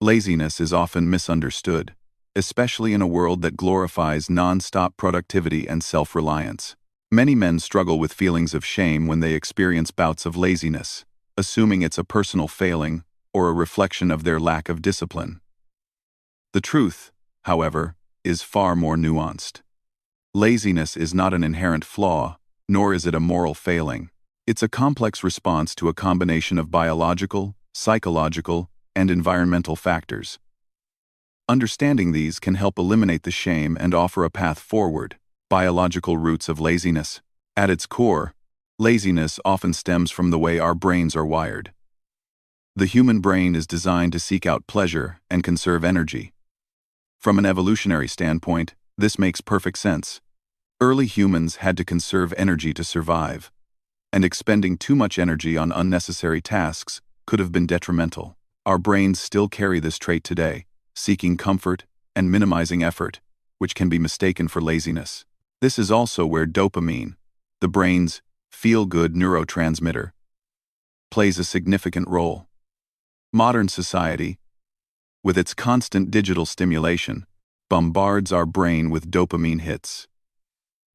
Laziness is often misunderstood, especially in a world that glorifies non-stop productivity and self-reliance. Many men struggle with feelings of shame when they experience bouts of laziness, assuming it's a personal failing or a reflection of their lack of discipline. The truth, however, is far more nuanced. Laziness is not an inherent flaw, nor is it a moral failing. It's a complex response to a combination of biological, psychological, and environmental factors. Understanding these can help eliminate the shame and offer a path forward. Biological roots of laziness. At its core, laziness often stems from the way our brains are wired. The human brain is designed to seek out pleasure and conserve energy. From an evolutionary standpoint, this makes perfect sense. Early humans had to conserve energy to survive, and expending too much energy on unnecessary tasks could have been detrimental. Our brains still carry this trait today, seeking comfort and minimizing effort, which can be mistaken for laziness. This is also where dopamine, the brain's feel-good neurotransmitter, plays a significant role. Modern society, with its constant digital stimulation, bombards our brain with dopamine hits.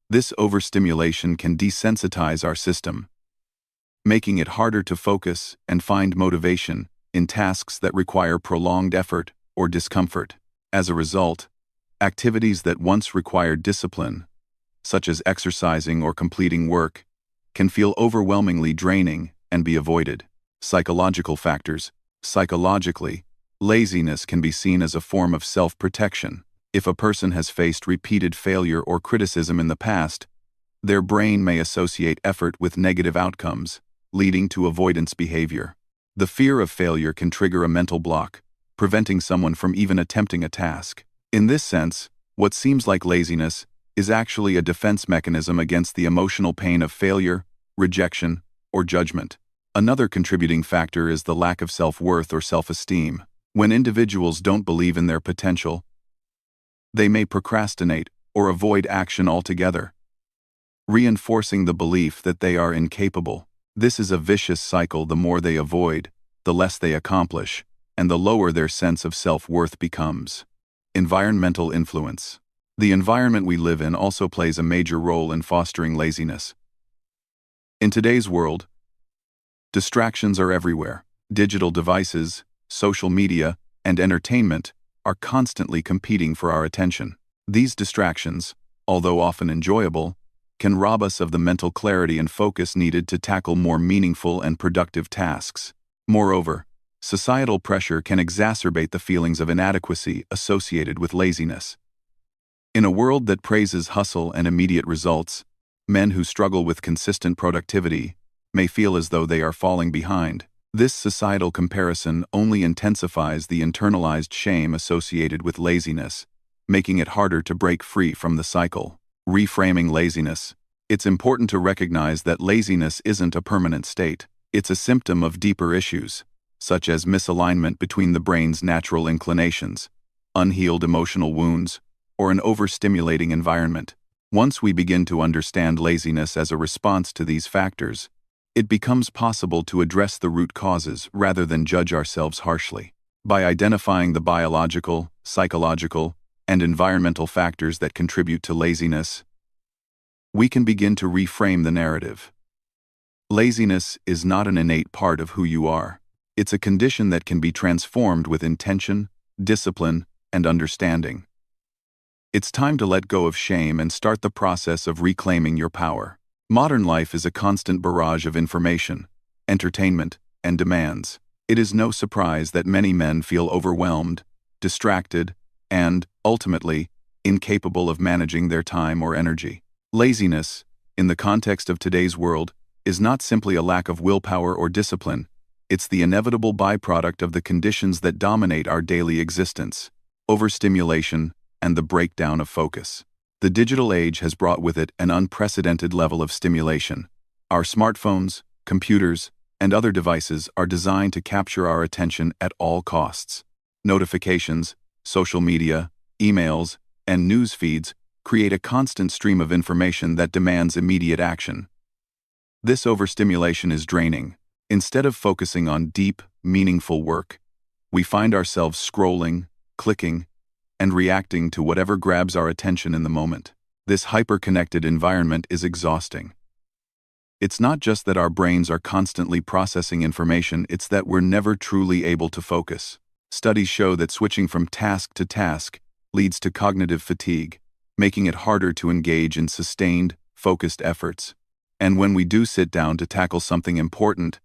This overstimulation can desensitize our system, making it harder to focus and find motivation in tasks that require prolonged effort or discomfort. As a result, activities that once required discipline, such as exercising or completing work, can feel overwhelmingly draining and be avoided. Psychological factors. Psychologically, laziness can be seen as a form of self-protection. If a person has faced repeated failure or criticism in the past, their brain may associate effort with negative outcomes, leading to avoidance behavior. The fear of failure can trigger a mental block, preventing someone from even attempting a task. In this sense, what seems like laziness is actually a defense mechanism against the emotional pain of failure, rejection, or judgment. Another contributing factor is the lack of self-worth or self-esteem. When individuals don't believe in their potential, they may procrastinate or avoid action altogether, reinforcing the belief that they are incapable. This is a vicious cycle. The more they avoid, the less they accomplish, and the lower their sense of self-worth becomes. Environmental influence. The environment we live in also plays a major role in fostering laziness. In today's world, distractions are everywhere. Digital devices, social media, and entertainment are constantly competing for our attention. These distractions, although often enjoyable, can rob us of the mental clarity and focus needed to tackle more meaningful and productive tasks. Moreover, societal pressure can exacerbate the feelings of inadequacy associated with laziness. In a world that praises hustle and immediate results, men who struggle with consistent productivity may feel as though they are falling behind. This societal comparison only intensifies the internalized shame associated with laziness, making it harder to break free from the cycle. Reframing laziness. It's important to recognize that laziness isn't a permanent state. It's a symptom of deeper issues, such as misalignment between the brain's natural inclinations, unhealed emotional wounds, or an overstimulating environment. Once we begin to understand laziness as a response to these factors, it becomes possible to address the root causes rather than judge ourselves harshly. By identifying the biological, psychological, and environmental factors that contribute to laziness, we can begin to reframe the narrative. Laziness is not an innate part of who you are. It's a condition that can be transformed with intention, discipline, and understanding. It's time to let go of shame and start the process of reclaiming your power. Modern life is a constant barrage of information, entertainment, and demands. It is no surprise that many men feel overwhelmed, distracted, and, ultimately, incapable of managing their time or energy. Laziness, in the context of today's world, is not simply a lack of willpower or discipline. It's the inevitable byproduct of the conditions that dominate our daily existence: overstimulation and the breakdown of focus. The digital age has brought with it an unprecedented level of stimulation. Our smartphones, computers, and other devices are designed to capture our attention at all costs. Notifications, social media, emails, and news feeds create a constant stream of information that demands immediate action. This overstimulation is draining. Instead of focusing on deep, meaningful work, We find ourselves scrolling, clicking, and reacting to whatever grabs our attention in the moment. This hyper-connected environment is exhausting. It's not just that our brains are constantly processing information, it's that we're never truly able to focus. Studies show that switching from task to task leads to cognitive fatigue, making it harder to engage in sustained, focused efforts. And when we do sit down to tackle something important,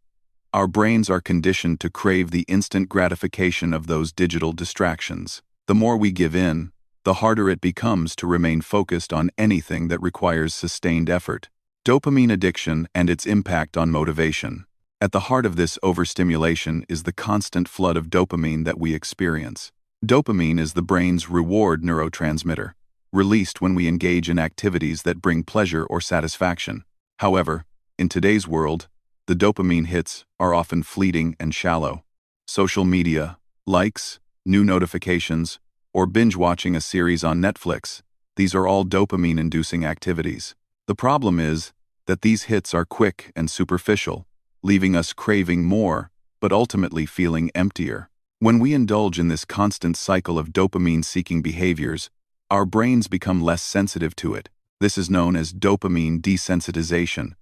our brains are conditioned to crave the instant gratification of those digital distractions. The more we give in, the harder it becomes to remain focused on anything that requires sustained effort. Dopamine addiction and its impact on motivation. At the heart of this overstimulation is the constant flood of dopamine that we experience. Dopamine is the brain's reward neurotransmitter, released when we engage in activities that bring pleasure or satisfaction. However, in today's world, the dopamine hits are often fleeting and shallow. Social media, likes, new notifications, or binge-watching a series on Netflix, these are all dopamine-inducing activities. The problem is that these hits are quick and superficial, leaving us craving more, but ultimately feeling emptier. When we indulge in this constant cycle of dopamine-seeking behaviors, our brains become less sensitive to it. This is known as dopamine desensitization,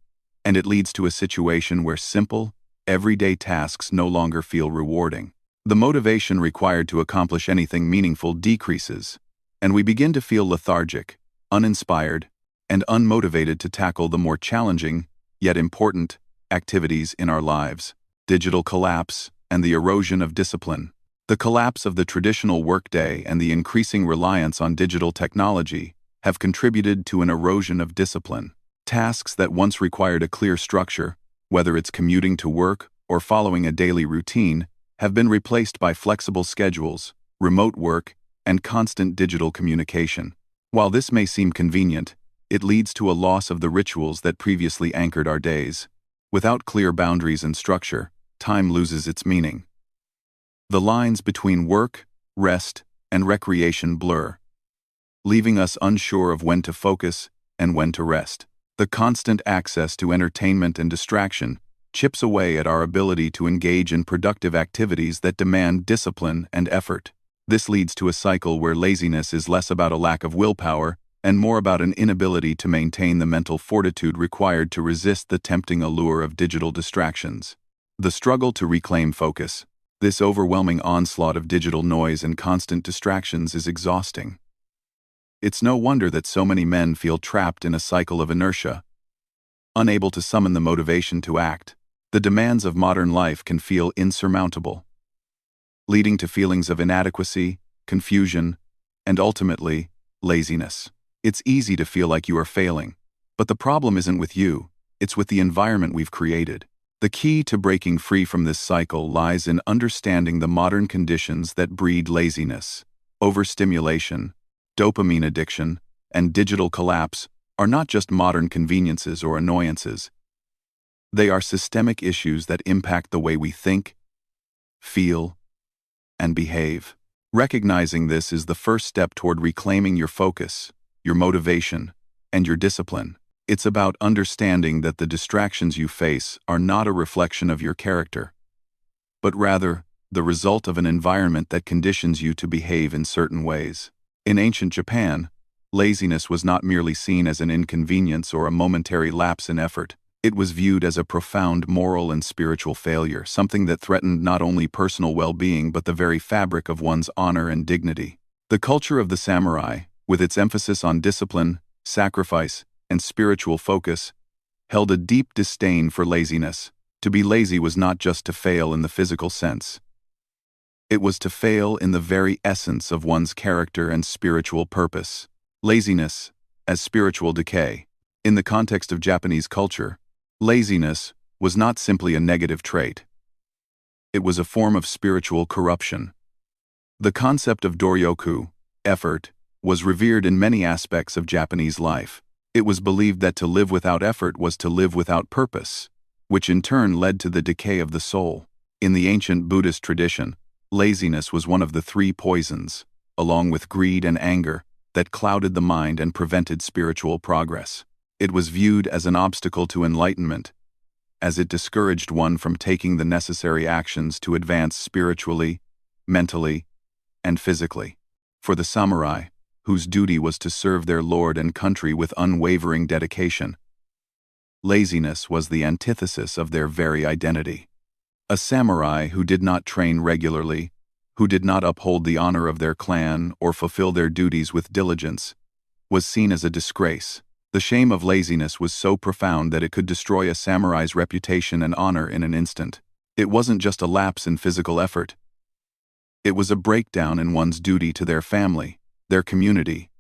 and it leads to a situation where simple, everyday tasks no longer feel rewarding. The motivation required to accomplish anything meaningful decreases, and we begin to feel lethargic, uninspired, and unmotivated to tackle the more challenging, yet important, activities in our lives. Digital collapse and the erosion of discipline. The collapse of the traditional workday and the increasing reliance on digital technology have contributed to an erosion of discipline. Tasks that once required a clear structure, whether it's commuting to work or following a daily routine, have been replaced by flexible schedules, remote work, and constant digital communication. While this may seem convenient, it leads to a loss of the rituals that previously anchored our days. Without clear boundaries and structure, time loses its meaning. The lines between work, rest, and recreation blur, leaving us unsure of when to focus and when to rest. The constant access to entertainment and distraction chips away at our ability to engage in productive activities that demand discipline and effort. This leads to a cycle where laziness is less about a lack of willpower and more about an inability to maintain the mental fortitude required to resist the tempting allure of digital distractions. The struggle to reclaim focus. This overwhelming onslaught of digital noise and constant distractions is exhausting. It's no wonder that so many men feel trapped in a cycle of inertia, unable to summon the motivation to act. The demands of modern life can feel insurmountable, leading to feelings of inadequacy, confusion, and ultimately, laziness. It's easy to feel like you are failing, but the problem isn't with you, it's with the environment we've created. The key to breaking free from this cycle lies in understanding the modern conditions that breed laziness. Overstimulation, dopamine addiction, and digital collapse are not just modern conveniences or annoyances. They are systemic issues that impact the way we think, feel, and behave. Recognizing this is the first step toward reclaiming your focus, your motivation, and your discipline. It's about understanding that the distractions you face are not a reflection of your character, but rather the result of an environment that conditions you to behave in certain ways. In ancient Japan, laziness was not merely seen as an inconvenience or a momentary lapse in effort. It was viewed as a profound moral and spiritual failure, something that threatened not only personal well-being but the very fabric of one's honor and dignity. The culture of the samurai, with its emphasis on discipline, sacrifice, and spiritual focus, held a deep disdain for laziness. To be lazy was not just to fail in the physical sense. It was to fail in the very essence of one's character and spiritual purpose. Laziness as spiritual decay. In the context of Japanese culture, laziness was not simply a negative trait. It was a form of spiritual corruption. The concept of doryoku, effort, was revered in many aspects of Japanese life. It was believed that to live without effort was to live without purpose, which in turn led to the decay of the soul. In the ancient Buddhist tradition, laziness was one of the three poisons, along with greed and anger, that clouded the mind and prevented spiritual progress. It was viewed as an obstacle to enlightenment, as it discouraged one from taking the necessary actions to advance spiritually mentally, and physically. For the samurai, whose duty was to serve their lord and country with unwavering dedication, laziness was the antithesis of their very identity. A samurai who did not train regularly, who did not uphold the honor of their clan or fulfill their duties with diligence, was seen as a disgrace. The shame of laziness was so profound that it could destroy a samurai's reputation and honor in an instant. It wasn't just a lapse in physical effort. It was a breakdown in one's duty to their family, their community,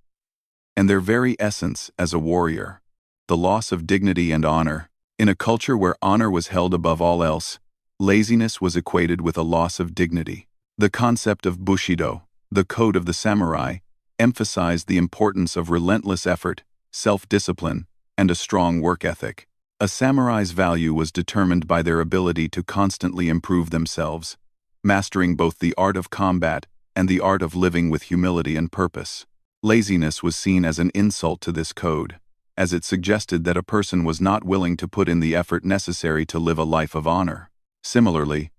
and their very essence as a warrior. The loss of dignity and honor. In a culture where honor was held above all else, laziness was equated with a loss of dignity. The concept of Bushido, the code of the samurai, emphasized the importance of relentless effort, self-discipline, and a strong work ethic. A samurai's value was determined by their ability to constantly improve themselves, mastering both the art of combat and the art of living with humility and purpose. Laziness was seen as an insult to this code, as it suggested that a person was not willing to put in the effort necessary to live a life of honor. Similarly,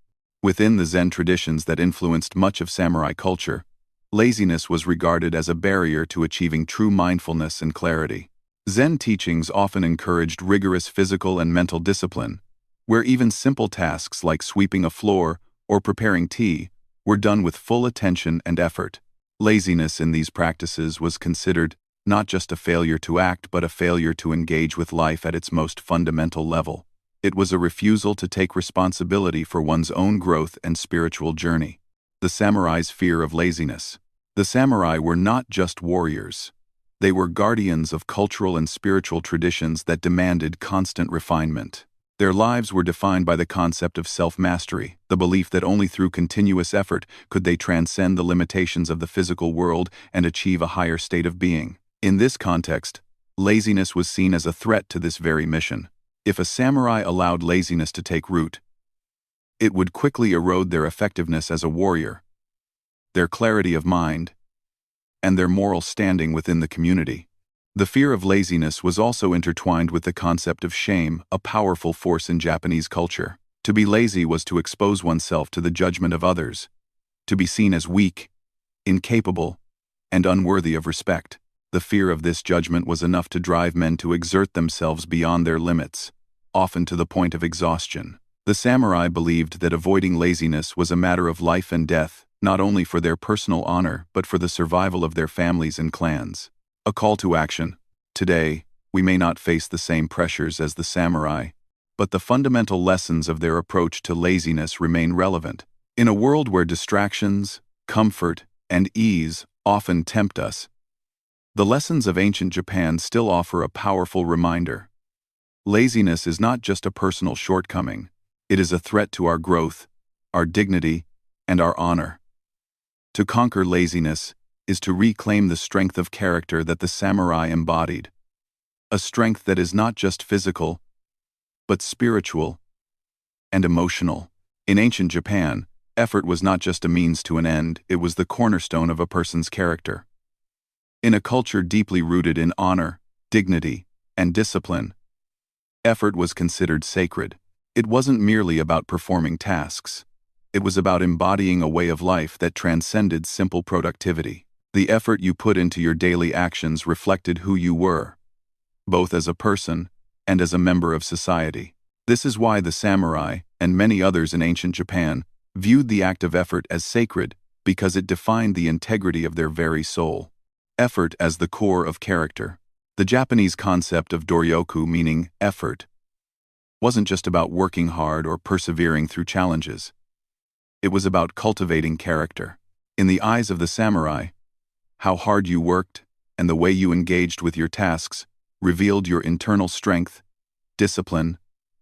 within the Zen traditions that influenced much of samurai culture, laziness was regarded as a barrier to achieving true mindfulness and clarity. Zen teachings often encouraged rigorous physical and mental discipline, where even simple tasks like sweeping a floor or preparing tea were done with full attention and effort. Laziness in these practices was considered not just a failure to act but a failure to engage with life at its most fundamental level. It was a refusal to take responsibility for one's own growth and spiritual journey. The samurai's fear of laziness. The samurai were not just warriors. They were guardians of cultural and spiritual traditions that demanded constant refinement. Their lives were defined by the concept of self-mastery, the belief that only through continuous effort could they transcend the limitations of the physical world and achieve a higher state of being. In this context, laziness was seen as a threat to this very mission. If a samurai allowed laziness to take root, it would quickly erode their effectiveness as a warrior, their clarity of mind, and their moral standing within the community. The fear of laziness was also intertwined with the concept of shame, a powerful force in Japanese culture. To be lazy was to expose oneself to the judgment of others, to be seen as weak, incapable, and unworthy of respect. The fear of this judgment was enough to drive men to exert themselves beyond their limits, often to the point of exhaustion. The samurai believed that avoiding laziness was a matter of life and death, not only for their personal honor but for the survival of their families and clans. A call to action. Today, we may not face the same pressures as the samurai, but the fundamental lessons of their approach to laziness remain relevant. In a world where distractions, comfort, and ease often tempt us, the lessons of ancient Japan still offer a powerful reminder. Laziness is not just a personal shortcoming, it is a threat to our growth, our dignity, and our honor. To conquer laziness is to reclaim the strength of character that the samurai embodied, a strength that is not just physical, but spiritual and emotional. In ancient Japan, effort was not just a means to an end, it was the cornerstone of a person's character. In a culture deeply rooted in honor, dignity, and discipline, effort was considered sacred. It wasn't merely about performing tasks. It was about embodying a way of life that transcended simple productivity. The effort you put into your daily actions reflected who you were, both as a person and as a member of society. This is why the samurai, and many others in ancient Japan, viewed the act of effort as sacred because it defined the integrity of their very soul. Effort as the core of character. The Japanese concept of doryoku, meaning effort, wasn't just about working hard or persevering through challenges. It was about cultivating character. In the eyes of the samurai, how hard you worked and the way you engaged with your tasks revealed your internal strength, discipline,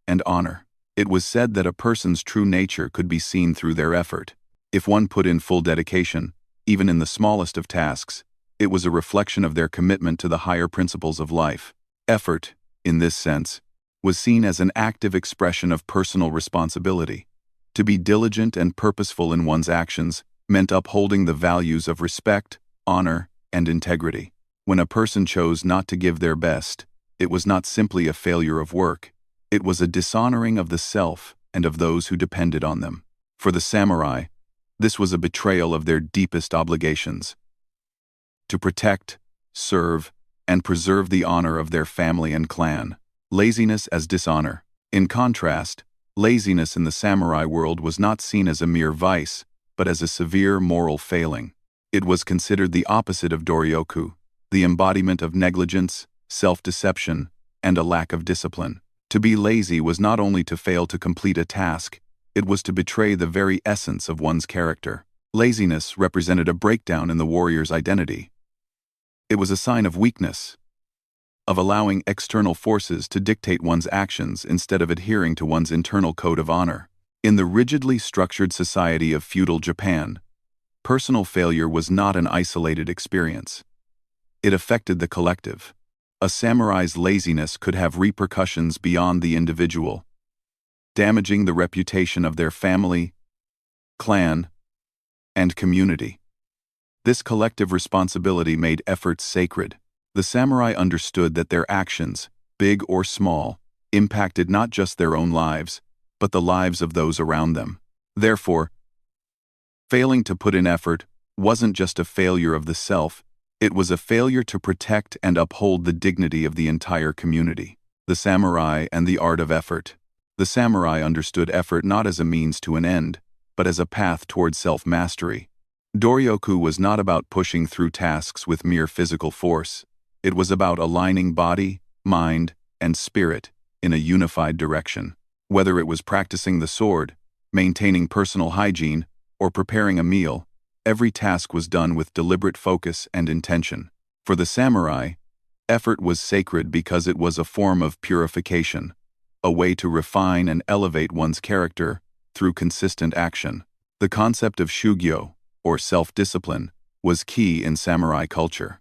and honor. It was said that a person's true nature could be seen through their effort. If one put in full dedication, even in the smallest of tasks, it was a reflection of their commitment to the higher principles of life. Effort, in this sense, was seen as an active expression of personal responsibility. To be diligent and purposeful in one's actions meant upholding the values of respect, honor, and integrity. When a person chose not to give their best, it was not simply a failure of work. It was a dishonoring of the self and of those who depended on them. For the samurai, This was a betrayal of their deepest obligations: to protect, serve, and preserve the honor of their family and clan. Laziness as dishonor. In contrast, laziness in the samurai world was not seen as a mere vice, but as a severe moral failing. It was considered the opposite of doryoku, the embodiment of negligence, self-deception, and a lack of discipline. To be lazy was not only to fail to complete a task, it was to betray the very essence of one's character. Laziness represented a breakdown in the warrior's identity. It was a sign of weakness, of allowing external forces to dictate one's actions instead of adhering to one's internal code of honor. In the rigidly structured society of feudal Japan, personal failure was not an isolated experience. It affected the collective. A samurai's laziness could have repercussions beyond the individual, damaging the reputation of their family, clan, and community. This collective responsibility made efforts sacred. The samurai understood that their actions, big or small, impacted not just their own lives, but the lives of those around them. Therefore, failing to put in effort wasn't just a failure of the self, it was a failure to protect and uphold the dignity of the entire community. The samurai and the art of effort. The samurai understood effort not as a means to an end, but as a path toward self-mastery. Doryoku was not about pushing through tasks with mere physical force. It was about aligning body, mind, and spirit in a unified direction. Whether it was practicing the sword, maintaining personal hygiene, or preparing a meal, every task was done with deliberate focus and intention. For the samurai, effort was sacred because it was a form of purification, a way to refine and elevate one's character through consistent action. The concept of shugyo, or self-discipline, was key in samurai culture.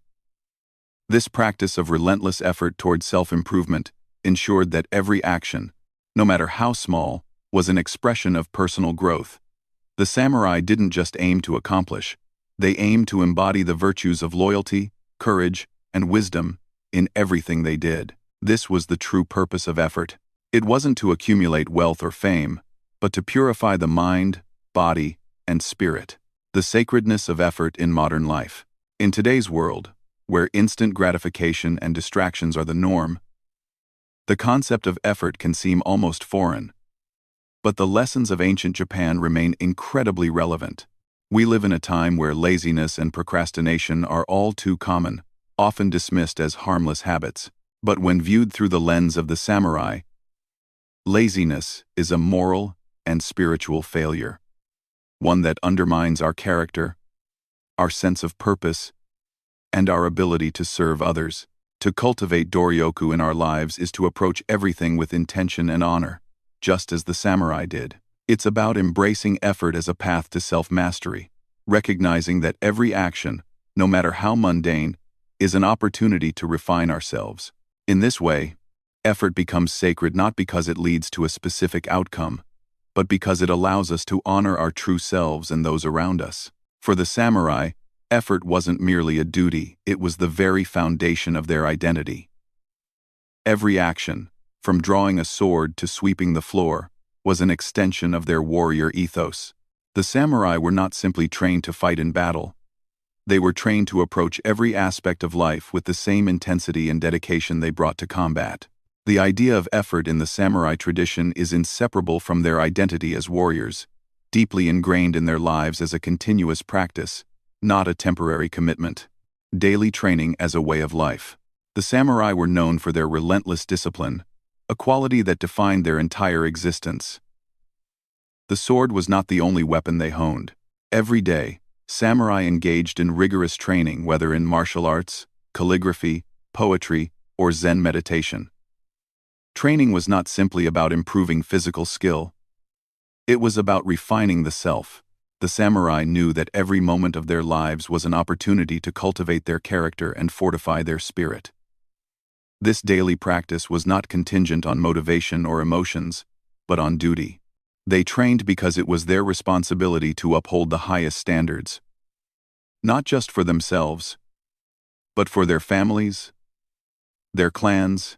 This practice of relentless effort toward self-improvement ensured that every action, no matter how small, was an expression of personal growth. The samurai didn't just aim to accomplish, they aimed to embody the virtues of loyalty, courage, and wisdom in everything they did. This was the true purpose of effort. It wasn't to accumulate wealth or fame, but to purify the mind, body, and spirit. The sacredness of effort in modern life. In today's world, where instant gratification and distractions are the norm, the concept of effort can seem almost foreign. But the lessons of ancient Japan remain incredibly relevant. We live in a time where laziness and procrastination are all too common, often dismissed as harmless habits. But when viewed through the lens of the samurai, laziness is a moral and spiritual failure, one that undermines our character, our sense of purpose, and our ability to serve others. To cultivate doryoku in our lives is to approach everything with intention and honor, just as the samurai did. It's about embracing effort as a path to self-mastery, recognizing that every action, no matter how mundane, is an opportunity to refine ourselves. In this way, effort becomes sacred not because it leads to a specific outcome, but because it allows us to honor our true selves and those around us. For the samurai, effort wasn't merely a duty, it was the very foundation of their identity. Every action, from drawing a sword to sweeping the floor, was an extension of their warrior ethos. The samurai were not simply trained to fight in battle. They were trained to approach every aspect of life with the same intensity and dedication they brought to combat. The idea of effort in the samurai tradition is inseparable from their identity as warriors, deeply ingrained in their lives as a continuous practice, not a temporary commitment. Daily training as a way of life. The samurai were known for their relentless discipline, a quality that defined their entire existence. The sword was not the only weapon they honed. Every day, samurai engaged in rigorous training, whether in martial arts, calligraphy, poetry, or Zen meditation. Training was not simply about improving physical skill. It was about refining the self. The samurai knew that every moment of their lives was an opportunity to cultivate their character and fortify their spirit. This daily practice was not contingent on motivation or emotions, but on duty. They trained because it was their responsibility to uphold the highest standards, not just for themselves, but for their families, their clans,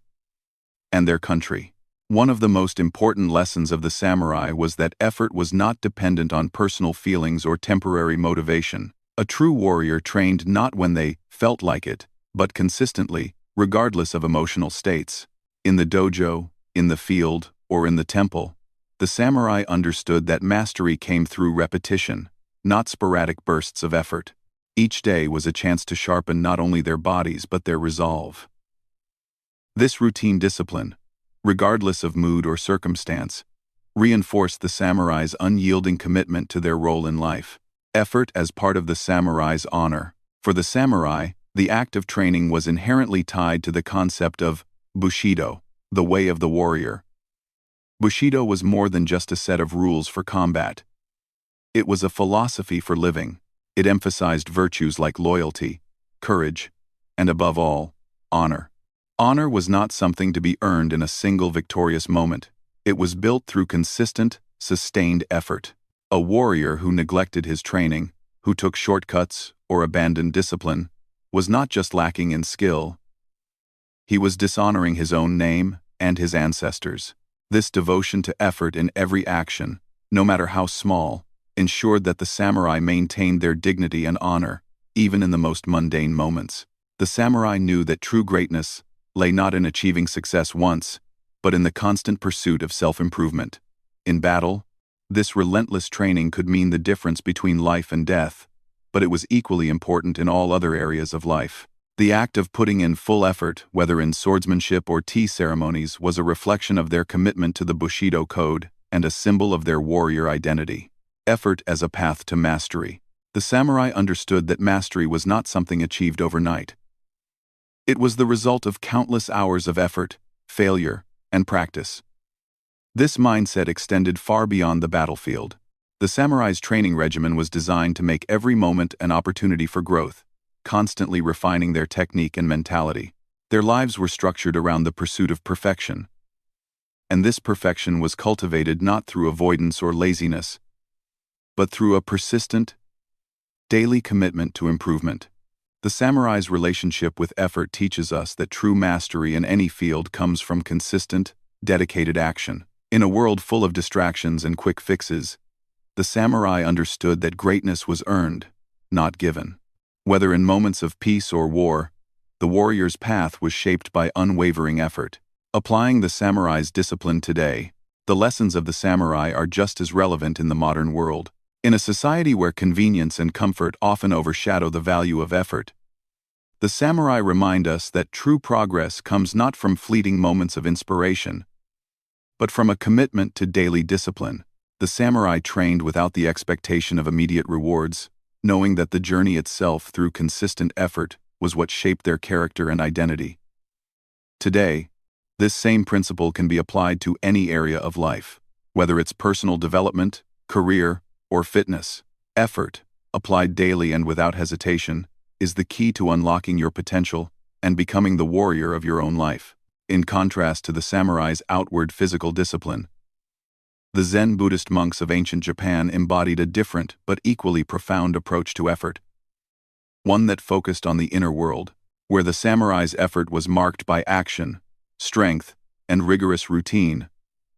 and their country. One of the most important lessons of the samurai was that effort was not dependent on personal feelings or temporary motivation. A true warrior trained not when they felt like it, but consistently, regardless of emotional states. In the dojo, in the field, or in the temple, the samurai understood that mastery came through repetition, not sporadic bursts of effort. Each day was a chance to sharpen not only their bodies but their resolve. This routine discipline, regardless of mood or circumstance, reinforced the samurai's unyielding commitment to their role in life. Effort as part of the samurai's honor. For the samurai, the act of training was inherently tied to the concept of Bushido, the way of the warrior. Bushido was more than just a set of rules for combat. It was a philosophy for living. It emphasized virtues like loyalty, courage, and above all, honor. Honor was not something to be earned in a single victorious moment. It was built through consistent, sustained effort. A warrior who neglected his training, who took shortcuts or abandoned discipline, was not just lacking in skill. He was dishonoring his own name and his ancestors. This devotion to effort in every action, no matter how small, ensured that the samurai maintained their dignity and honor, even in the most mundane moments. The samurai knew that true greatness lay not in achieving success once, but in the constant pursuit of self-improvement. In battle, this relentless training could mean the difference between life and death, but it was equally important in all other areas of life. The act of putting in full effort, whether in swordsmanship or tea ceremonies, was a reflection of their commitment to the Bushido code and a symbol of their warrior identity. Effort as a path to mastery. The samurai understood that mastery was not something achieved overnight. It was the result of countless hours of effort, failure, and practice. This mindset extended far beyond the battlefield. The samurai's training regimen was designed to make every moment an opportunity for growth, constantly refining their technique and mentality. Their lives were structured around the pursuit of perfection. And this perfection was cultivated not through avoidance or laziness, but through a persistent, daily commitment to improvement. The samurai's relationship with effort teaches us that true mastery in any field comes from consistent, dedicated action. In a world full of distractions and quick fixes, the samurai understood that greatness was earned, not given. Whether in moments of peace or war, the warrior's path was shaped by unwavering effort. Applying the samurai's discipline today, the lessons of the samurai are just as relevant in the modern world. In a society where convenience and comfort often overshadow the value of effort, the samurai remind us that true progress comes not from fleeting moments of inspiration, but from a commitment to daily discipline. The samurai trained without the expectation of immediate rewards, knowing that the journey itself through consistent effort was what shaped their character and identity. Today, this same principle can be applied to any area of life, whether it's personal development, career, or fitness. Effort, applied daily and without hesitation, is the key to unlocking your potential and becoming the warrior of your own life. In contrast to the samurai's outward physical discipline, the Zen Buddhist monks of ancient Japan embodied a different but equally profound approach to effort. One that focused on the inner world, where the samurai's effort was marked by action, strength, and rigorous routine.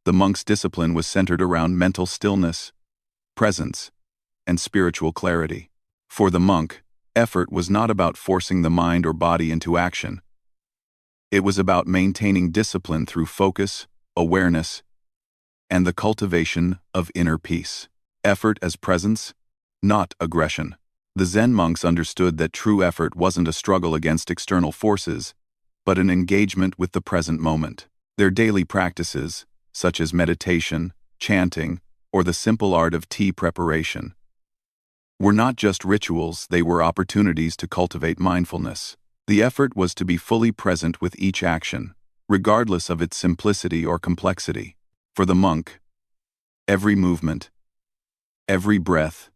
The monk's discipline was centered around mental stillness, presence, and spiritual clarity. For the monk, effort was not about forcing the mind or body into action. It was about maintaining discipline through focus, awareness, and the cultivation of inner peace. Effort as presence, not aggression. The Zen monks understood that true effort wasn't a struggle against external forces, but an engagement with the present moment. Their daily practices, such as meditation, chanting, or the simple art of tea preparation, were not just rituals, they were opportunities to cultivate mindfulness. The effort was to be fully present with each action, regardless of its simplicity or complexity. For the monk, every movement, every breath,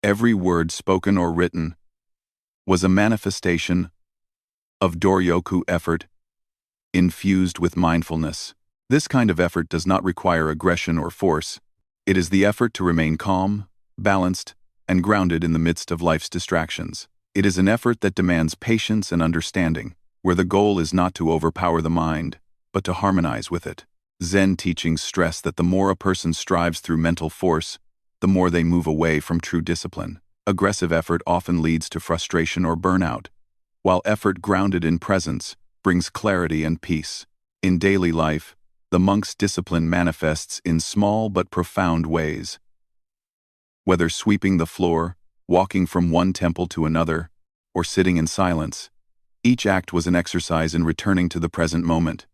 every word spoken or written was a manifestation of doryoku effort infused with mindfulness. This kind of effort does not require aggression or force. It is the effort to remain calm, balanced, and grounded in the midst of life's distractions. It is an effort that demands patience and understanding, where the goal is not to overpower the mind, but to harmonize with it. Zen teachings stress that the more a person strives through mental force, the more they move away from true discipline. Aggressive effort often leads to frustration or burnout, while effort grounded in presence brings clarity and peace. In daily life, the monk's discipline manifests in small but profound ways. Whether sweeping the floor, walking from one temple to another, or sitting in silence, each act was an exercise in returning to the present moment.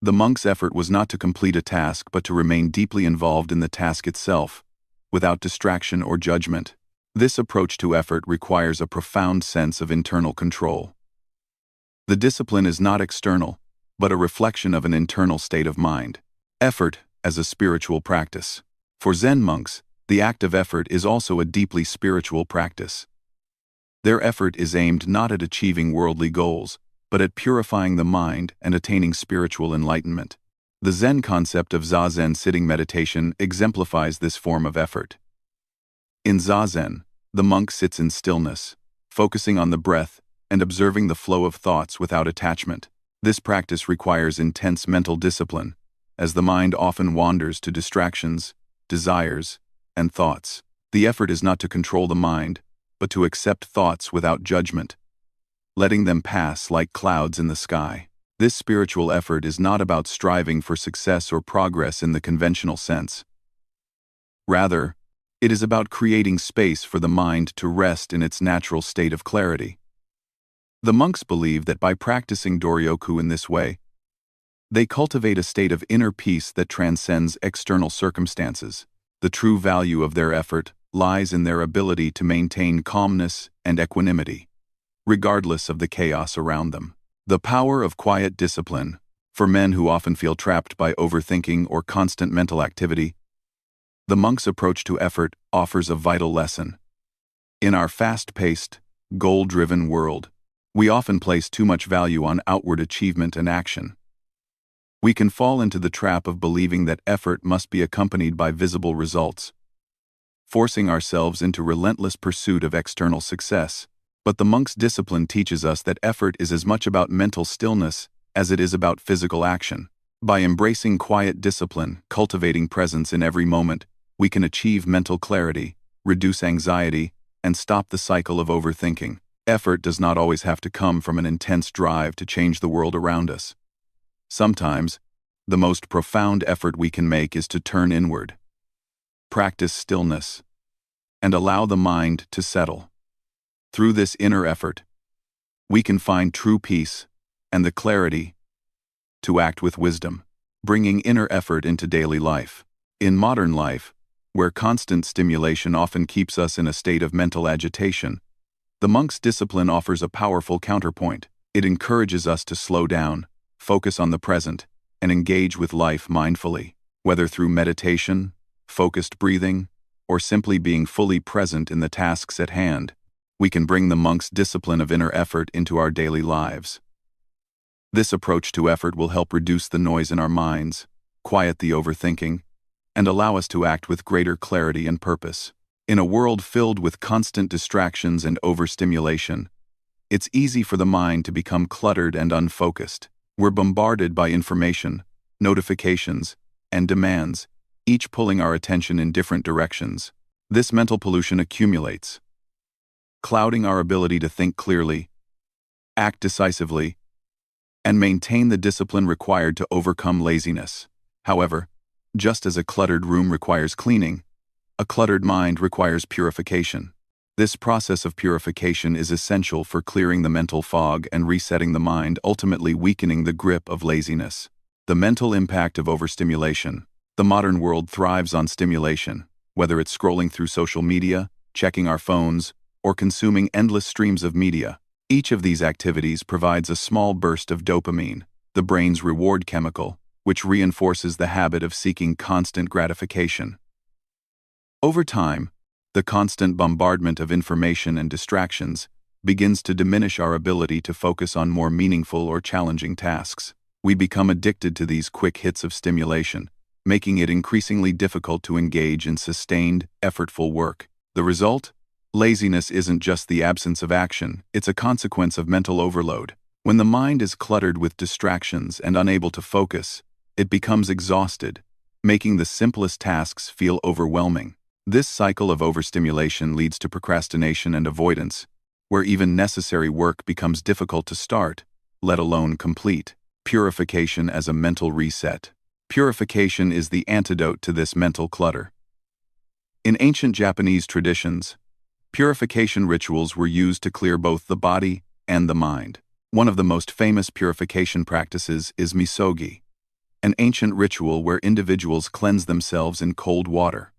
The monk's effort was not to complete a task but to remain deeply involved in the task itself, without distraction or judgment. This approach to effort requires a profound sense of internal control. The discipline is not external, but a reflection of an internal state of mind. Effort as a spiritual practice. For Zen monks, the act of effort is also a deeply spiritual practice. Their effort is aimed not at achieving worldly goals, but at purifying the mind and attaining spiritual enlightenment. The Zen concept of Zazen sitting meditation exemplifies this form of effort. In Zazen, the monk sits in stillness, focusing on the breath and observing the flow of thoughts without attachment. This practice requires intense mental discipline, as the mind often wanders to distractions, desires, and thoughts. The effort is not to control the mind, but to accept thoughts without judgment, letting them pass like clouds in the sky. This spiritual effort is not about striving for success or progress in the conventional sense. Rather, it is about creating space for the mind to rest in its natural state of clarity. The monks believe that by practicing Doryoku in this way, they cultivate a state of inner peace that transcends external circumstances. The true value of their effort lies in their ability to maintain calmness and equanimity, regardless of the chaos around them. The power of quiet discipline. For men who often feel trapped by overthinking or constant mental activity, the monk's approach to effort offers a vital lesson. In our fast-paced, goal-driven world, we often place too much value on outward achievement and action. We can fall into the trap of believing that effort must be accompanied by visible results, forcing ourselves into relentless pursuit of external success. But the monk's discipline teaches us that effort is as much about mental stillness as it is about physical action. By embracing quiet discipline, cultivating presence in every moment, we can achieve mental clarity, reduce anxiety, and stop the cycle of overthinking. Effort does not always have to come from an intense drive to change the world around us. Sometimes, the most profound effort we can make is to turn inward, practice stillness, and allow the mind to settle. Through this inner effort, we can find true peace and the clarity to act with wisdom, bringing inner effort into daily life. In modern life, where constant stimulation often keeps us in a state of mental agitation, the monk's discipline offers a powerful counterpoint. It encourages us to slow down, focus on the present, and engage with life mindfully. Whether through meditation, focused breathing, or simply being fully present in the tasks at hand, we can bring the monk's discipline of inner effort into our daily lives. This approach to effort will help reduce the noise in our minds, quiet the overthinking, and allow us to act with greater clarity and purpose. In a world filled with constant distractions and overstimulation, it's easy for the mind to become cluttered and unfocused. We're bombarded by information, notifications, and demands, each pulling our attention in different directions. This mental pollution accumulates, clouding our ability to think clearly, act decisively, and maintain the discipline required to overcome laziness. However, just as a cluttered room requires cleaning, a cluttered mind requires purification. This process of purification is essential for clearing the mental fog and resetting the mind, ultimately weakening the grip of laziness. The mental impact of overstimulation. The modern world thrives on stimulation, whether it's scrolling through social media, checking our phones, or consuming endless streams of media. Each of these activities provides a small burst of dopamine, the brain's reward chemical, which reinforces the habit of seeking constant gratification. Over time, the constant bombardment of information and distractions begins to diminish our ability to focus on more meaningful or challenging tasks. We become addicted to these quick hits of stimulation, making it increasingly difficult to engage in sustained, effortful work. The result? Laziness isn't just the absence of action, it's a consequence of mental overload. When the mind is cluttered with distractions and unable to focus, it becomes exhausted, making the simplest tasks feel overwhelming. This cycle of overstimulation leads to procrastination and avoidance, where even necessary work becomes difficult to start, let alone complete. Purification as a mental reset. Purification is the antidote to this mental clutter. In ancient Japanese traditions, purification rituals were used to clear both the body and the mind. One of the most famous purification practices is misogi, an ancient ritual where individuals cleanse themselves in cold water,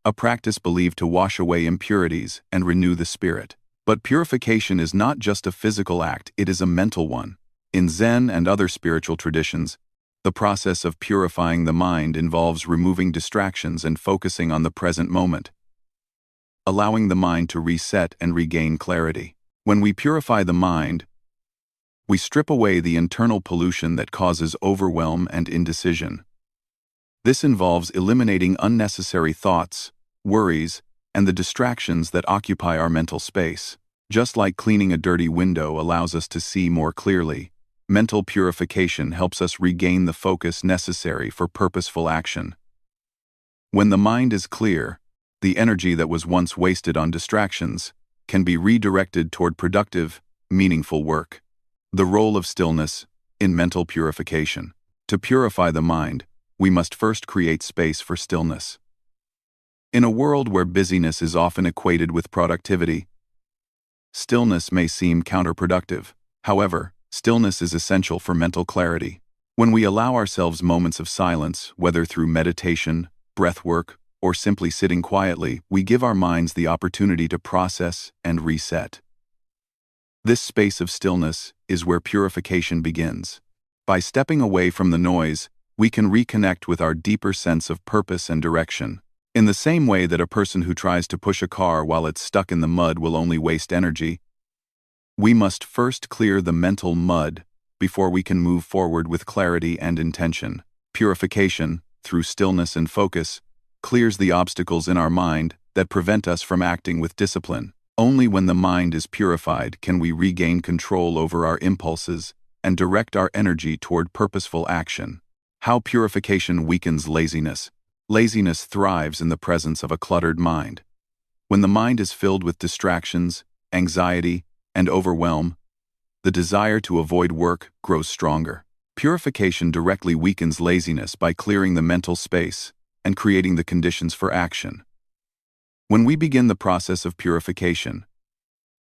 a practice believed to wash away impurities and renew the spirit. But purification is not just a physical act, it is a mental one. In Zen and other spiritual traditions, the process of purifying the mind involves removing distractions and focusing on the present moment, allowing the mind to reset and regain clarity. When we purify the mind, we strip away the internal pollution that causes overwhelm and indecision. This involves eliminating unnecessary thoughts, worries, and the distractions that occupy our mental space. Just like cleaning a dirty window allows us to see more clearly, mental purification helps us regain the focus necessary for purposeful action. When the mind is clear, the energy that was once wasted on distractions can be redirected toward productive, meaningful work. The role of stillness in mental purification. To purify the mind, we must first create space for stillness. In a world where busyness is often equated with productivity, stillness may seem counterproductive. However, stillness is essential for mental clarity. When we allow ourselves moments of silence, whether through meditation, breath work, or simply sitting quietly, we give our minds the opportunity to process and reset. This space of stillness is where purification begins. By stepping away from the noise, we can reconnect with our deeper sense of purpose and direction. In the same way that a person who tries to push a car while it's stuck in the mud will only waste energy, we must first clear the mental mud before we can move forward with clarity and intention. Purification, through stillness and focus, clears the obstacles in our mind that prevent us from acting with discipline. Only when the mind is purified can we regain control over our impulses and direct our energy toward purposeful action. How purification weakens laziness. Laziness thrives in the presence of a cluttered mind. When the mind is filled with distractions, anxiety, and overwhelm, the desire to avoid work grows stronger. Purification directly weakens laziness by clearing the mental space and creating the conditions for action. When we begin the process of purification,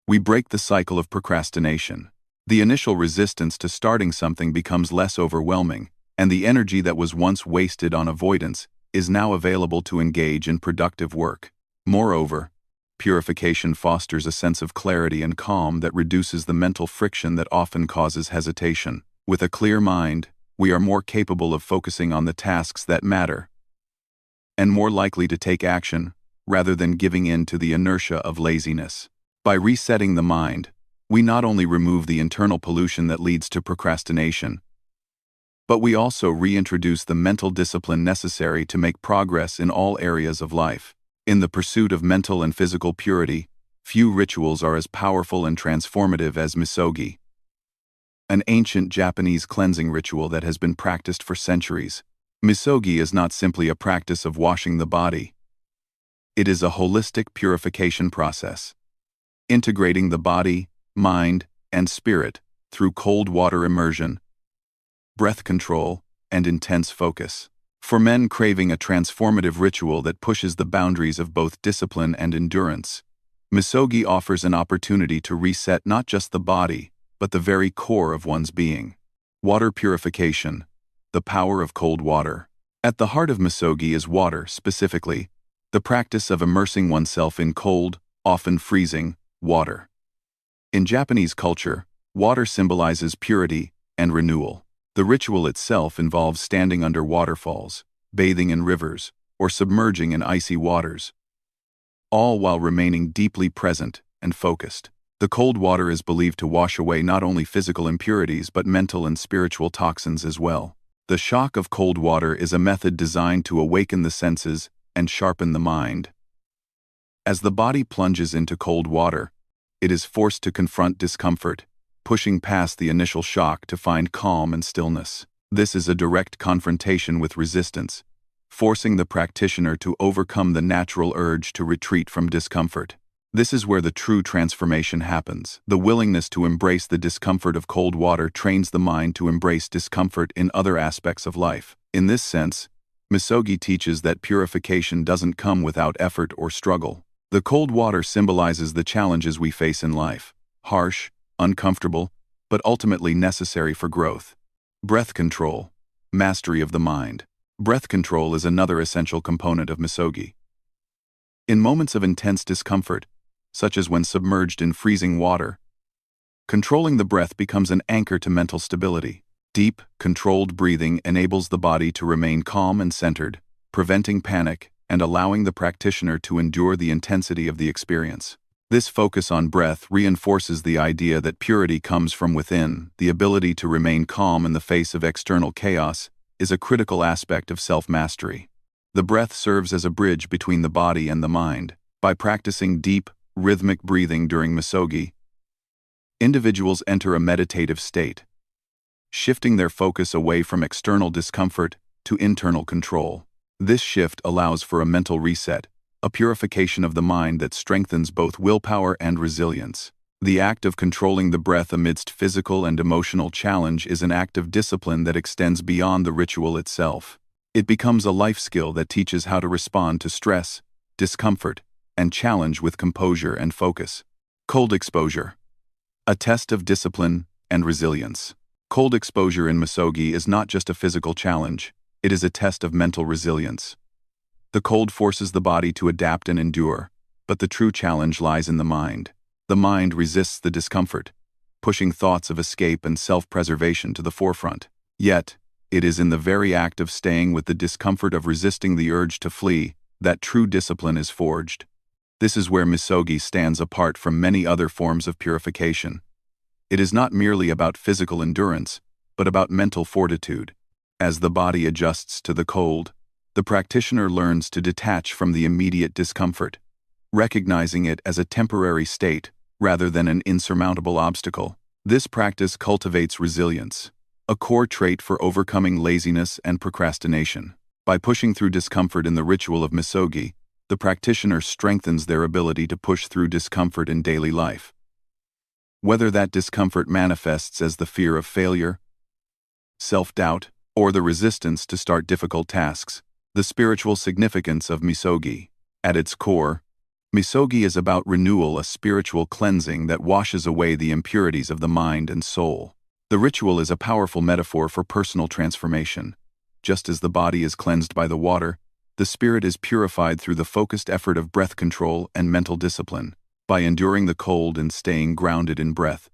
we break the cycle of procrastination. The initial resistance to starting something becomes less overwhelming, and the energy that was once wasted on avoidance is now available to engage in productive work. Moreover, purification fosters a sense of clarity and calm that reduces the mental friction that often causes hesitation. With a clear mind, we are more capable of focusing on the tasks that matter, and more likely to take action rather than giving in to the inertia of laziness. By resetting the mind, we not only remove the internal pollution that leads to procrastination, but we also reintroduce the mental discipline necessary to make progress in all areas of life. In the pursuit of mental and physical purity, few rituals are as powerful and transformative as misogi, an ancient Japanese cleansing ritual that has been practiced for centuries. Misogi is not simply a practice of washing the body. It is a holistic purification process, integrating the body, mind, and spirit through cold water immersion, breath control, and intense focus. For men craving a transformative ritual that pushes the boundaries of both discipline and endurance, misogi offers an opportunity to reset not just the body, but the very core of one's being. Water purification, the power of cold water. At the heart of misogi is water, specifically, the practice of immersing oneself in cold, often freezing, water. In Japanese culture, water symbolizes purity and renewal. The ritual itself involves standing under waterfalls, bathing in rivers, or submerging in icy waters, all while remaining deeply present and focused. The cold water is believed to wash away not only physical impurities but mental and spiritual toxins as well. The shock of cold water is a method designed to awaken the senses and sharpen the mind. As the body plunges into cold water, it is forced to confront discomfort, pushing past the initial shock to find calm and stillness. This is a direct confrontation with resistance, forcing the practitioner to overcome the natural urge to retreat from discomfort. This is where the true transformation happens. The willingness to embrace the discomfort of cold water trains the mind to embrace discomfort in other aspects of life. In this sense, Misogi teaches that purification doesn't come without effort or struggle. The cold water symbolizes the challenges we face in life, harsh, uncomfortable, but ultimately necessary for growth. Breath control, mastery of the mind. Breath control is another essential component of Misogi. In moments of intense discomfort, such as when submerged in freezing water, controlling the breath becomes an anchor to mental stability. Deep, controlled breathing enables the body to remain calm and centered, preventing panic and allowing the practitioner to endure the intensity of the experience. This focus on breath reinforces the idea that purity comes from within. The ability to remain calm in the face of external chaos is a critical aspect of self-mastery. The breath serves as a bridge between the body and the mind. By practicing deep, rhythmic breathing during Misogi, individuals enter a meditative state, shifting their focus away from external discomfort to internal control. This shift allows for a mental reset, a purification of the mind that strengthens both willpower and resilience. The act of controlling the breath amidst physical and emotional challenge is an act of discipline that extends beyond the ritual itself. It becomes a life skill that teaches how to respond to stress, discomfort, and challenge with composure and focus. Cold exposure, a test of discipline and resilience. Cold exposure in Misogi is not just a physical challenge, it is a test of mental resilience. The cold forces the body to adapt and endure, but the true challenge lies in the mind. The mind resists the discomfort, pushing thoughts of escape and self-preservation to the forefront. Yet, it is in the very act of staying with the discomfort of resisting the urge to flee that true discipline is forged. This is where Misogi stands apart from many other forms of purification. It is not merely about physical endurance, but about mental fortitude. As the body adjusts to the cold, the practitioner learns to detach from the immediate discomfort, recognizing it as a temporary state rather than an insurmountable obstacle. This practice cultivates resilience, a core trait for overcoming laziness and procrastination. By pushing through discomfort in the ritual of Misogi, the practitioner strengthens their ability to push through discomfort in daily life. Whether that discomfort manifests as the fear of failure, self-doubt, or the resistance to start difficult tasks, the spiritual significance of Misogi. At its core, Misogi is about renewal, a spiritual cleansing that washes away the impurities of the mind and soul. The ritual is a powerful metaphor for personal transformation. Just as the body is cleansed by the water, the spirit is purified through the focused effort of breath control and mental discipline. By enduring the cold and staying grounded in breath,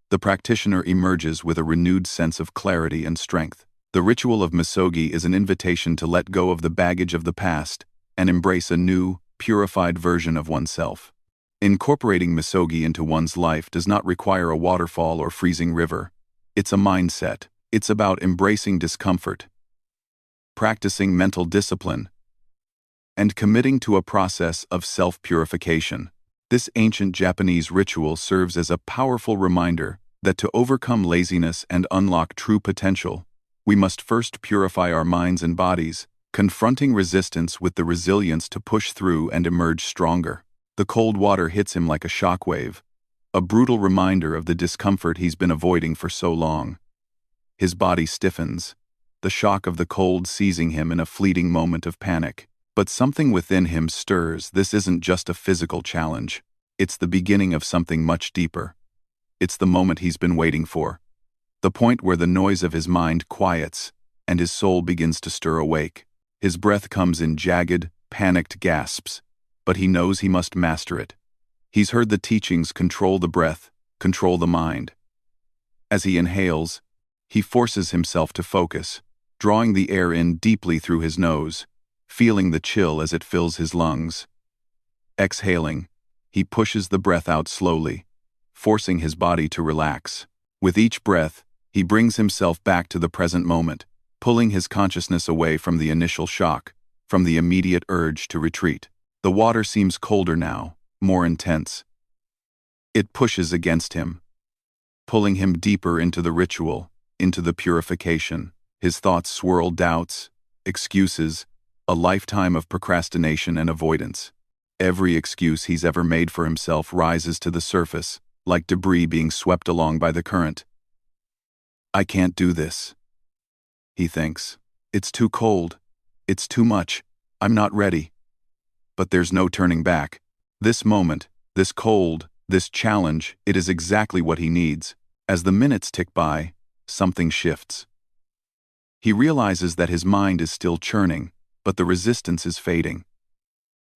the practitioner emerges with a renewed sense of clarity and strength. The ritual of Misogi is an invitation to let go of the baggage of the past and embrace a new, purified version of oneself. Incorporating Misogi into one's life does not require a waterfall or freezing river. It's a mindset. It's about embracing discomfort, practicing mental discipline, and committing to a process of self-purification. This ancient Japanese ritual serves as a powerful reminder that to overcome laziness and unlock true potential, we must first purify our minds and bodies, confronting resistance with the resilience to push through and emerge stronger. The cold water hits him like a shockwave, a brutal reminder of the discomfort he's been avoiding for so long. His body stiffens, the shock of the cold seizing him in a fleeting moment of panic. But something within him stirs. This isn't just a physical challenge. It's the beginning of something much deeper. It's the moment he's been waiting for. The point where the noise of his mind quiets and his soul begins to stir awake. His breath comes in jagged, panicked gasps, but he knows he must master it. He's heard the teachings: control the breath, control the mind. As he inhales, he forces himself to focus, drawing the air in deeply through his nose, feeling the chill as it fills his lungs. Exhaling, he pushes the breath out slowly, forcing his body to relax. With each breath, he brings himself back to the present moment, pulling his consciousness away from the initial shock, from the immediate urge to retreat. The water seems colder now, more intense. It pushes against him, pulling him deeper into the ritual, into the purification. His thoughts swirl doubts, excuses, a lifetime of procrastination and avoidance. Every excuse he's ever made for himself rises to the surface, like debris being swept along by the current. I can't do this, he thinks. It's too cold. It's too much. I'm not ready. But there's no turning back. This moment, this cold, this challenge, it is exactly what he needs. As the minutes tick by, something shifts. He realizes that his mind is still churning, but the resistance is fading.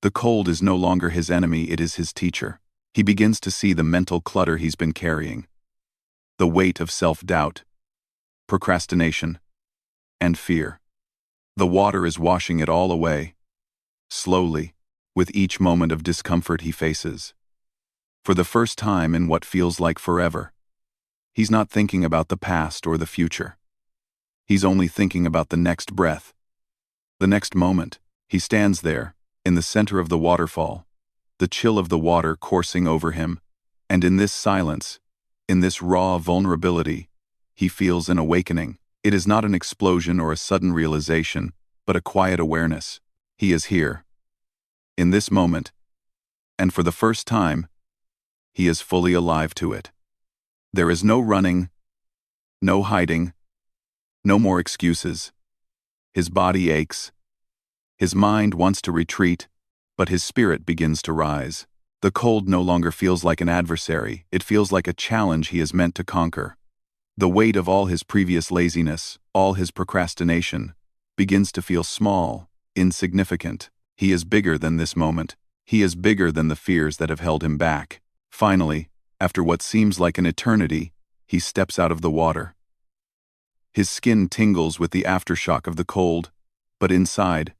The cold is no longer his enemy, it is his teacher. He begins to see the mental clutter he's been carrying. The weight of self-doubt, procrastination, and fear. The water is washing it all away, slowly, with each moment of discomfort he faces. For the first time in what feels like forever, he's not thinking about the past or the future. He's only thinking about the next breath. The next moment, he stands there, in the center of the waterfall, the chill of the water coursing over him, and in this silence, in this raw vulnerability, he feels an awakening. It is not an explosion or a sudden realization, but a quiet awareness. He is here, in this moment, and for the first time, he is fully alive to it. There is no running, no hiding, no more excuses. His body aches. His mind wants to retreat, but his spirit begins to rise. The cold no longer feels like an adversary, it feels like a challenge he is meant to conquer. The weight of all his previous laziness, all his procrastination, begins to feel small, insignificant. He is bigger than this moment. He is bigger than the fears that have held him back. Finally, after what seems like an eternity, he steps out of the water. His skin tingles with the aftershock of the cold, but inside,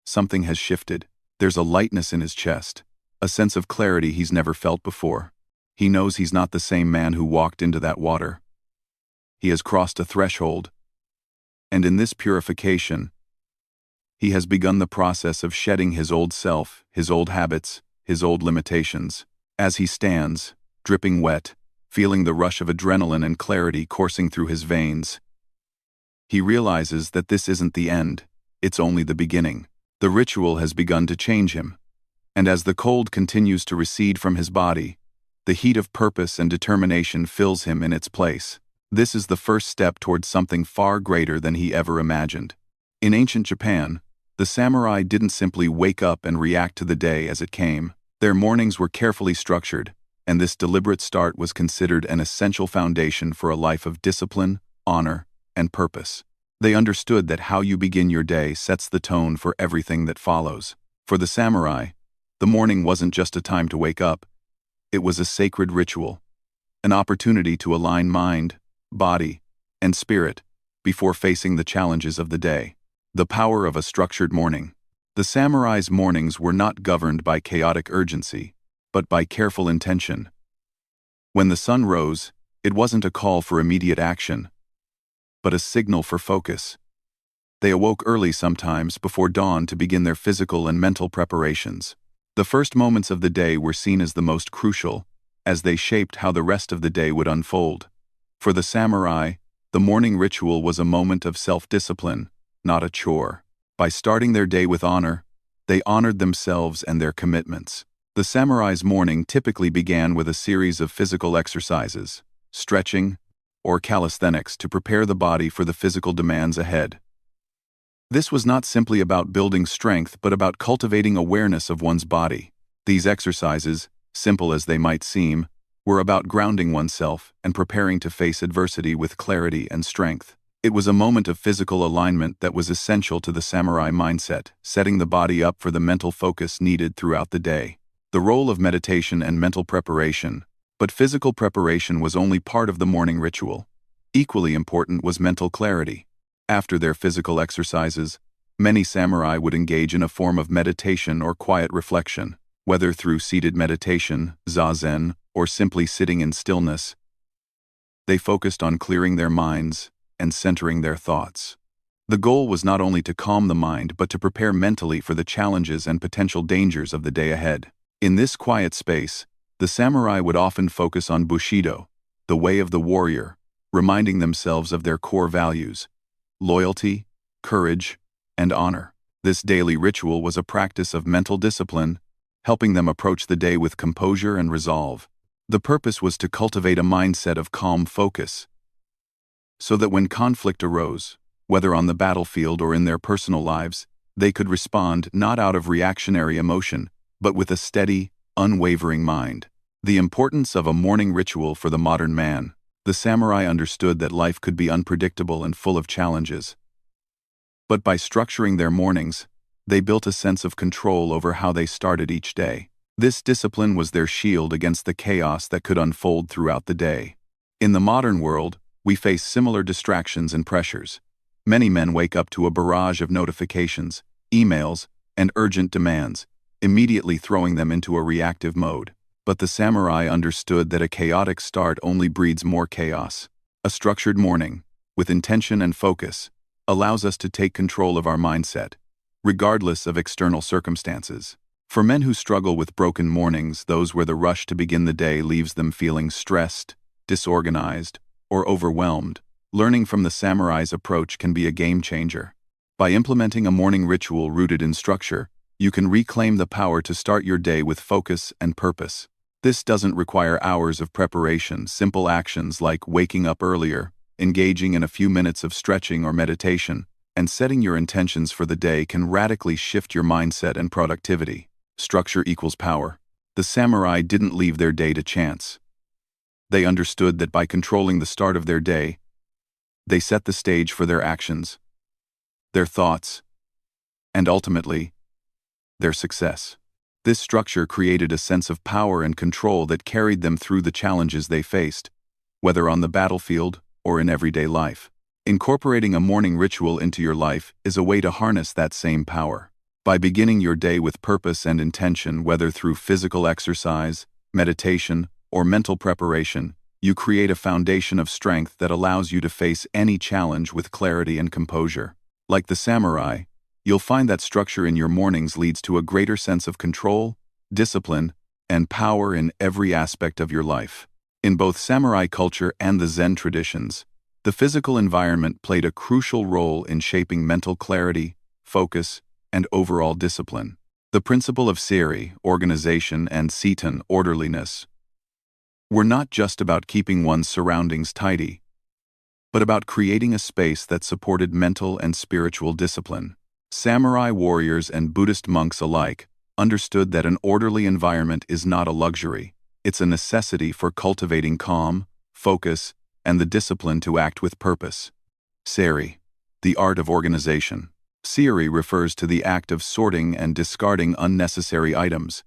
something has shifted. There's a lightness in his chest, a sense of clarity he's never felt before. He knows he's not the same man who walked into that water. He has crossed a threshold, and in this purification, he has begun the process of shedding his old self, his old habits, his old limitations. As he stands, dripping wet, feeling the rush of adrenaline and clarity coursing through his veins, he realizes that this isn't the end, it's only the beginning. The ritual has begun to change him, and as the cold continues to recede from his body, the heat of purpose and determination fills him in its place. This is the first step towards something far greater than he ever imagined. In ancient Japan, the samurai didn't simply wake up and react to the day as it came. Their mornings were carefully structured, and this deliberate start was considered an essential foundation for a life of discipline, honor, and purpose. They understood that how you begin your day sets the tone for everything that follows. For the samurai, the morning wasn't just a time to wake up, it was a sacred ritual, an opportunity to align mind, body, and spirit before facing the challenges of the day. The power of a structured morning. The samurai's mornings were not governed by chaotic urgency, but by careful intention. When the sun rose, it wasn't a call for immediate action, but a signal for focus. They awoke early sometimes before dawn to begin their physical and mental preparations. The first moments of the day were seen as the most crucial, as they shaped how the rest of the day would unfold. For the samurai, the morning ritual was a moment of self-discipline, not a chore. By starting their day with honor, they honored themselves and their commitments. The samurai's morning typically began with a series of physical exercises, stretching, or calisthenics to prepare the body for the physical demands ahead. This was not simply about building strength but about cultivating awareness of one's body. These exercises, simple as they might seem, were about grounding oneself and preparing to face adversity with clarity and strength. It was a moment of physical alignment that was essential to the samurai mindset, setting the body up for the mental focus needed throughout the day. The role of meditation and mental preparation. But physical preparation was only part of the morning ritual. Equally important was mental clarity. After their physical exercises, many samurai would engage in a form of meditation or quiet reflection, whether through seated meditation, zazen, or simply sitting in stillness. They focused on clearing their minds and centering their thoughts. The goal was not only to calm the mind but to prepare mentally for the challenges and potential dangers of the day ahead. In this quiet space, the samurai would often focus on Bushido, the way of the warrior, reminding themselves of their core values: loyalty, courage, and honor. This daily ritual was a practice of mental discipline, helping them approach the day with composure and resolve. The purpose was to cultivate a mindset of calm focus, so that when conflict arose, whether on the battlefield or in their personal lives, they could respond not out of reactionary emotion, but with a steady, unwavering mind. The importance of a morning ritual for the modern man. The samurai understood that life could be unpredictable and full of challenges. But by structuring their mornings, they built a sense of control over how they started each day. This discipline was their shield against the chaos that could unfold throughout the day. In the modern world, we face similar distractions and pressures. Many men wake up to a barrage of notifications, emails, and urgent demands, immediately throwing them into a reactive mode. But the samurai understood that a chaotic start only breeds more chaos. A structured morning, with intention and focus, allows us to take control of our mindset, regardless of external circumstances. For men who struggle with broken mornings, those where the rush to begin the day leaves them feeling stressed, disorganized, or overwhelmed, learning from the samurai's approach can be a game changer. By implementing a morning ritual rooted in structure, you can reclaim the power to start your day with focus and purpose. This doesn't require hours of preparation. Simple actions like waking up earlier, engaging in a few minutes of stretching or meditation, and setting your intentions for the day can radically shift your mindset and productivity. Structure equals power. The samurai didn't leave their day to chance. They understood that by controlling the start of their day, they set the stage for their actions, their thoughts, and ultimately, their success. This structure created a sense of power and control that carried them through the challenges they faced, whether on the battlefield or in everyday life. Incorporating a morning ritual into your life is a way to harness that same power. By beginning your day with purpose and intention, whether through physical exercise, meditation, or mental preparation, you create a foundation of strength that allows you to face any challenge with clarity and composure. Like the samurai, you'll find that structure in your mornings leads to a greater sense of control, discipline, and power in every aspect of your life. In both samurai culture and the Zen traditions, the physical environment played a crucial role in shaping mental clarity, focus, and overall discipline. The principle of seiri, organization, and seitan, orderliness, were not just about keeping one's surroundings tidy, but about creating a space that supported mental and spiritual discipline. Samurai warriors and Buddhist monks alike understood that an orderly environment is not a luxury, it's a necessity for cultivating calm, focus, and the discipline to act with purpose. Seiri, the art of organization. Seiri refers to the act of sorting and discarding unnecessary items,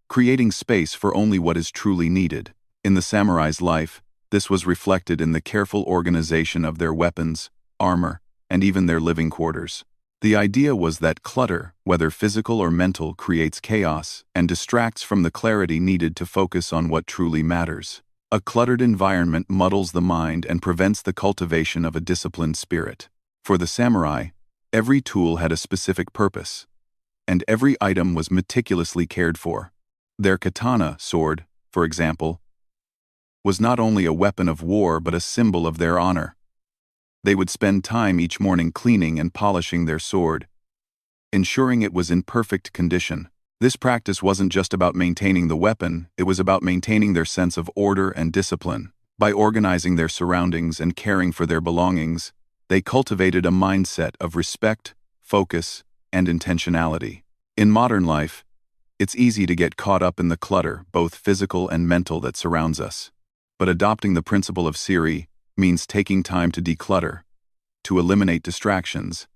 creating space for only what is truly needed. In the samurai's life, this was reflected in the careful organization of their weapons, armor, and even their living quarters. The idea was that clutter, whether physical or mental, creates chaos and distracts from the clarity needed to focus on what truly matters. A cluttered environment muddles the mind and prevents the cultivation of a disciplined spirit. For the samurai, every tool had a specific purpose, and every item was meticulously cared for. Their katana, sword, for example, was not only a weapon of war but a symbol of their honor. They would spend time each morning cleaning and polishing their sword, ensuring it was in perfect condition. This practice wasn't just about maintaining the weapon, it was about maintaining their sense of order and discipline. By organizing their surroundings and caring for their belongings, they cultivated a mindset of respect, focus, and intentionality. In modern life, it's easy to get caught up in the clutter, both physical and mental, that surrounds us. But adopting the principle of seiri means taking time to declutter, to eliminate distractions,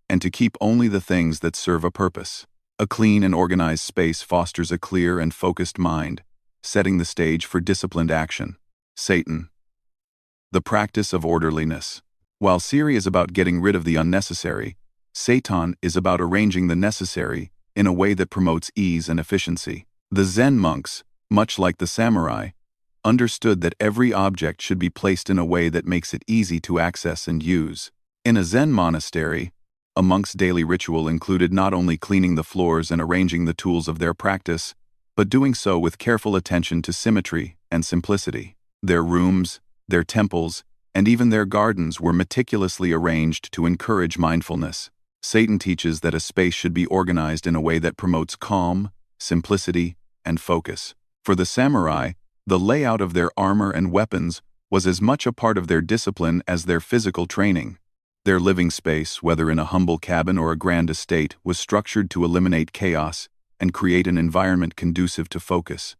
and to keep only the things that serve a purpose. A clean and organized space fosters a clear and focused mind, setting the stage for disciplined action. Seitan, the practice of orderliness. While seiri is about getting rid of the unnecessary, seitan is about arranging the necessary in a way that promotes ease and efficiency. The Zen monks, much like the samurai, understood that every object should be placed in a way that makes it easy to access and use. In a Zen monastery, a monk's daily ritual included not only cleaning the floors and arranging the tools of their practice, but doing so with careful attention to symmetry and simplicity. Their rooms, their temples, and even their gardens were meticulously arranged to encourage mindfulness. Satan teaches that a space should be organized in a way that promotes calm, simplicity, and focus. For the samurai, the layout of their armor and weapons was as much a part of their discipline as their physical training. Their living space, whether in a humble cabin or a grand estate, was structured to eliminate chaos and create an environment conducive to focus.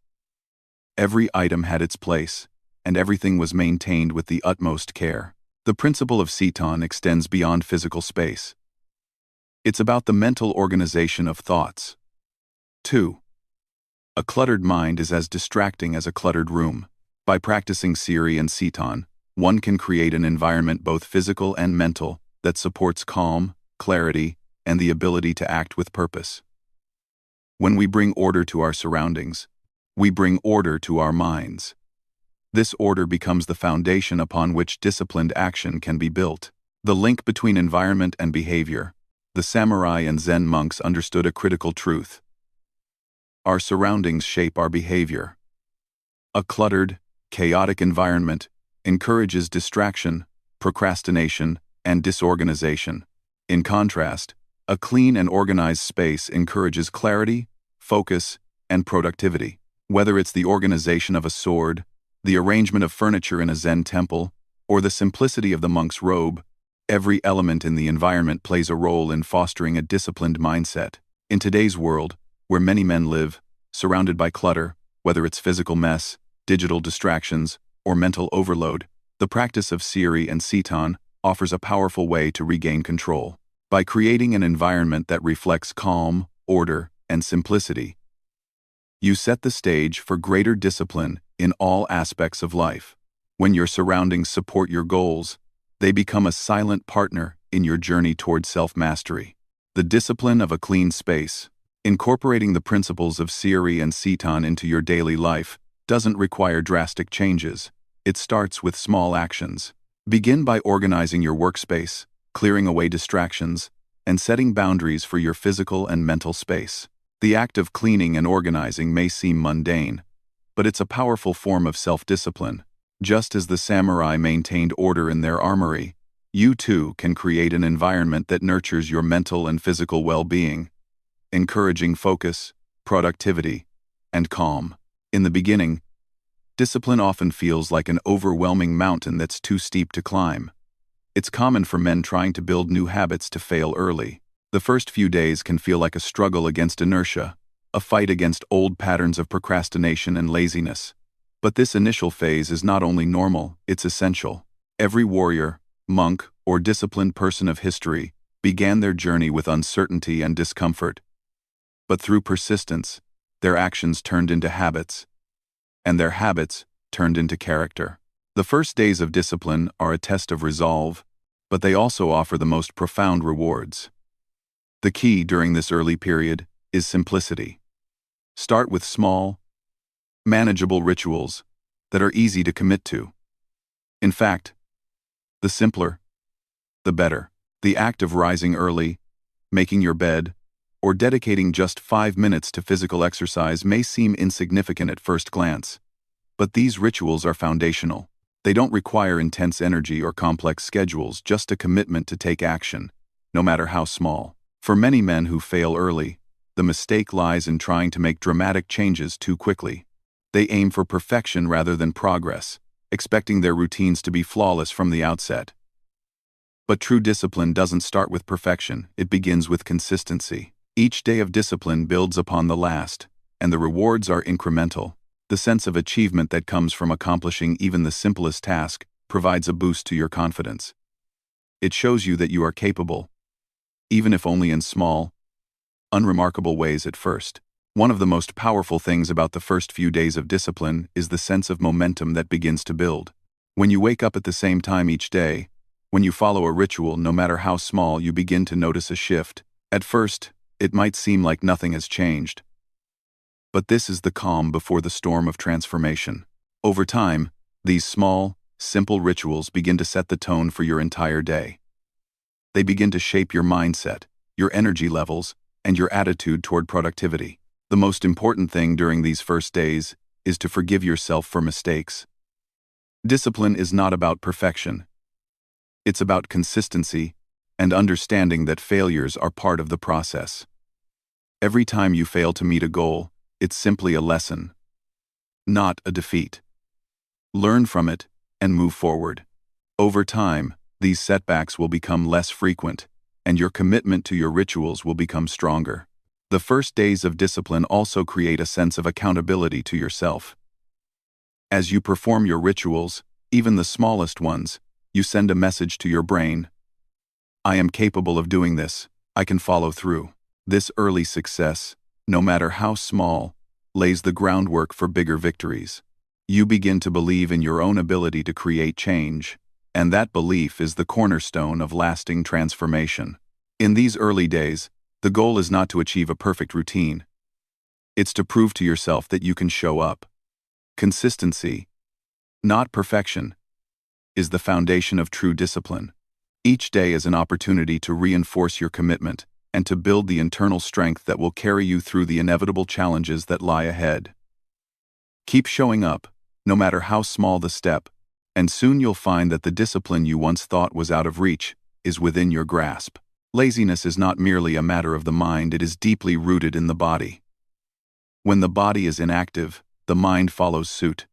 Every item had its place, and everything was maintained with the utmost care. The principle of Seton extends beyond physical space. It's about the mental organization of thoughts. 2. A cluttered mind is as distracting as a cluttered room. By practicing Siri and Seton, one can create an environment both physical and mental that supports calm, clarity, and the ability to act with purpose. When we bring order to our surroundings, we bring order to our minds. This order becomes the foundation upon which disciplined action can be built. The link between environment and behavior. The samurai and Zen monks understood a critical truth. Our surroundings shape our behavior. A cluttered, chaotic environment encourages distraction, procrastination, and disorganization. In contrast, a clean and organized space encourages clarity, focus, and productivity. Whether it's the organization of a sword, the arrangement of furniture in a Zen temple, or the simplicity of the monk's robe, every element in the environment plays a role in fostering a disciplined mindset. In today's world, where many men live, surrounded by clutter, whether it's physical mess, digital distractions, or mental overload, the practice of Siri and Seton offers a powerful way to regain control. By creating an environment that reflects calm, order, and simplicity, you set the stage for greater discipline in all aspects of life. When your surroundings support your goals, they become a silent partner in your journey toward self-mastery. The discipline of a clean space. Incorporating the principles of Siri and Seton into your daily life doesn't require drastic changes. It starts with small actions. Begin by organizing your workspace, clearing away distractions, and setting boundaries for your physical and mental space. The act of cleaning and organizing may seem mundane, but it's a powerful form of self-discipline. Just as the samurai maintained order in their armory, you too can create an environment that nurtures your mental and physical well-being, encouraging focus, productivity, and calm. In the beginning, discipline often feels like an overwhelming mountain that's too steep to climb. It's common for men trying to build new habits to fail early. The first few days can feel like a struggle against inertia, a fight against old patterns of procrastination and laziness. But this initial phase is not only normal, it's essential. Every warrior, monk, or disciplined person of history began their journey with uncertainty and discomfort. But through persistence, their actions turned into habits, and their habits turned into character. The first days of discipline are a test of resolve, but they also offer the most profound rewards. The key during this early period is simplicity. Start with small, manageable rituals that are easy to commit to. In fact, the simpler, the better. The act of rising early, making your bed, or dedicating just 5 minutes to physical exercise may seem insignificant at first glance. But these rituals are foundational. They don't require intense energy or complex schedules, just a commitment to take action, no matter how small. For many men who fail early, the mistake lies in trying to make dramatic changes too quickly. They aim for perfection rather than progress, expecting their routines to be flawless from the outset. But true discipline doesn't start with perfection, it begins with consistency. Each day of discipline builds upon the last, and the rewards are incremental. The sense of achievement that comes from accomplishing even the simplest task provides a boost to your confidence. It shows you that you are capable, even if only in small, unremarkable ways at first. One of the most powerful things about the first few days of discipline is the sense of momentum that begins to build. When you wake up at the same time each day, when you follow a ritual, no matter how small, you begin to notice a shift. At first, it might seem like nothing has changed. But this is the calm before the storm of transformation. Over time, these small, simple rituals begin to set the tone for your entire day. They begin to shape your mindset, your energy levels, and your attitude toward productivity. The most important thing during these first days is to forgive yourself for mistakes. Discipline is not about perfection, It's about consistency and understanding that failures are part of the process. Every time you fail to meet a goal, it's simply a lesson, not a defeat. Learn from it and move forward. Over time, these setbacks will become less frequent, and your commitment to your rituals will become stronger. The first days of discipline also create a sense of accountability to yourself. As you perform your rituals, even the smallest ones, you send a message to your brain: I am capable of doing this, I can follow through. This early success, no matter how small, lays the groundwork for bigger victories. You begin to believe in your own ability to create change, and that belief is the cornerstone of lasting transformation. In these early days, the goal is not to achieve a perfect routine. It's to prove to yourself that you can show up. Consistency, not perfection, is the foundation of true discipline. Each day is an opportunity to reinforce your commitment and to build the internal strength that will carry you through the inevitable challenges that lie ahead. Keep showing up, no matter how small the step, and soon you'll find that the discipline you once thought was out of reach is within your grasp. Laziness is not merely a matter of the mind, it is deeply rooted in the body. When the body is inactive, the mind follows suit.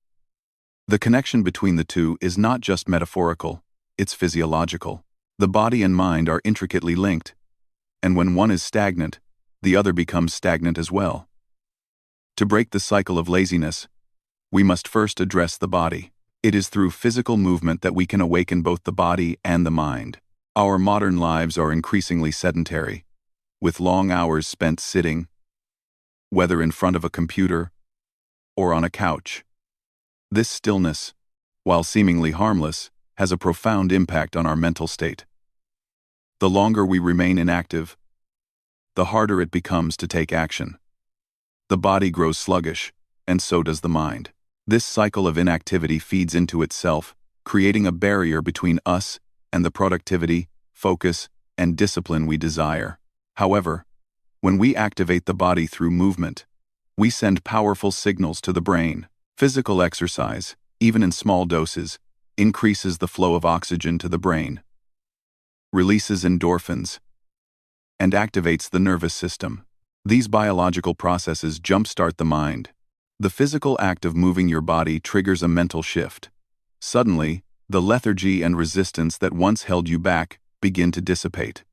The connection between the two is not just metaphorical, it's physiological. The body and mind are intricately linked, and when one is stagnant, the other becomes stagnant as well. To break the cycle of laziness, we must first address the body. It is through physical movement that we can awaken both the body and the mind. Our modern lives are increasingly sedentary, with long hours spent sitting, whether in front of a computer or on a couch. This stillness, while seemingly harmless, has a profound impact on our mental state. The longer we remain inactive, the harder it becomes to take action. The body grows sluggish, and so does the mind. This cycle of inactivity feeds into itself, creating a barrier between us and the productivity, focus, and discipline we desire. However, when we activate the body through movement, we send powerful signals to the brain. Physical exercise, even in small doses, increases the flow of oxygen to the brain, releases endorphins, and activates the nervous system. These biological processes jumpstart the mind. The physical act of moving your body triggers a mental shift. Suddenly, the lethargy and resistance that once held you back begin to dissipate.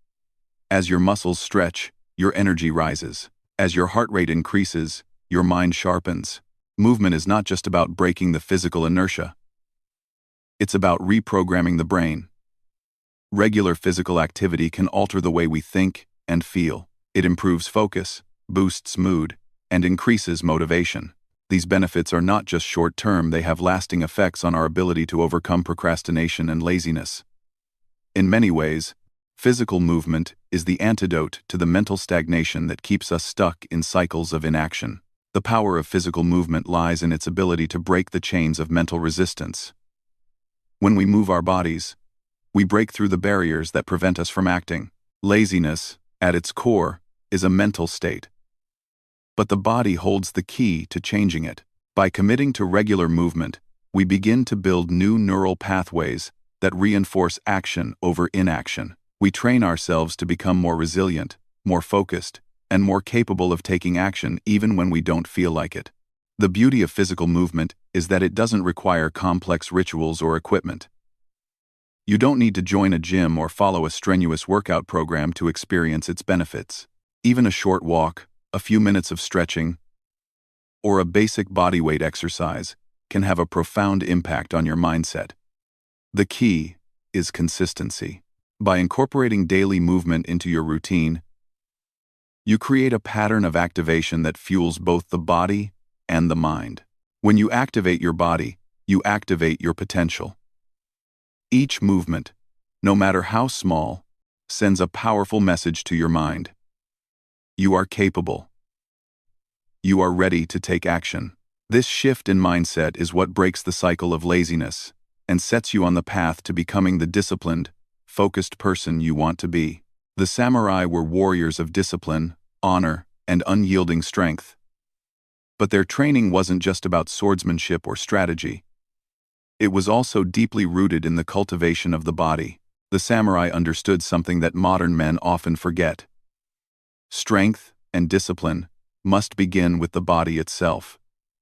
As your muscles stretch, your energy rises. As your heart rate increases, your mind sharpens. Movement is not just about breaking the physical inertia. It's about reprogramming the brain. Regular physical activity can alter the way we think and feel. It improves focus, boosts mood, and increases motivation. These benefits are not just short-term, they have lasting effects on our ability to overcome procrastination and laziness. In many ways, physical movement is the antidote to the mental stagnation that keeps us stuck in cycles of inaction. The power of physical movement lies in its ability to break the chains of mental resistance. When we move our bodies, we break through the barriers that prevent us from acting. Laziness, at its core, is a mental state. But the body holds the key to changing it. By committing to regular movement, we begin to build new neural pathways that reinforce action over inaction. We train ourselves to become more resilient, more focused, and more capable of taking action even when we don't feel like it. The beauty of physical movement is that it doesn't require complex rituals or equipment. You don't need to join a gym or follow a strenuous workout program to experience its benefits. Even a short walk, a few minutes of stretching, or a basic bodyweight exercise can have a profound impact on your mindset. The key is consistency. By incorporating daily movement into your routine, you create a pattern of activation that fuels both the body and the mind. When you activate your body, you activate your potential. Each movement, no matter how small, sends a powerful message to your mind. You are capable. You are ready to take action. This shift in mindset is what breaks the cycle of laziness and sets you on the path to becoming the disciplined, focused person you want to be. The samurai were warriors of discipline, honor, and unyielding strength. But their training wasn't just about swordsmanship or strategy. It was also deeply rooted in the cultivation of the body. The samurai understood something that modern men often forget. Strength and discipline must begin with the body itself.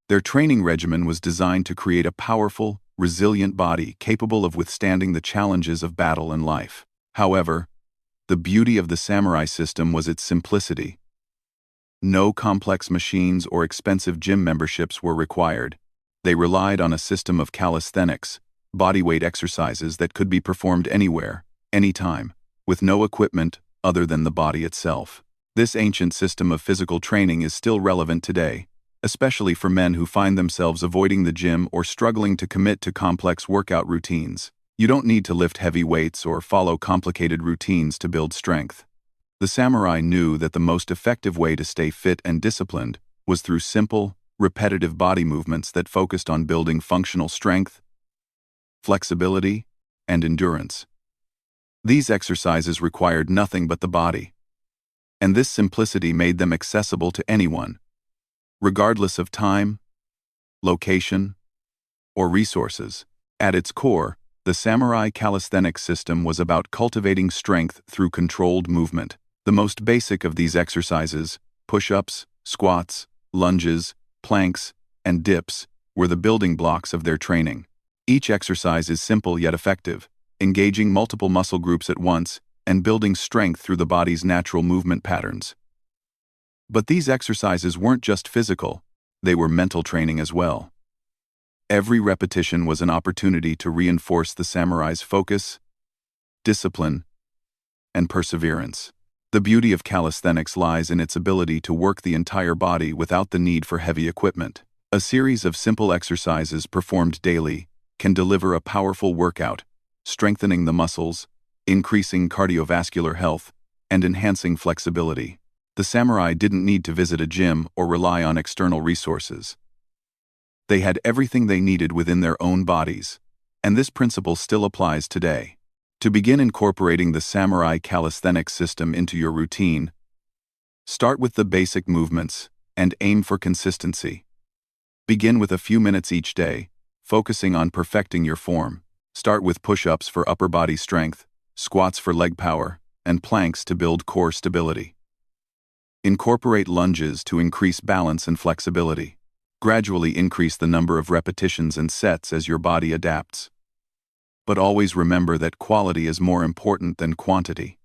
Their training regimen was designed to create a powerful, resilient body capable of withstanding the challenges of battle and life. However, the beauty of the samurai system was its simplicity. No complex machines or expensive gym memberships were required. They relied on a system of calisthenics, bodyweight exercises that could be performed anywhere, anytime, with no equipment other than the body itself. This ancient system of physical training is still relevant today, especially for men who find themselves avoiding the gym or struggling to commit to complex workout routines. You don't need to lift heavy weights or follow complicated routines to build strength. The samurai knew that the most effective way to stay fit and disciplined was through simple, repetitive body movements that focused on building functional strength, flexibility, and endurance. These exercises required nothing but the body, and this simplicity made them accessible to anyone, regardless of time, location, or resources. At its core, the samurai calisthenics system was about cultivating strength through controlled movement. The most basic of these exercises, push-ups, squats, lunges, planks, and dips, were the building blocks of their training. Each exercise is simple yet effective, engaging multiple muscle groups at once and building strength through the body's natural movement patterns. But these exercises weren't just physical, they were mental training as well. Every repetition was an opportunity to reinforce the samurai's focus, discipline, and perseverance. The beauty of calisthenics lies in its ability to work the entire body without the need for heavy equipment. A series of simple exercises performed daily can deliver a powerful workout, strengthening the muscles, increasing cardiovascular health, and enhancing flexibility. The samurai didn't need to visit a gym or rely on external resources. They had everything they needed within their own bodies, and this principle still applies today. To begin incorporating the samurai calisthenics system into your routine, start with the basic movements and aim for consistency. Begin with a few minutes each day, focusing on perfecting your form. Start with push-ups for upper body strength, squats for leg power, and planks to build core stability. Incorporate lunges to increase balance and flexibility. Gradually increase the number of repetitions and sets as your body adapts. But always remember that quality is more important than quantity.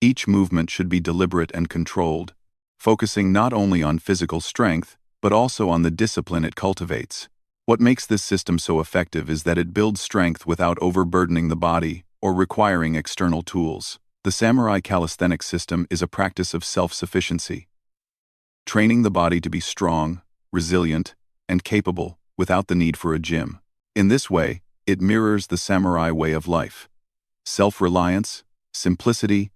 Each movement should be deliberate and controlled, focusing not only on physical strength, but also on the discipline it cultivates. What makes this system so effective is that it builds strength without overburdening the body or requiring external tools. The samurai calisthenics system is a practice of self-sufficiency, training the body to be strong, resilient, and capable without the need for a gym. In this way, it mirrors the samurai way of life: self-reliance, simplicity,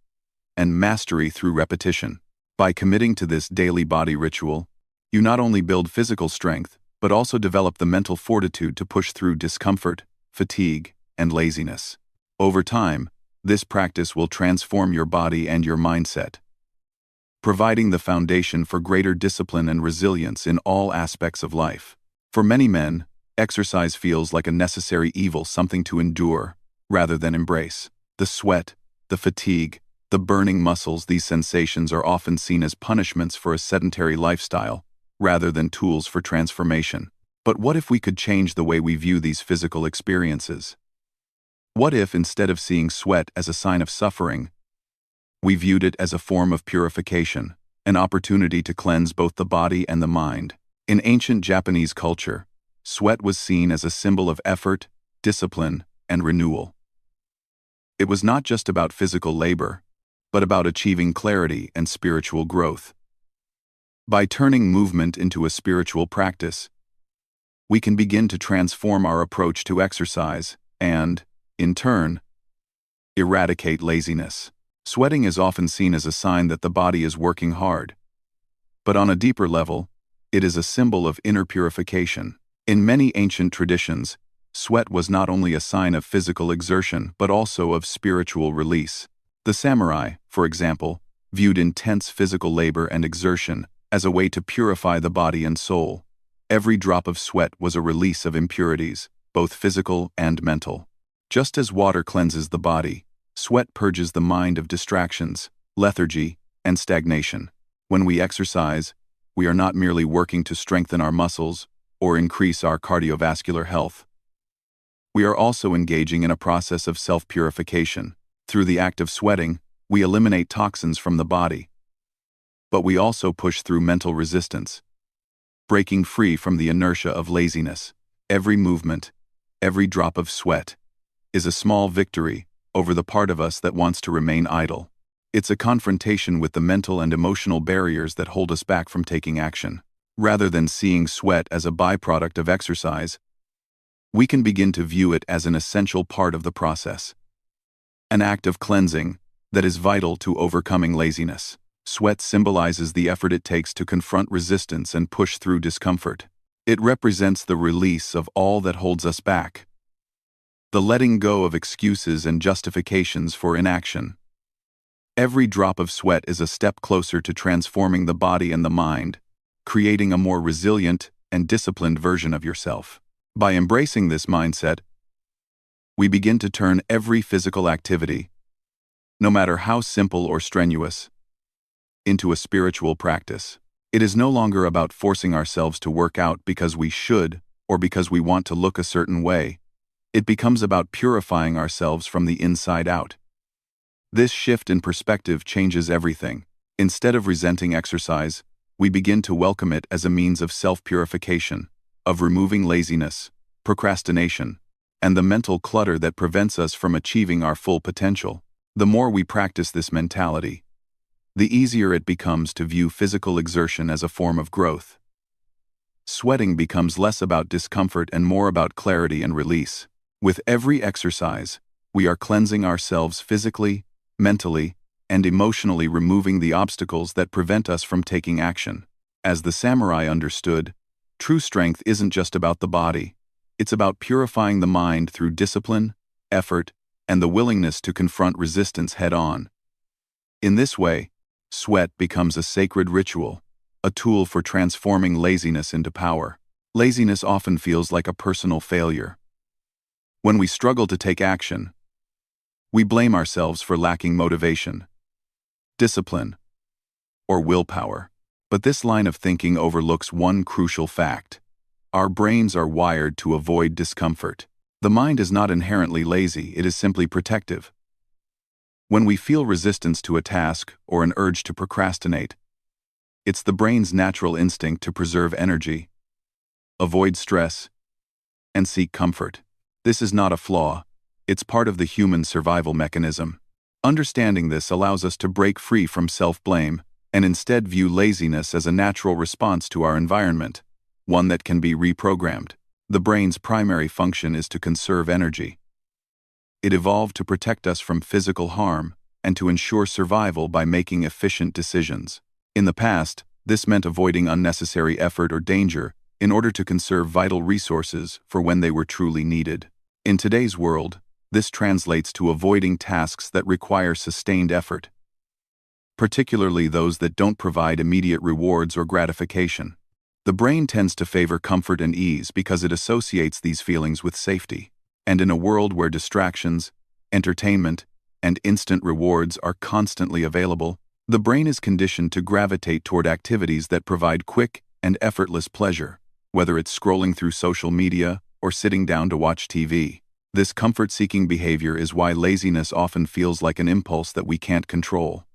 and mastery through repetition. By committing to this daily body ritual, you not only build physical strength, but also develop the mental fortitude to push through discomfort, fatigue, and laziness. Over time, this practice will transform your body and your mindset, providing the foundation for greater discipline and resilience in all aspects of life. For many men, exercise feels like a necessary evil, something to endure, rather than embrace. The sweat, the fatigue, the burning muscles, these sensations are often seen as punishments for a sedentary lifestyle, rather than tools for transformation. But what if we could change the way we view these physical experiences? What if, instead of seeing sweat as a sign of suffering, we viewed it as a form of purification, an opportunity to cleanse both the body and the mind? In ancient Japanese culture, sweat was seen as a symbol of effort, discipline, and renewal. It was not just about physical labor, but about achieving clarity and spiritual growth. By turning movement into a spiritual practice, we can begin to transform our approach to exercise and, in turn, eradicate laziness. Sweating is often seen as a sign that the body is working hard, but on a deeper level, it is a symbol of inner purification. In many ancient traditions, sweat was not only a sign of physical exertion but also of spiritual release. The samurai, for example, viewed intense physical labor and exertion as a way to purify the body and soul. Every drop of sweat was a release of impurities, both physical and mental. Just as water cleanses the body, Sweat purges the mind of distractions, lethargy, and stagnation. When we exercise, we are not merely working to strengthen our muscles or increase our cardiovascular health. We are also engaging in a process of self-purification. Through the act of sweating, we eliminate toxins from the body. But we also push through mental resistance, breaking free from the inertia of laziness. Every movement, every drop of sweat, is a small victory over the part of us that wants to remain idle. It's a confrontation with the mental and emotional barriers that hold us back from taking action. Rather than seeing sweat as a byproduct of exercise, we can begin to view it as an essential part of the process. An act of cleansing that is vital to overcoming laziness. Sweat symbolizes the effort it takes to confront resistance and push through discomfort. It represents the release of all that holds us back, the letting go of excuses and justifications for inaction. Every drop of sweat is a step closer to transforming the body and the mind, creating a more resilient and disciplined version of yourself. By embracing this mindset, we begin to turn every physical activity, no matter how simple or strenuous, into a spiritual practice. It is no longer about forcing ourselves to work out because we should or because we want to look a certain way. It becomes about purifying ourselves from the inside out. This shift in perspective changes everything. Instead of resenting exercise, we begin to welcome it as a means of self-purification, of removing laziness, procrastination, and the mental clutter that prevents us from achieving our full potential. The more we practice this mentality, the easier it becomes to view physical exertion as a form of growth. Sweating becomes less about discomfort and more about clarity and release. With every exercise, we are cleansing ourselves physically, mentally, and emotionally, removing the obstacles that prevent us from taking action. As the samurai understood, true strength isn't just about the body. It's about purifying the mind through discipline, effort, and the willingness to confront resistance head-on. In this way, sweat becomes a sacred ritual, a tool for transforming laziness into power. Laziness often feels like a personal failure. When we struggle to take action, we blame ourselves for lacking motivation, discipline, or willpower. But this line of thinking overlooks one crucial fact. Our brains are wired to avoid discomfort. The mind is not inherently lazy, it is simply protective. When we feel resistance to a task or an urge to procrastinate, it's the brain's natural instinct to preserve energy, avoid stress, and seek comfort. This is not a flaw, it's part of the human survival mechanism. Understanding this allows us to break free from self-blame and instead view laziness as a natural response to our environment, one that can be reprogrammed. The brain's primary function is to conserve energy. It evolved to protect us from physical harm and to ensure survival by making efficient decisions. In the past, this meant avoiding unnecessary effort or danger in order to conserve vital resources for when they were truly needed. In today's world, this translates to avoiding tasks that require sustained effort, particularly those that don't provide immediate rewards or gratification. The brain tends to favor comfort and ease because it associates these feelings with safety. And in a world where distractions, entertainment, and instant rewards are constantly available, the brain is conditioned to gravitate toward activities that provide quick and effortless pleasure, whether it's scrolling through social media or sitting down to watch TV. This comfort-seeking behavior is why laziness often feels like an impulse that we can't control.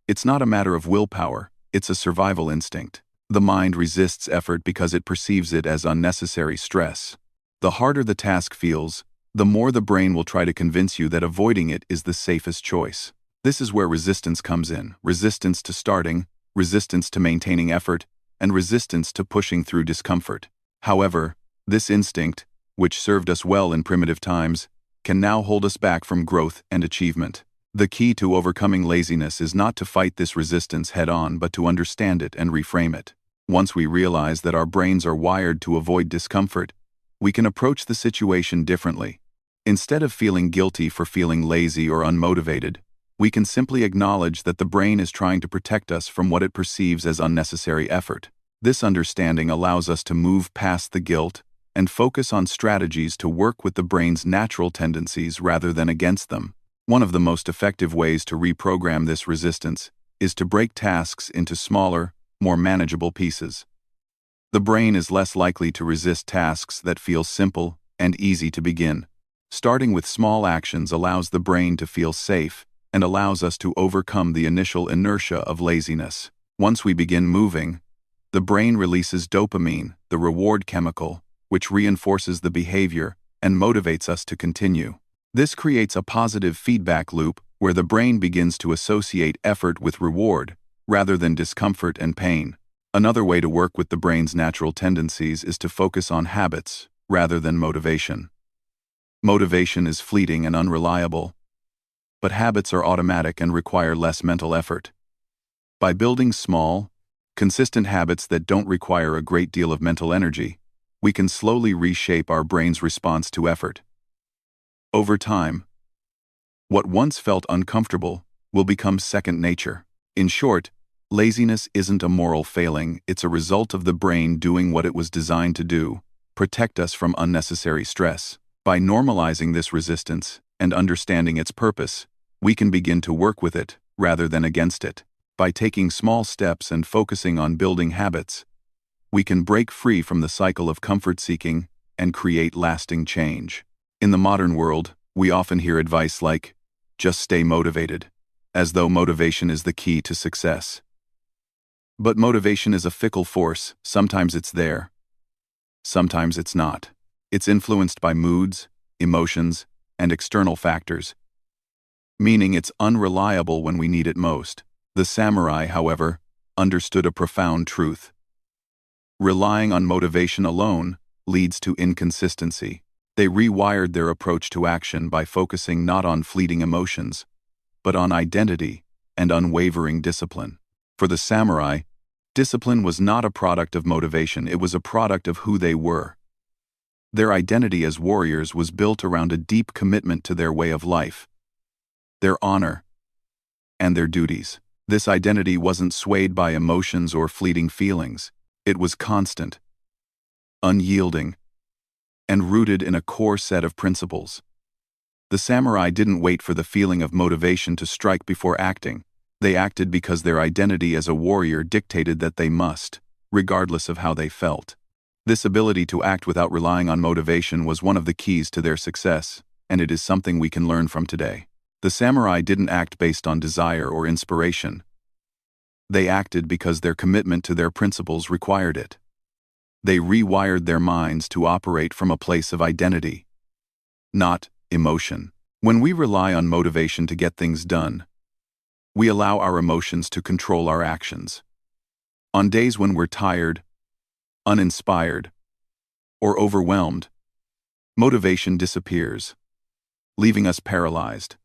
It's not a matter of willpower, it's a survival instinct. The mind resists effort because it perceives it as unnecessary stress. The harder the task feels, the more the brain will try to convince you that avoiding it is the safest choice. This is where resistance comes in. Resistance to starting, resistance to maintaining effort, and resistance to pushing through discomfort. However, this instinct, which served us well in primitive times, can now hold us back from growth and achievement. The key to overcoming laziness is not to fight this resistance head-on but to understand it and reframe it. Once we realize that our brains are wired to avoid discomfort, we can approach the situation differently. Instead of feeling guilty for feeling lazy or unmotivated, we can simply acknowledge that the brain is trying to protect us from what it perceives as unnecessary effort. This understanding allows us to move past the guilt and focus on strategies to work with the brain's natural tendencies rather than against them. One of the most effective ways to reprogram this resistance is to break tasks into smaller, more manageable pieces. The brain is less likely to resist tasks that feel simple and easy to begin. Starting with small actions allows the brain to feel safe and allows us to overcome the initial inertia of laziness. Once we begin moving, the brain releases dopamine, the reward chemical, which reinforces the behavior and motivates us to continue. This creates a positive feedback loop where the brain begins to associate effort with reward rather than discomfort and pain. Another way to work with the brain's natural tendencies is to focus on habits rather than motivation. Motivation is fleeting and unreliable, but habits are automatic and require less mental effort. By building small, consistent habits that don't require a great deal of mental energy, we can slowly reshape our brain's response to effort. Over time, what once felt uncomfortable will become second nature. In short, laziness isn't a moral failing, it's a result of the brain doing what it was designed to do, protect us from unnecessary stress. By normalizing this resistance and understanding its purpose, we can begin to work with it rather than against it. By taking small steps and focusing on building habits, we can break free from the cycle of comfort seeking and create lasting change. In the modern world, we often hear advice like, just stay motivated, as though motivation is the key to success. But motivation is a fickle force. Sometimes it's there, sometimes it's not. It's influenced by moods, emotions, and external factors, meaning it's unreliable when we need it most. The samurai, however, understood a profound truth. Relying on motivation alone leads to inconsistency. They rewired their approach to action by focusing not on fleeting emotions, but on identity and unwavering discipline. For the samurai, discipline was not a product of motivation, it was a product of who they were. Their identity as warriors was built around a deep commitment to their way of life, their honor, and their duties. This identity wasn't swayed by emotions or fleeting feelings. It was constant, unyielding, and rooted in a core set of principles. The samurai didn't wait for the feeling of motivation to strike before acting. They acted because their identity as a warrior dictated that they must, regardless of how they felt. This ability to act without relying on motivation was one of the keys to their success, and it is something we can learn from today. The samurai didn't act based on desire or inspiration. They acted because their commitment to their principles required it. They rewired their minds to operate from a place of identity, not emotion. When we rely on motivation to get things done, we allow our emotions to control our actions. On days when we're tired, uninspired, or overwhelmed, motivation disappears, leaving us paralyzed.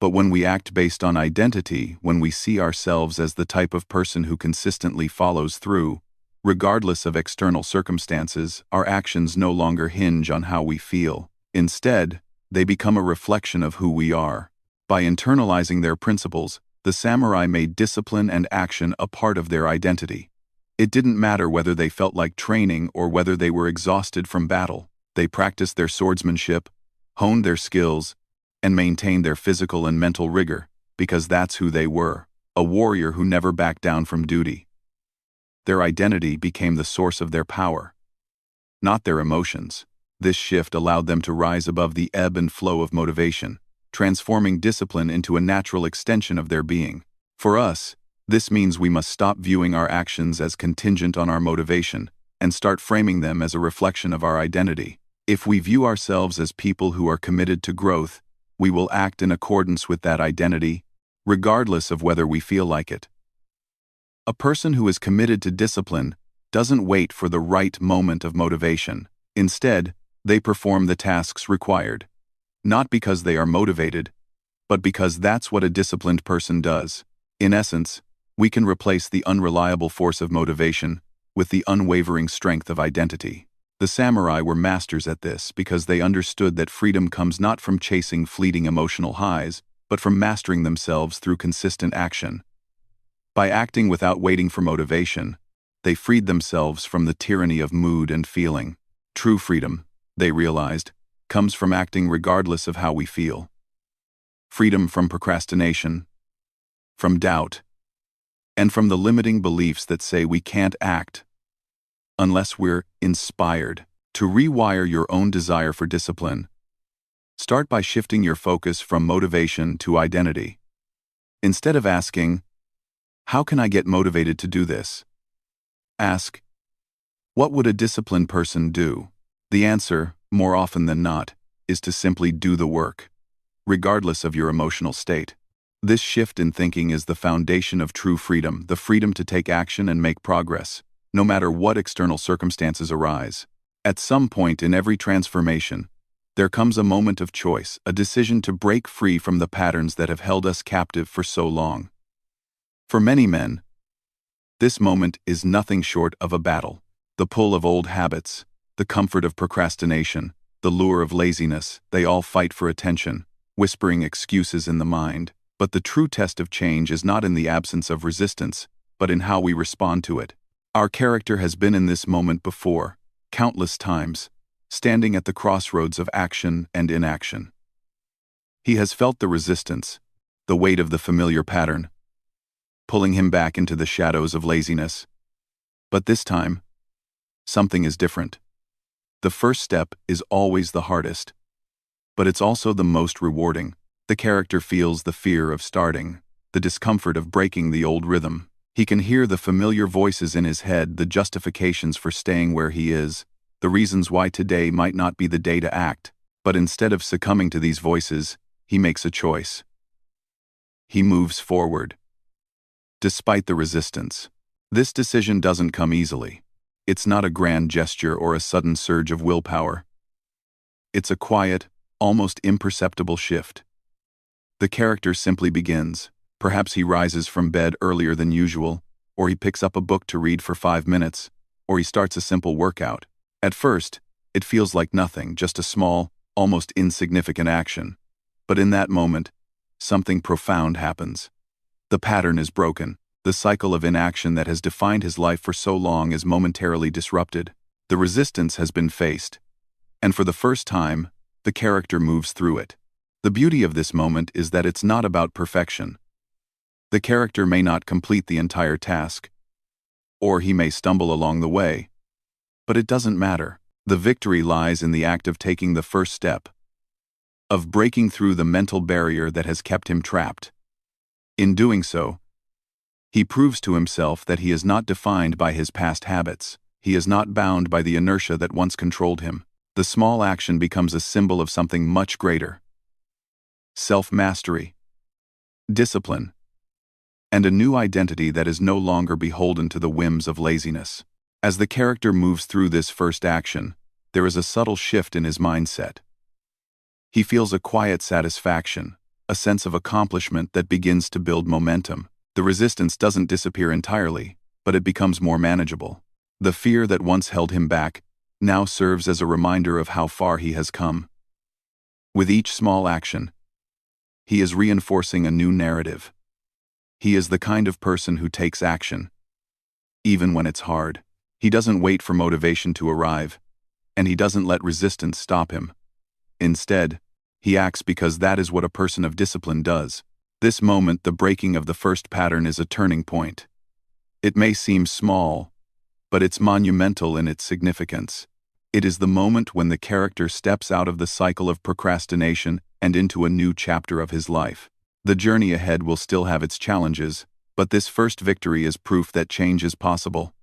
But when we act based on identity, when we see ourselves as the type of person who consistently follows through, regardless of external circumstances, our actions no longer hinge on how we feel. Instead, they become a reflection of who we are. By internalizing their principles, the samurai made discipline and action a part of their identity. It didn't matter whether they felt like training or whether they were exhausted from battle. They practiced their swordsmanship, honed their skills, and maintained their physical and mental rigor, because that's who they were, a warrior who never backed down from duty. Their identity became the source of their power, not their emotions. This shift allowed them to rise above the ebb and flow of motivation, transforming discipline into a natural extension of their being. For us, this means we must stop viewing our actions as contingent on our motivation and start framing them as a reflection of our identity. If we view ourselves as people who are committed to growth, we will act in accordance with that identity, regardless of whether we feel like it. A person who is committed to discipline doesn't wait for the right moment of motivation. Instead, they perform the tasks required, not because they are motivated, but because that's what a disciplined person does. In essence, we can replace the unreliable force of motivation with the unwavering strength of identity. The samurai were masters at this because they understood that freedom comes not from chasing fleeting emotional highs, but from mastering themselves through consistent action. By acting without waiting for motivation, they freed themselves from the tyranny of mood and feeling. True freedom, they realized, comes from acting regardless of how we feel. freedom from procrastination, from doubt, and from the limiting beliefs that say we can't act unless we're inspired. To rewire your own desire for discipline, start by shifting your focus from motivation to identity. Instead of asking, "How can I get motivated to do this?" ask, "What would a disciplined person do?" The answer, more often than not, is to simply do the work, regardless of your emotional state. This shift in thinking is the foundation of true freedom, the freedom to take action and make progress, no matter what external circumstances arise. At some point in every transformation, there comes a moment of choice, a decision to break free from the patterns that have held us captive for so long. For many men, this moment is nothing short of a battle. The pull of old habits, the comfort of procrastination, the lure of laziness, they all fight for attention, whispering excuses in the mind. But the true test of change is not in the absence of resistance, but in how we respond to it. Our character has been in this moment before, countless times, standing at the crossroads of action and inaction. He has felt the resistance, the weight of the familiar pattern, pulling him back into the shadows of laziness. But this time, something is different. The first step is always the hardest, but it's also the most rewarding. The character feels the fear of starting, the discomfort of breaking the old rhythm. He can hear the familiar voices in his head, the justifications for staying where he is, the reasons why today might not be the day to act. But instead of succumbing to these voices, he makes a choice. He moves forward, despite the resistance. This decision doesn't come easily. It's not a grand gesture or a sudden surge of willpower. It's a quiet, almost imperceptible shift. The character simply begins. Perhaps he rises from bed earlier than usual, or he picks up a book to read for 5 minutes, or he starts a simple workout. At first, it feels like nothing, just a small, almost insignificant action. But in that moment, something profound happens. The pattern is broken. The cycle of inaction that has defined his life for so long is momentarily disrupted. The resistance has been faced, and for the first time, the character moves through it. The beauty of this moment is that it's not about perfection. The character may not complete the entire task, or he may stumble along the way, but it doesn't matter. The victory lies in the act of taking the first step, of breaking through the mental barrier that has kept him trapped. In doing so, he proves to himself that he is not defined by his past habits. He is not bound by the inertia that once controlled him. The small action becomes a symbol of something much greater: self-mastery, discipline, and a new identity that is no longer beholden to the whims of laziness. As the character moves through this first action, there is a subtle shift in his mindset. He feels a quiet satisfaction, a sense of accomplishment that begins to build momentum. The resistance doesn't disappear entirely, but it becomes more manageable. The fear that once held him back now serves as a reminder of how far he has come. With each small action, he is reinforcing a new narrative. He is the kind of person who takes action, even when it's hard. He doesn't wait for motivation to arrive, and he doesn't let resistance stop him. Instead, he acts because that is what a person of discipline does. This moment, the breaking of the first pattern, is a turning point. It may seem small, but it's monumental in its significance. It is the moment when the character steps out of the cycle of procrastination and into a new chapter of his life. The journey ahead will still have its challenges, but this first victory is proof that change is possible.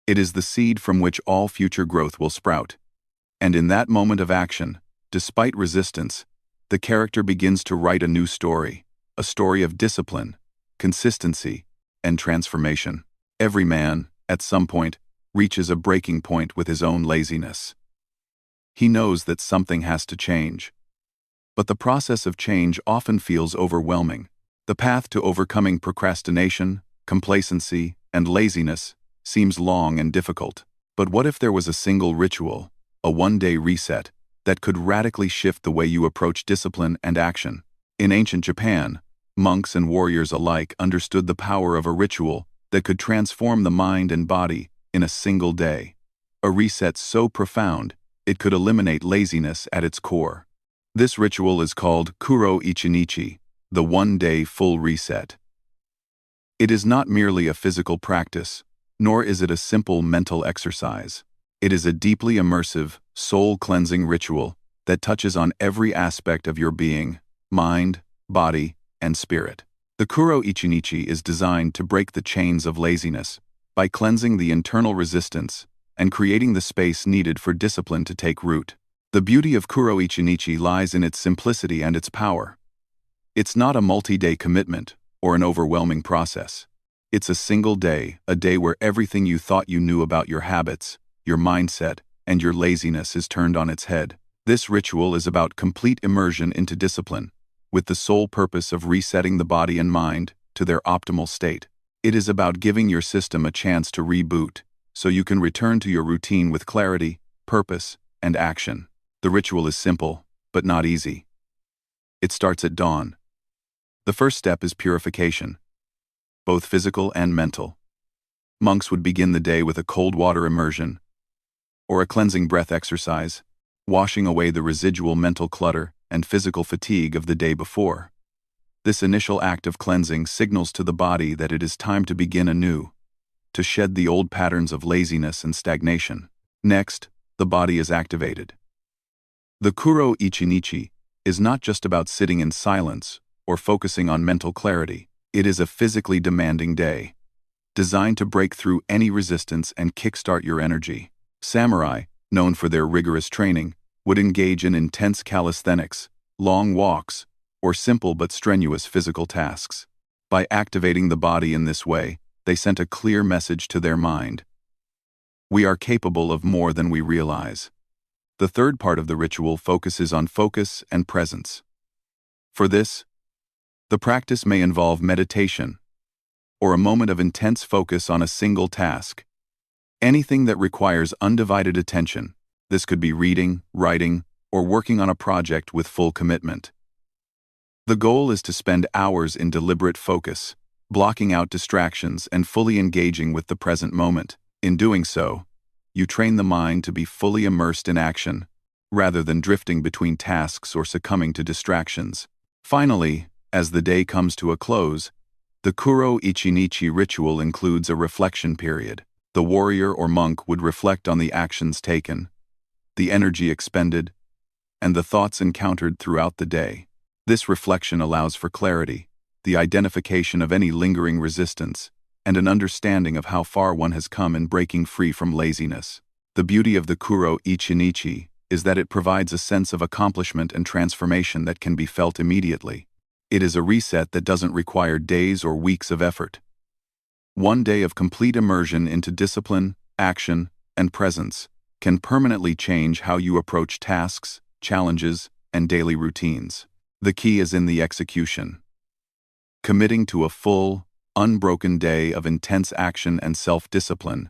It is the seed from which all future growth will sprout. And in that moment of action, despite resistance, the character begins to write a new story, a story of discipline, consistency, and transformation. Every man, at some point, reaches a breaking point with his own laziness. He knows that something has to change. But the process of change often feels overwhelming. The path to overcoming procrastination, complacency, and laziness seems long and difficult. But what if there was a single ritual, a one-day reset, that could radically shift the way you approach discipline and action? In ancient Japan, monks and warriors alike understood the power of a ritual that could transform the mind and body in a single day. A reset so profound, it could eliminate laziness at its core. This ritual is called Kuro Ichinichi, the one-day full reset. It is not merely a physical practice, nor is it a simple mental exercise. It is a deeply immersive, soul-cleansing ritual that touches on every aspect of your being, mind, body, and spirit. The Kuro Ichinichi is designed to break the chains of laziness by cleansing the internal resistance and creating the space needed for discipline to take root. The beauty of Kuro Ichinichi lies in its simplicity and its power. It's not a multi-day commitment or an overwhelming process. It's a single day, a day where everything you thought you knew about your habits, your mindset, and your laziness is turned on its head. This ritual is about complete immersion into discipline, with the sole purpose of resetting the body and mind to their optimal state. It is about giving your system a chance to reboot, so you can return to your routine with clarity, purpose, and action. The ritual is simple, but not easy. It starts at dawn. The first step is purification, both physical and mental. Monks would begin the day with a cold water immersion, or a cleansing breath exercise, washing away the residual mental clutter and physical fatigue of the day before. This initial act of cleansing signals to the body that it is time to begin anew, to shed the old patterns of laziness and stagnation. Next, the body is activated. The Kuro Ichinichi is not just about sitting in silence or focusing on mental clarity. It is a physically demanding day, designed to break through any resistance and kickstart your energy. Samurai, known for their rigorous training, would engage in intense calisthenics, long walks, or simple but strenuous physical tasks. By activating the body in this way, they sent a clear message to their mind. We are capable of more than we realize. The third part of the ritual focuses on focus and presence. For this, the practice may involve meditation, or a moment of intense focus on a single task. Anything that requires undivided attention. This could be reading, writing, or working on a project with full commitment. The goal is to spend hours in deliberate focus, blocking out distractions and fully engaging with the present moment. In doing so, you train the mind to be fully immersed in action, rather than drifting between tasks or succumbing to distractions. Finally, as the day comes to a close, the Kuro Ichinichi ritual includes a reflection period. The warrior or monk would reflect on the actions taken, the energy expended, and the thoughts encountered throughout the day. This reflection allows for clarity, the identification of any lingering resistance, and an understanding of how far one has come in breaking free from laziness. The beauty of the Kuro Ichinichi is that it provides a sense of accomplishment and transformation that can be felt immediately. It is a reset that doesn't require days or weeks of effort. One day of complete immersion into discipline, action, and presence can permanently change how you approach tasks, challenges, and daily routines. The key is in the execution. Committing to a full, unbroken day of intense action and self-discipline,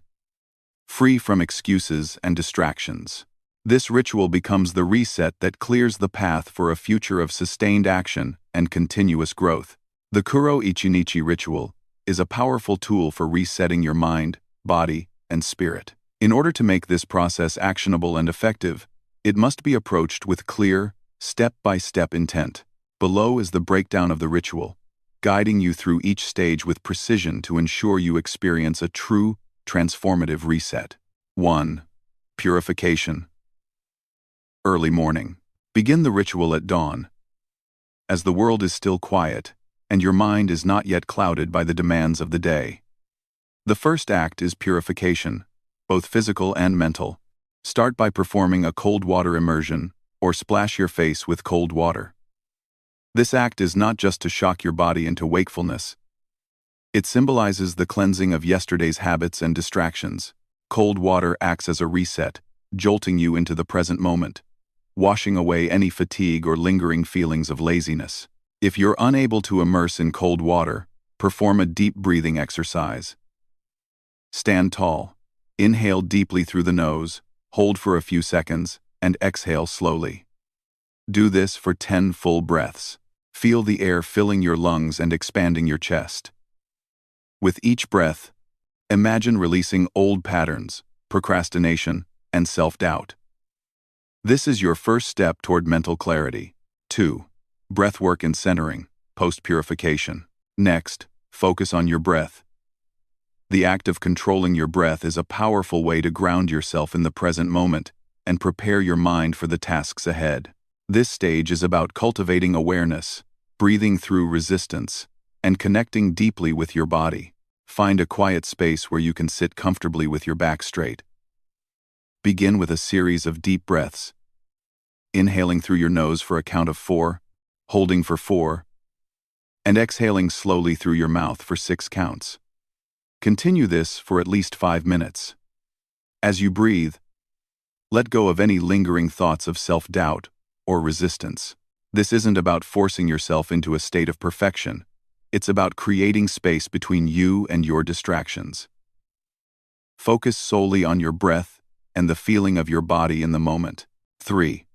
free from excuses and distractions. This ritual becomes the reset that clears the path for a future of sustained action and continuous growth. The Kuro Ichinichi ritual is a powerful tool for resetting your mind, body, and spirit. In order to make this process actionable and effective, it must be approached with clear, step-by-step intent. Below is the breakdown of the ritual, guiding you through each stage with precision to ensure you experience a true, transformative reset. 1. Purification. Early morning. Begin the ritual at dawn, as the world is still quiet and your mind is not yet clouded by the demands of the day. The first act is purification, both physical and mental. Start by performing a cold water immersion or splash your face with cold water. This act is not just to shock your body into wakefulness. It symbolizes the cleansing of yesterday's habits and distractions. Cold water acts as a reset, jolting you into the present moment, washing away any fatigue or lingering feelings of laziness. If you're unable to immerse in cold water, perform a deep breathing exercise. Stand tall. Inhale deeply through the nose, hold for a few seconds, and exhale slowly. Do this for 10 full breaths. Feel the air filling your lungs and expanding your chest. With each breath, imagine releasing old patterns, procrastination, and self-doubt. This is your first step toward mental clarity. 2. Breathwork and centering, post-purification. Next, focus on your breath. The act of controlling your breath is a powerful way to ground yourself in the present moment and prepare your mind for the tasks ahead. This stage is about cultivating awareness, breathing through resistance, and connecting deeply with your body. Find a quiet space where you can sit comfortably with your back straight. Begin with a series of deep breaths, inhaling through your nose for a count of 4, holding for 4, and exhaling slowly through your mouth for 6 counts. Continue this for at least 5 minutes. As you breathe, let go of any lingering thoughts of self-doubt or resistance. This isn't about forcing yourself into a state of perfection. It's about creating space between you and your distractions. Focus solely on your breath and the feeling of your body in the moment. 3.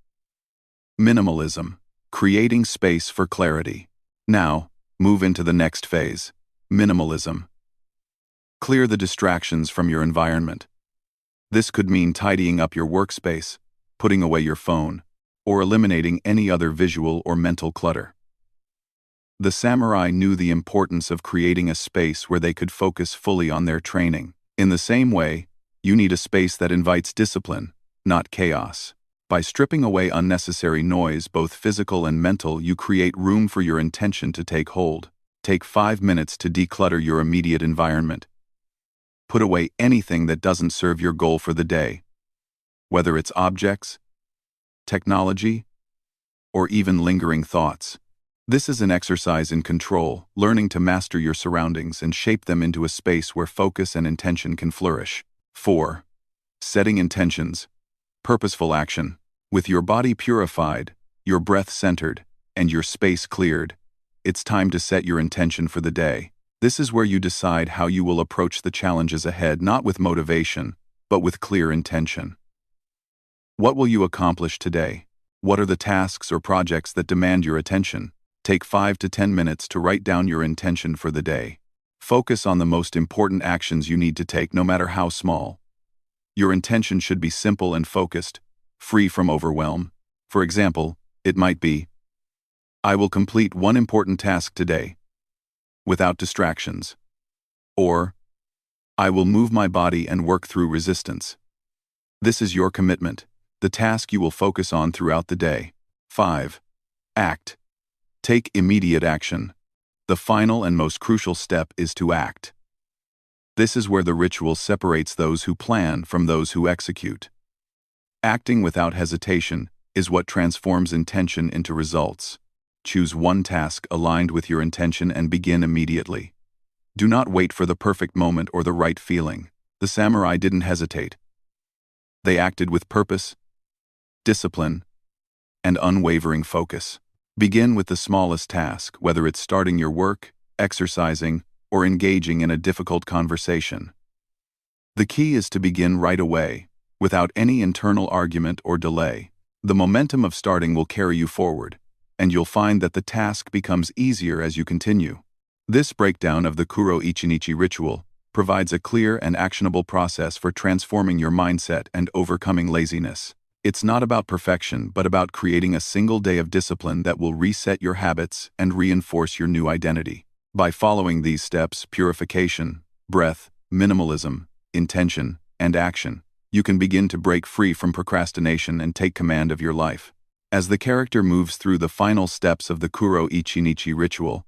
Minimalism, creating space for clarity. Now, move into the next phase, minimalism. Clear the distractions from your environment. This could mean tidying up your workspace, putting away your phone, or eliminating any other visual or mental clutter. The samurai knew the importance of creating a space where they could focus fully on their training. In the same way, you need a space that invites discipline, not chaos. By stripping away unnecessary noise, both physical and mental, you create room for your intention to take hold. Take 5 minutes to declutter your immediate environment. Put away anything that doesn't serve your goal for the day, whether it's objects, technology, or even lingering thoughts. This is an exercise in control, learning to master your surroundings and shape them into a space where focus and intention can flourish. 4. Setting intentions, purposeful action. With your body purified, your breath centered, and your space cleared, it's time to set your intention for the day. This is where you decide how you will approach the challenges ahead, not with motivation, but with clear intention. What will you accomplish today? What are the tasks or projects that demand your attention? Take 5 to 10 minutes to write down your intention for the day. Focus on the most important actions you need to take, no matter how small. Your intention should be simple and focused, free from overwhelm. For example, it might be, I will complete one important task today, without distractions. Or, I will move my body and work through resistance. This is your commitment, the task you will focus on throughout the day. 5. Act. Take immediate action. The final and most crucial step is to act. This is where the ritual separates those who plan from those who execute. Acting without hesitation is what transforms intention into results. Choose one task aligned with your intention and begin immediately. Do not wait for the perfect moment or the right feeling. The samurai didn't hesitate. They acted with purpose, discipline, and unwavering focus. Begin with the smallest task, whether it's starting your work, exercising, or engaging in a difficult conversation. The key is to begin right away, without any internal argument or delay. The momentum of starting will carry you forward, and you'll find that the task becomes easier as you continue. This breakdown of the Kuro Ichinichi ritual provides a clear and actionable process for transforming your mindset and overcoming laziness. It's not about perfection, but about creating a single day of discipline that will reset your habits and reinforce your new identity. By following these steps, purification, breath, minimalism, intention, and action, you can begin to break free from procrastination and take command of your life. As the character moves through the final steps of the Kuro Ichinichi ritual,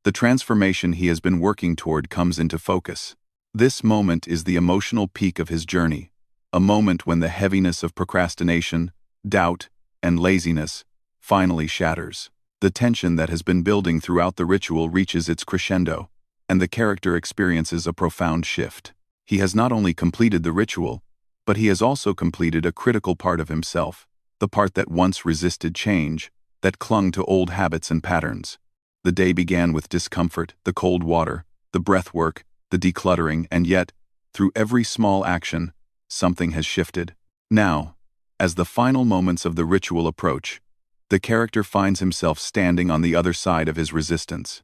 the transformation he has been working toward comes into focus. This moment is the emotional peak of his journey, a moment when the heaviness of procrastination, doubt, and laziness finally shatters. The tension that has been building throughout the ritual reaches its crescendo, and the character experiences a profound shift. He has not only completed the ritual, but he has also completed a critical part of himself, the part that once resisted change, that clung to old habits and patterns. The day began with discomfort, the cold water, the breath work, the decluttering, and yet, through every small action, something has shifted. Now, as the final moments of the ritual approach, the character finds himself standing on the other side of his resistance.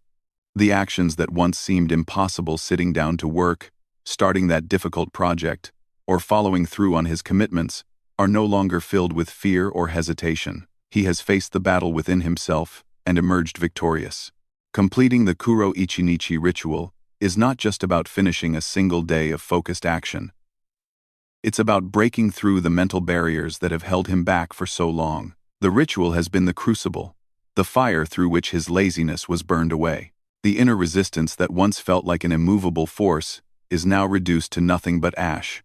The actions that once seemed impossible, sitting down to work, starting that difficult project, or following through on his commitments, are no longer filled with fear or hesitation. he has faced the battle within himself and emerged victorious. Completing the Kuro Ichinichi ritual is not just about finishing a single day of focused action. It's about breaking through the mental barriers that have held him back for so long. The ritual has been the crucible, the fire through which his laziness was burned away. The inner resistance that once felt like an immovable force is now reduced to nothing but ash.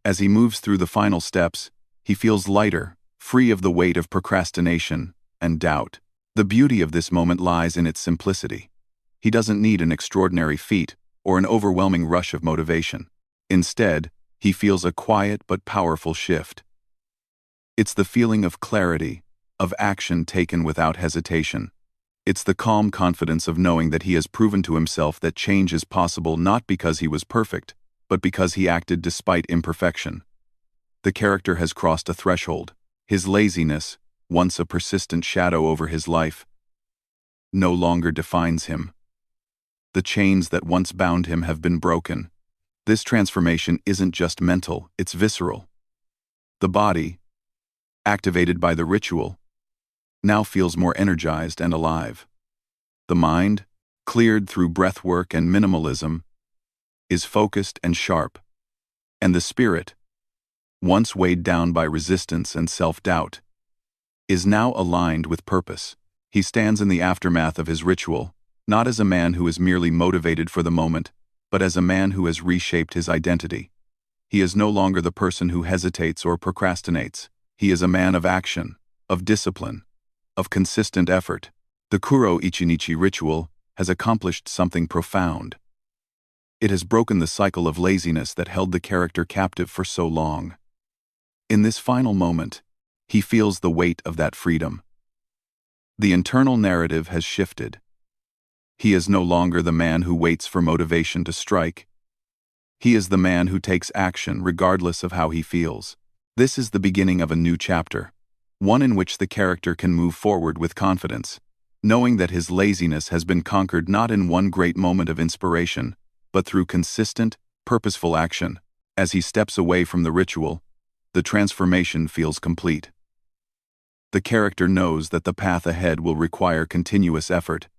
As he moves through the final steps, he feels lighter, free of the weight of procrastination and doubt. The beauty of this moment lies in its simplicity. He doesn't need an extraordinary feat or an overwhelming rush of motivation. Instead, he feels a quiet but powerful shift. It's the feeling of clarity, of action taken without hesitation. It's the calm confidence of knowing that he has proven to himself that change is possible not because he was perfect, but because he acted despite imperfection. The character has crossed a threshold. His laziness, once a persistent shadow over his life, no longer defines him. The chains that once bound him have been broken. This transformation isn't just mental, it's visceral. The body, activated by the ritual, now feels more energized and alive. The mind, cleared through breathwork and minimalism, is focused and sharp. And the spirit, once weighed down by resistance and self-doubt, is now aligned with purpose. He stands in the aftermath of his ritual, not as a man who is merely motivated for the moment, but as a man who has reshaped his identity. He is no longer the person who hesitates or procrastinates. He is a man of action, of discipline, of consistent effort. The Kuro Ichinichi ritual has accomplished something profound. It has broken the cycle of laziness that held the character captive for so long. In this final moment, he feels the weight of that freedom. The internal narrative has shifted. He is no longer the man who waits for motivation to strike. He is the man who takes action regardless of how he feels. This is the beginning of a new chapter, one in which the character can move forward with confidence, knowing that his laziness has been conquered not in one great moment of inspiration, but through consistent, purposeful action. As he steps away from the ritual, the transformation feels complete. The character knows that the path ahead will require continuous effort.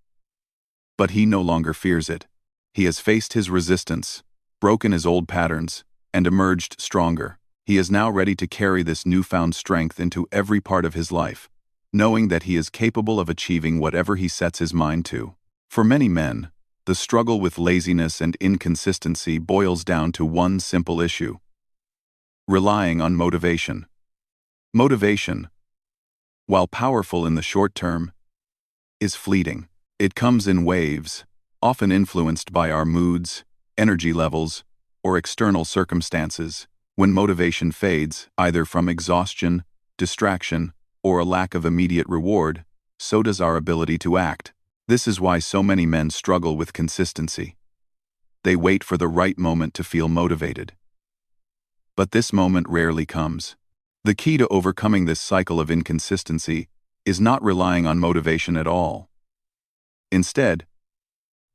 But he no longer fears it. He has faced his resistance, broken his old patterns, and emerged stronger. He is now ready to carry this newfound strength into every part of his life, knowing that he is capable of achieving whatever he sets his mind to. For many men, the struggle with laziness and inconsistency boils down to one simple issue: relying on motivation. Motivation, while powerful in the short term, is fleeting. It comes in waves, often influenced by our moods, energy levels, or external circumstances. When motivation fades, either from exhaustion, distraction, or a lack of immediate reward, so does our ability to act. This is why so many men struggle with consistency. They wait for the right moment to feel motivated. But this moment rarely comes. The key to overcoming this cycle of inconsistency is not relying on motivation at all. Instead,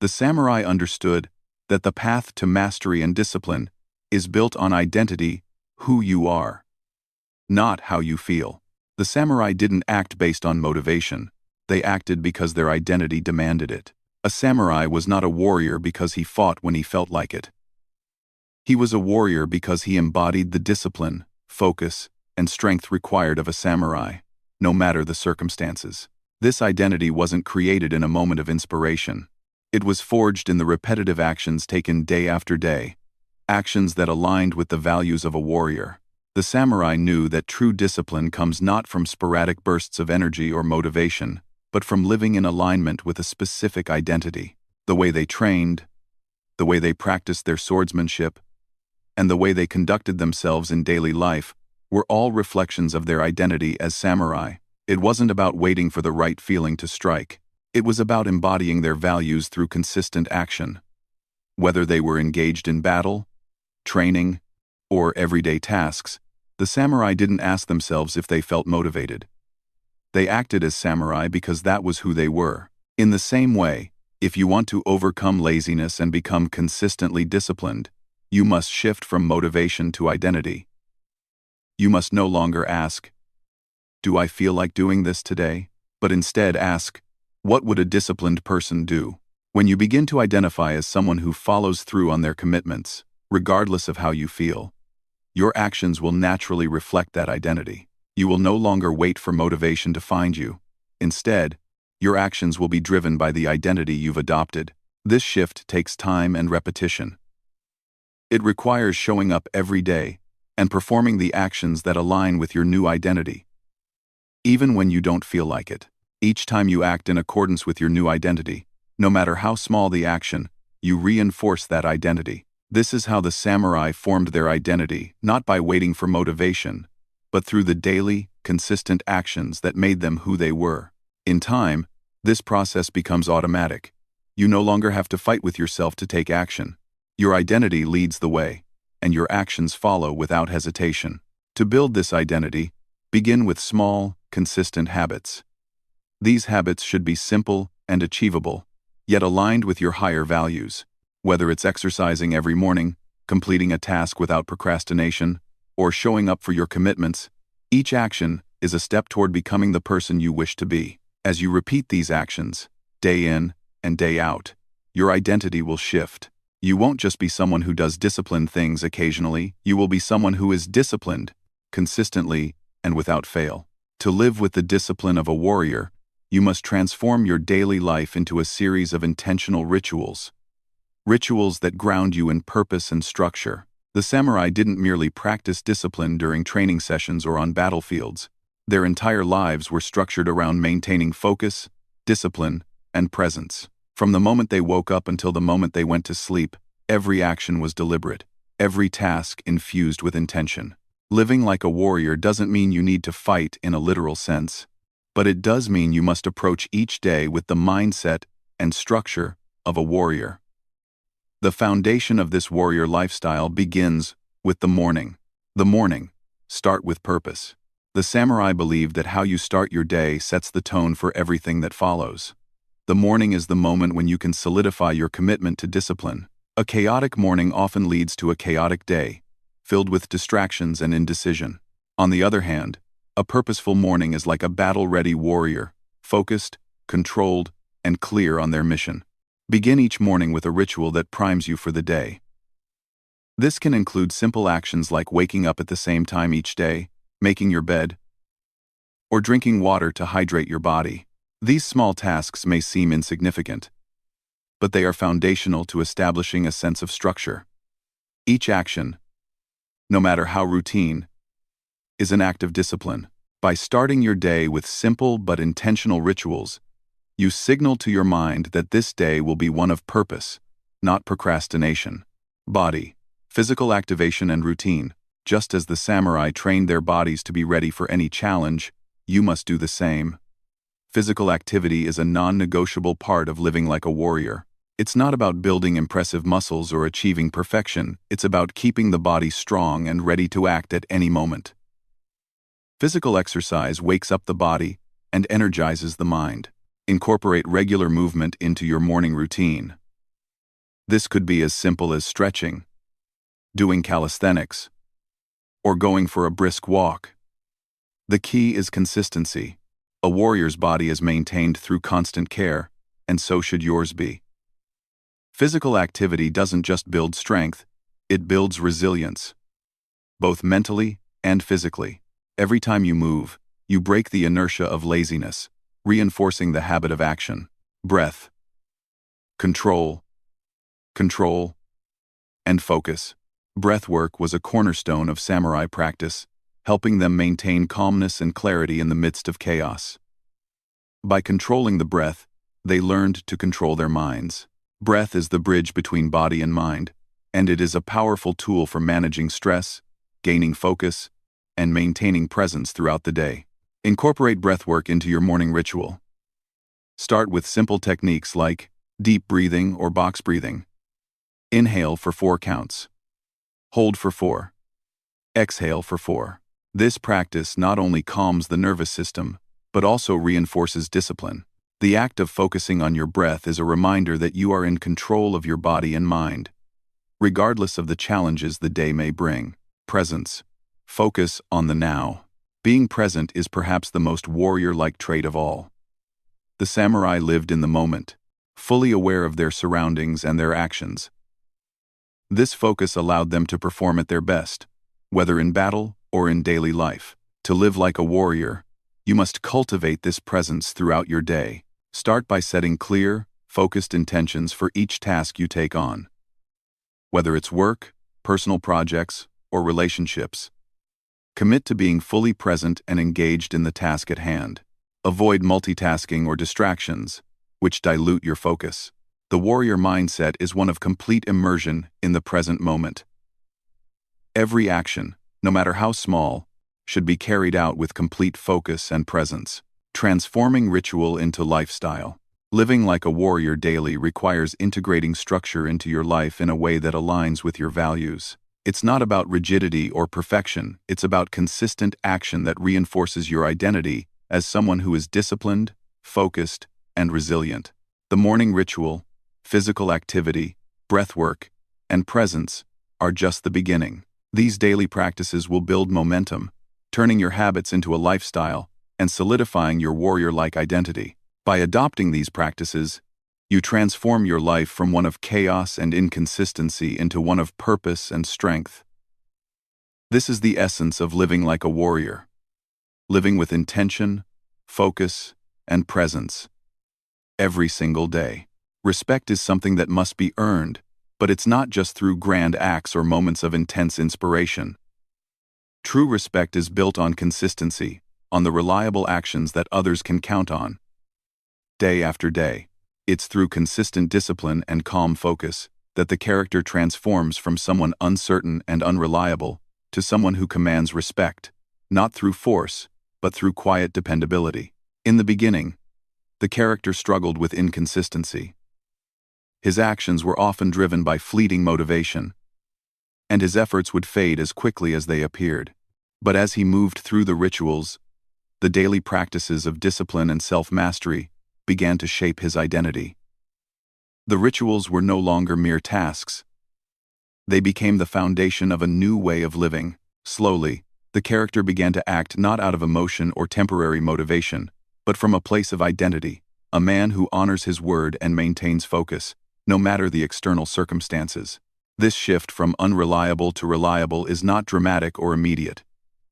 the samurai understood that the path to mastery and discipline is built on identity, who you are, not how you feel. The samurai didn't act based on motivation. They acted because their identity demanded it. A samurai was not a warrior because he fought when he felt like it. He was a warrior because he embodied the discipline, focus, and strength required of a samurai, no matter the circumstances. This identity wasn't created in a moment of inspiration. It was forged in the repetitive actions taken day after day, actions that aligned with the values of a warrior. The samurai knew that true discipline comes not from sporadic bursts of energy or motivation, but from living in alignment with a specific identity. The way they trained, the way they practiced their swordsmanship, and the way they conducted themselves in daily life were all reflections of their identity as samurai. It wasn't about waiting for the right feeling to strike. It was about embodying their values through consistent action. Whether they were engaged in battle, training, or everyday tasks, the samurai didn't ask themselves if they felt motivated. They acted as samurai because that was who they were. In the same way, if you want to overcome laziness and become consistently disciplined, you must shift from motivation to identity. You must no longer ask, "Do I feel like doing this today?" But instead ask, "What would a disciplined person do?" When you begin to identify as someone who follows through on their commitments, regardless of how you feel, your actions will naturally reflect that identity. You will no longer wait for motivation to find you. Instead, your actions will be driven by the identity you've adopted. This shift takes time and repetition. It requires showing up every day and performing the actions that align with your new identity, even when you don't feel like it. Each time you act in accordance with your new identity, no matter how small the action, you reinforce that identity. This is how the samurai formed their identity, not by waiting for motivation, but through the daily, consistent actions that made them who they were. In time, this process becomes automatic. You no longer have to fight with yourself to take action. Your identity leads the way, and your actions follow without hesitation. To build this identity, begin with small, consistent habits. These habits should be simple and achievable, yet aligned with your higher values. Whether it's exercising every morning, completing a task without procrastination, or showing up for your commitments, each action is a step toward becoming the person you wish to be. As you repeat these actions, day in and day out, your identity will shift. You won't just be someone who does disciplined things occasionally, you will be someone who is disciplined, consistently, and without fail. To live with the discipline of a warrior, you must transform your daily life into a series of intentional rituals. Rituals that ground you in purpose and structure. The samurai didn't merely practice discipline during training sessions or on battlefields. Their entire lives were structured around maintaining focus, discipline, and presence. From the moment they woke up until the moment they went to sleep, every action was deliberate, every task infused with intention. Living like a warrior doesn't mean you need to fight in a literal sense, but it does mean you must approach each day with the mindset and structure of a warrior. The foundation of this warrior lifestyle begins with the morning. The morning. Start with purpose. The samurai believed that how you start your day sets the tone for everything that follows. The morning is the moment when you can solidify your commitment to discipline. A chaotic morning often leads to a chaotic day, filled with distractions and indecision. On the other hand, a purposeful morning is like a battle-ready warrior, focused, controlled, and clear on their mission. Begin each morning with a ritual that primes you for the day. This can include simple actions like waking up at the same time each day, making your bed, or drinking water to hydrate your body. These small tasks may seem insignificant, but they are foundational to establishing a sense of structure. Each action, no matter how routine, is an act of discipline. By starting your day with simple but intentional rituals, you signal to your mind that this day will be one of purpose, not procrastination. Body, physical activation and routine. Just as the samurai trained their bodies to be ready for any challenge, you must do the same. Physical activity is a non-negotiable part of living like a warrior. It's not about building impressive muscles or achieving perfection, it's about keeping the body strong and ready to act at any moment. Physical exercise wakes up the body and energizes the mind. Incorporate regular movement into your morning routine. This could be as simple as stretching, doing calisthenics, or going for a brisk walk. The key is consistency. A warrior's body is maintained through constant care, and so should yours be. Physical activity doesn't just build strength, it builds resilience, both mentally and physically. Every time you move, you break the inertia of laziness, reinforcing the habit of action. Breath, control, and focus. Breath work was a cornerstone of samurai practice, helping them maintain calmness and clarity in the midst of chaos. By controlling the breath, they learned to control their minds. Breath is the bridge between body and mind, and it is a powerful tool for managing stress, gaining focus, and maintaining presence throughout the day. Incorporate breathwork into your morning ritual. Start with simple techniques like deep breathing or box breathing. Inhale for 4 counts. Hold for 4. Exhale for 4. This practice not only calms the nervous system, but also reinforces discipline. The act of focusing on your breath is a reminder that you are in control of your body and mind, regardless of the challenges the day may bring. Presence. Focus on the now. Being present is perhaps the most warrior-like trait of all. The samurai lived in the moment, fully aware of their surroundings and their actions. This focus allowed them to perform at their best, whether in battle or in daily life. To live like a warrior, you must cultivate this presence throughout your day. Start by setting clear, focused intentions for each task you take on. Whether it's work, personal projects, or relationships, commit to being fully present and engaged in the task at hand. Avoid multitasking or distractions, which dilute your focus. The warrior mindset is one of complete immersion in the present moment. Every action, no matter how small, should be carried out with complete focus and presence. Transforming ritual into lifestyle. Living like a warrior daily requires integrating structure into your life in a way that aligns with your values. It's not about rigidity or perfection, it's about consistent action that reinforces your identity as someone who is disciplined, focused, and resilient. The morning ritual, physical activity, breathwork, and presence are just the beginning. These daily practices will build momentum, turning your habits into a lifestyle and solidifying your warrior-like identity. By adopting these practices, you transform your life from one of chaos and inconsistency into one of purpose and strength. This is the essence of living like a warrior. Living with intention, focus, and presence. Every single day. Respect is something that must be earned, but it's not just through grand acts or moments of intense inspiration. True respect is built on consistency, on the reliable actions that others can count on. Day after day. It's through consistent discipline and calm focus that the character transforms from someone uncertain and unreliable to someone who commands respect, not through force, but through quiet dependability. In the beginning, the character struggled with inconsistency. His actions were often driven by fleeting motivation, and his efforts would fade as quickly as they appeared. But as he moved through the rituals, the daily practices of discipline and self-mastery began to shape his identity. The rituals were no longer mere tasks. They became the foundation of a new way of living. Slowly, the character began to act not out of emotion or temporary motivation, but from a place of identity, a man who honors his word and maintains focus, no matter the external circumstances. This shift from unreliable to reliable is not dramatic or immediate.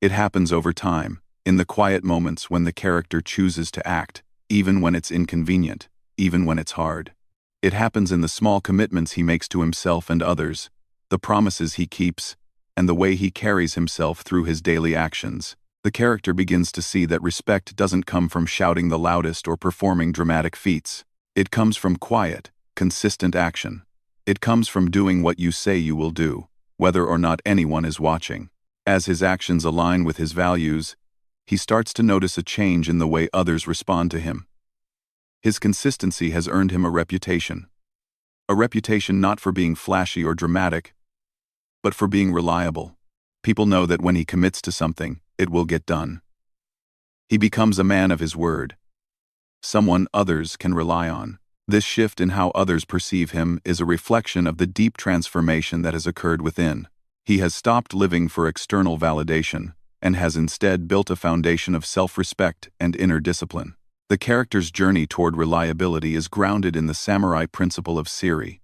It happens over time, in the quiet moments when the character chooses to act, even when it's inconvenient, even when it's hard. It happens in the small commitments he makes to himself and others, the promises he keeps, and the way he carries himself through his daily actions. The character begins to see that respect doesn't come from shouting the loudest or performing dramatic feats. It comes from quiet, consistent action. It comes from doing what you say you will do, whether or not anyone is watching. As his actions align with his values, he starts to notice a change in the way others respond to him. His consistency has earned him a reputation. A reputation not for being flashy or dramatic, but for being reliable. People know that when he commits to something, it will get done. He becomes a man of his word, someone others can rely on. This shift in how others perceive him is a reflection of the deep transformation that has occurred within. He has stopped living for external validation and has instead built a foundation of self-respect and inner discipline. The character's journey toward reliability is grounded in the samurai principle of Siri,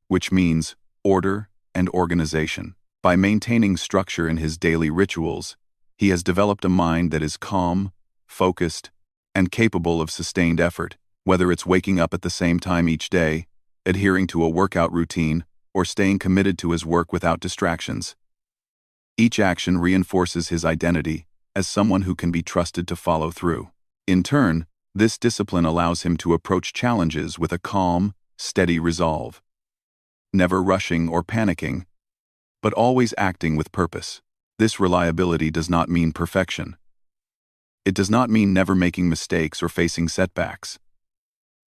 which means order and organization. By maintaining structure in his daily rituals, he has developed a mind that is calm, focused, and capable of sustained effort, whether it's waking up at the same time each day, adhering to a workout routine, or staying committed to his work without distractions. Each action reinforces his identity as someone who can be trusted to follow through. In turn, this discipline allows him to approach challenges with a calm, steady resolve, never rushing or panicking, but always acting with purpose. This reliability does not mean perfection. It does not mean never making mistakes or facing setbacks.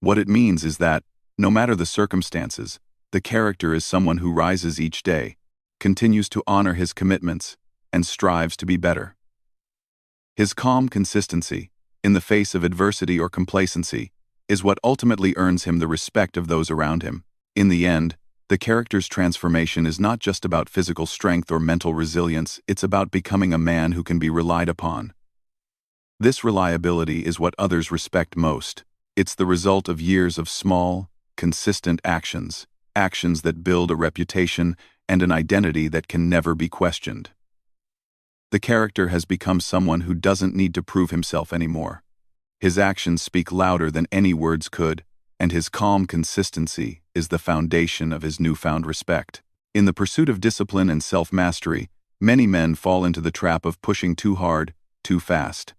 What it means is that, no matter the circumstances, the character is someone who rises each day, continues to honor his commitments, and strives to be better. His calm consistency, in the face of adversity or complacency, is what ultimately earns him the respect of those around him. In the end, the character's transformation is not just about physical strength or mental resilience, it's about becoming a man who can be relied upon, This reliability is what others respect most. It's the result of years of small, consistent actions, actions that build a reputation and an identity that can never be questioned. The character has become someone who doesn't need to prove himself anymore. His actions speak louder than any words could, and his calm consistency is the foundation of his newfound respect. In the pursuit of discipline and self-mastery, many men fall into the trap of pushing too hard, too fast.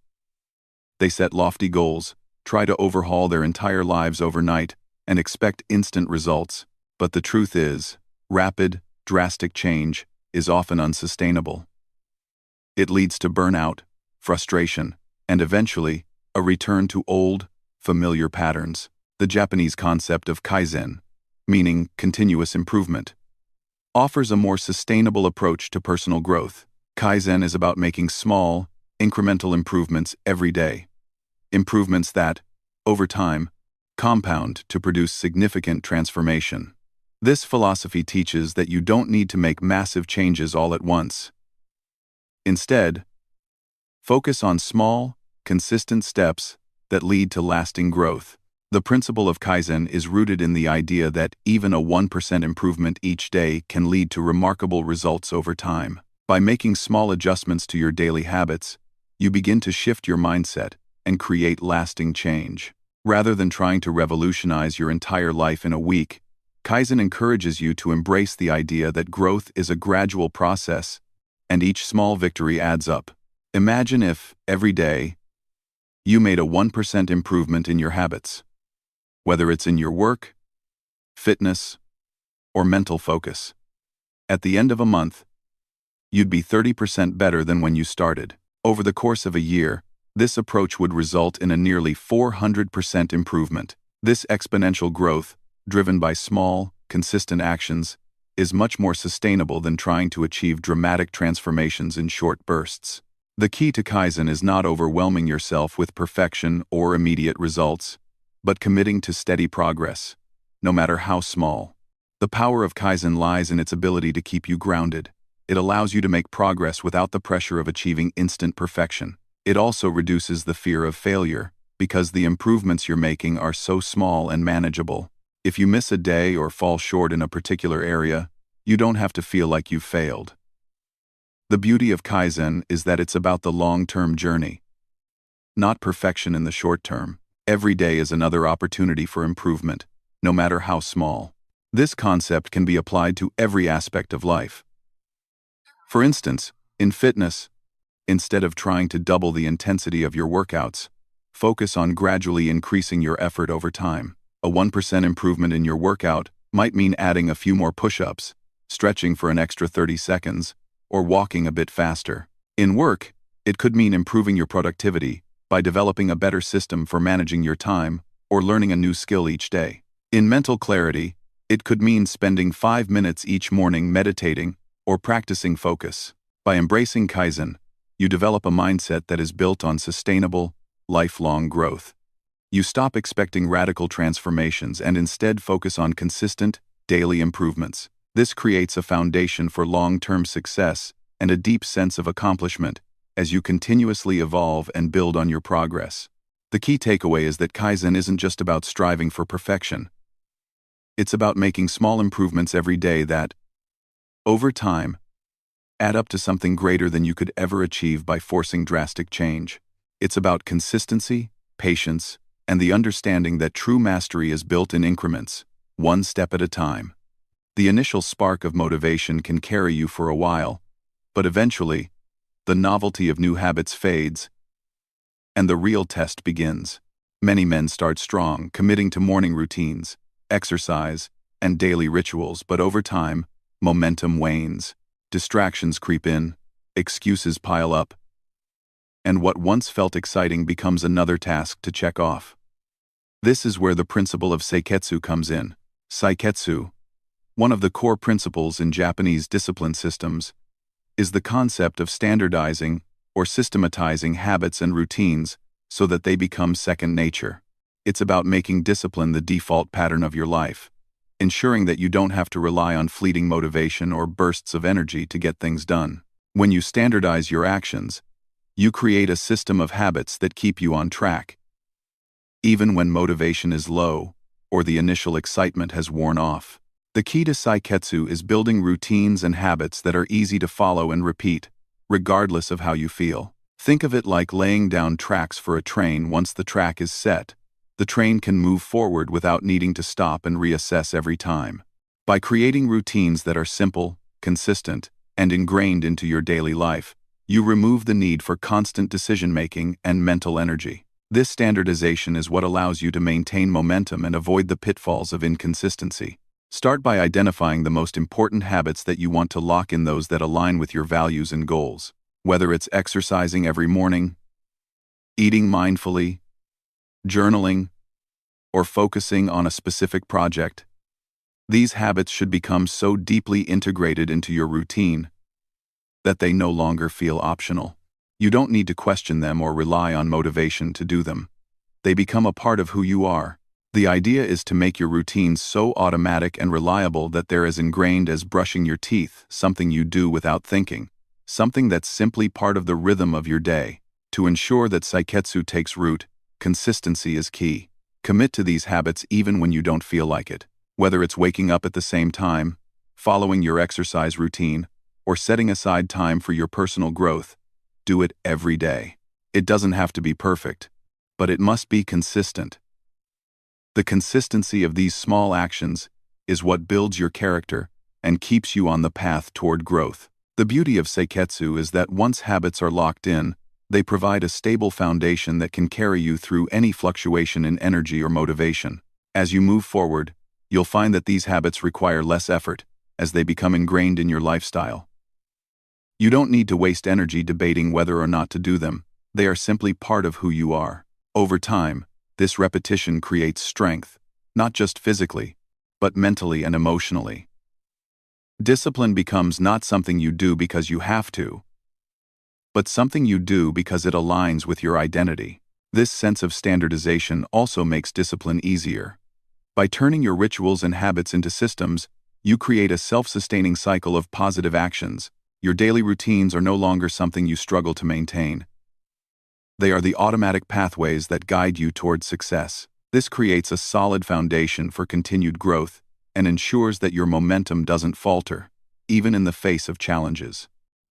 They set lofty goals, try to overhaul their entire lives overnight, and expect instant results. But the truth is, rapid, drastic change is often unsustainable. It leads to burnout, frustration, and eventually, a return to old, familiar patterns. The Japanese concept of kaizen, meaning continuous improvement, offers a more sustainable approach to personal growth. Kaizen is about making small, incremental improvements every day. Improvements that, over time, compound to produce significant transformation. This philosophy teaches that you don't need to make massive changes all at once. Instead, focus on small, consistent steps that lead to lasting growth. The principle of Kaizen is rooted in the idea that even a 1% improvement each day can lead to remarkable results over time. By making small adjustments to your daily habits, you begin to shift your mindset and create lasting change. Rather than trying to revolutionize your entire life in a week, Kaizen encourages you to embrace the idea that growth is a gradual process, and each small victory adds up. Imagine if, every day, you made a 1% improvement in your habits. Whether it's in your work, fitness, or mental focus. At the end of a month, you'd be 30% better than when you started. Over the course of a year, this approach would result in a nearly 400% improvement. This exponential growth, driven by small, consistent actions, is much more sustainable than trying to achieve dramatic transformations in short bursts. The key to Kaizen is not overwhelming yourself with perfection or immediate results, but committing to steady progress, no matter how small. The power of Kaizen lies in its ability to keep you grounded. It allows you to make progress without the pressure of achieving instant perfection. It also reduces the fear of failure, because the improvements you're making are so small and manageable. If you miss a day or fall short in a particular area, you don't have to feel like you've failed. The beauty of Kaizen is that it's about the long-term journey, not perfection in the short term. Every day is another opportunity for improvement, no matter how small. This concept can be applied to every aspect of life. For instance, in fitness, instead of trying to double the intensity of your workouts, focus on gradually increasing your effort over time. A 1% improvement in your workout might mean adding a few more push-ups, stretching for an extra 30 seconds, or walking a bit faster. In work, it could mean improving your productivity by developing a better system for managing your time or learning a new skill each day. In mental clarity, it could mean spending 5 minutes each morning meditating or practicing focus. By embracing Kaizen, you develop a mindset that is built on sustainable, lifelong growth. You stop expecting radical transformations and instead focus on consistent, daily improvements. This creates a foundation for long-term success and a deep sense of accomplishment as you continuously evolve and build on your progress. The key takeaway is that Kaizen isn't just about striving for perfection. It's about making small improvements every day that, over time, add up to something greater than you could ever achieve by forcing drastic change. It's about consistency, patience, and the understanding that true mastery is built in increments, one step at a time. The initial spark of motivation can carry you for a while, but eventually, the novelty of new habits fades, and the real test begins. Many men start strong, committing to morning routines, exercise, and daily rituals, but over time, momentum wanes, distractions creep in, excuses pile up, and what once felt exciting becomes another task to check off. This is where the principle of seiketsu comes in. Seiketsu, one of the core principles in Japanese discipline systems, is the concept of standardizing or systematizing habits and routines so that they become second nature. It's about making discipline the default pattern of your life, ensuring that you don't have to rely on fleeting motivation or bursts of energy to get things done. When you standardize your actions, You create a system of habits that keep you on track, even when motivation is low or the initial excitement has worn off. The key to Saiketsu is building routines and habits that are easy to follow and repeat, regardless of how you feel. Think of it like laying down tracks for a train. Once the track is set, the train can move forward without needing to stop and reassess every time. By creating routines that are simple, consistent, and ingrained into your daily life, you remove the need for constant decision-making and mental energy. This standardization is what allows you to maintain momentum and avoid the pitfalls of inconsistency. Start by identifying the most important habits that you want to lock in, those that align with your values and goals. Whether it's exercising every morning, eating mindfully, journaling, or focusing on a specific project, these habits should become so deeply integrated into your routine that they no longer feel optional. You don't need to question them or rely on motivation to do them. They become a part of who you are. The idea is to make your routines so automatic and reliable that they're as ingrained as brushing your teeth, something you do without thinking, something that's simply part of the rhythm of your day. To ensure that Saiketsu takes root, consistency is key. Commit to these habits even when you don't feel like it. Whether it's waking up at the same time, following your exercise routine, or setting aside time for your personal growth, do it every day. It doesn't have to be perfect, but it must be consistent. The consistency of these small actions is what builds your character and keeps you on the path toward growth. The beauty of Seiketsu is that once habits are locked in, they provide a stable foundation that can carry you through any fluctuation in energy or motivation. As you move forward, you'll find that these habits require less effort as they become ingrained in your lifestyle. You don't need to waste energy debating whether or not to do them. They are simply part of who you are. Over time, this repetition creates strength, not just physically, but mentally and emotionally. Discipline becomes not something you do because you have to, but something you do because it aligns with your identity. This sense of standardization also makes discipline easier. By turning your rituals and habits into systems, you create a self-sustaining cycle of positive actions. Your daily routines are no longer something you struggle to maintain. They are the automatic pathways that guide you towards success. This creates a solid foundation for continued growth and ensures that your momentum doesn't falter, even in the face of challenges.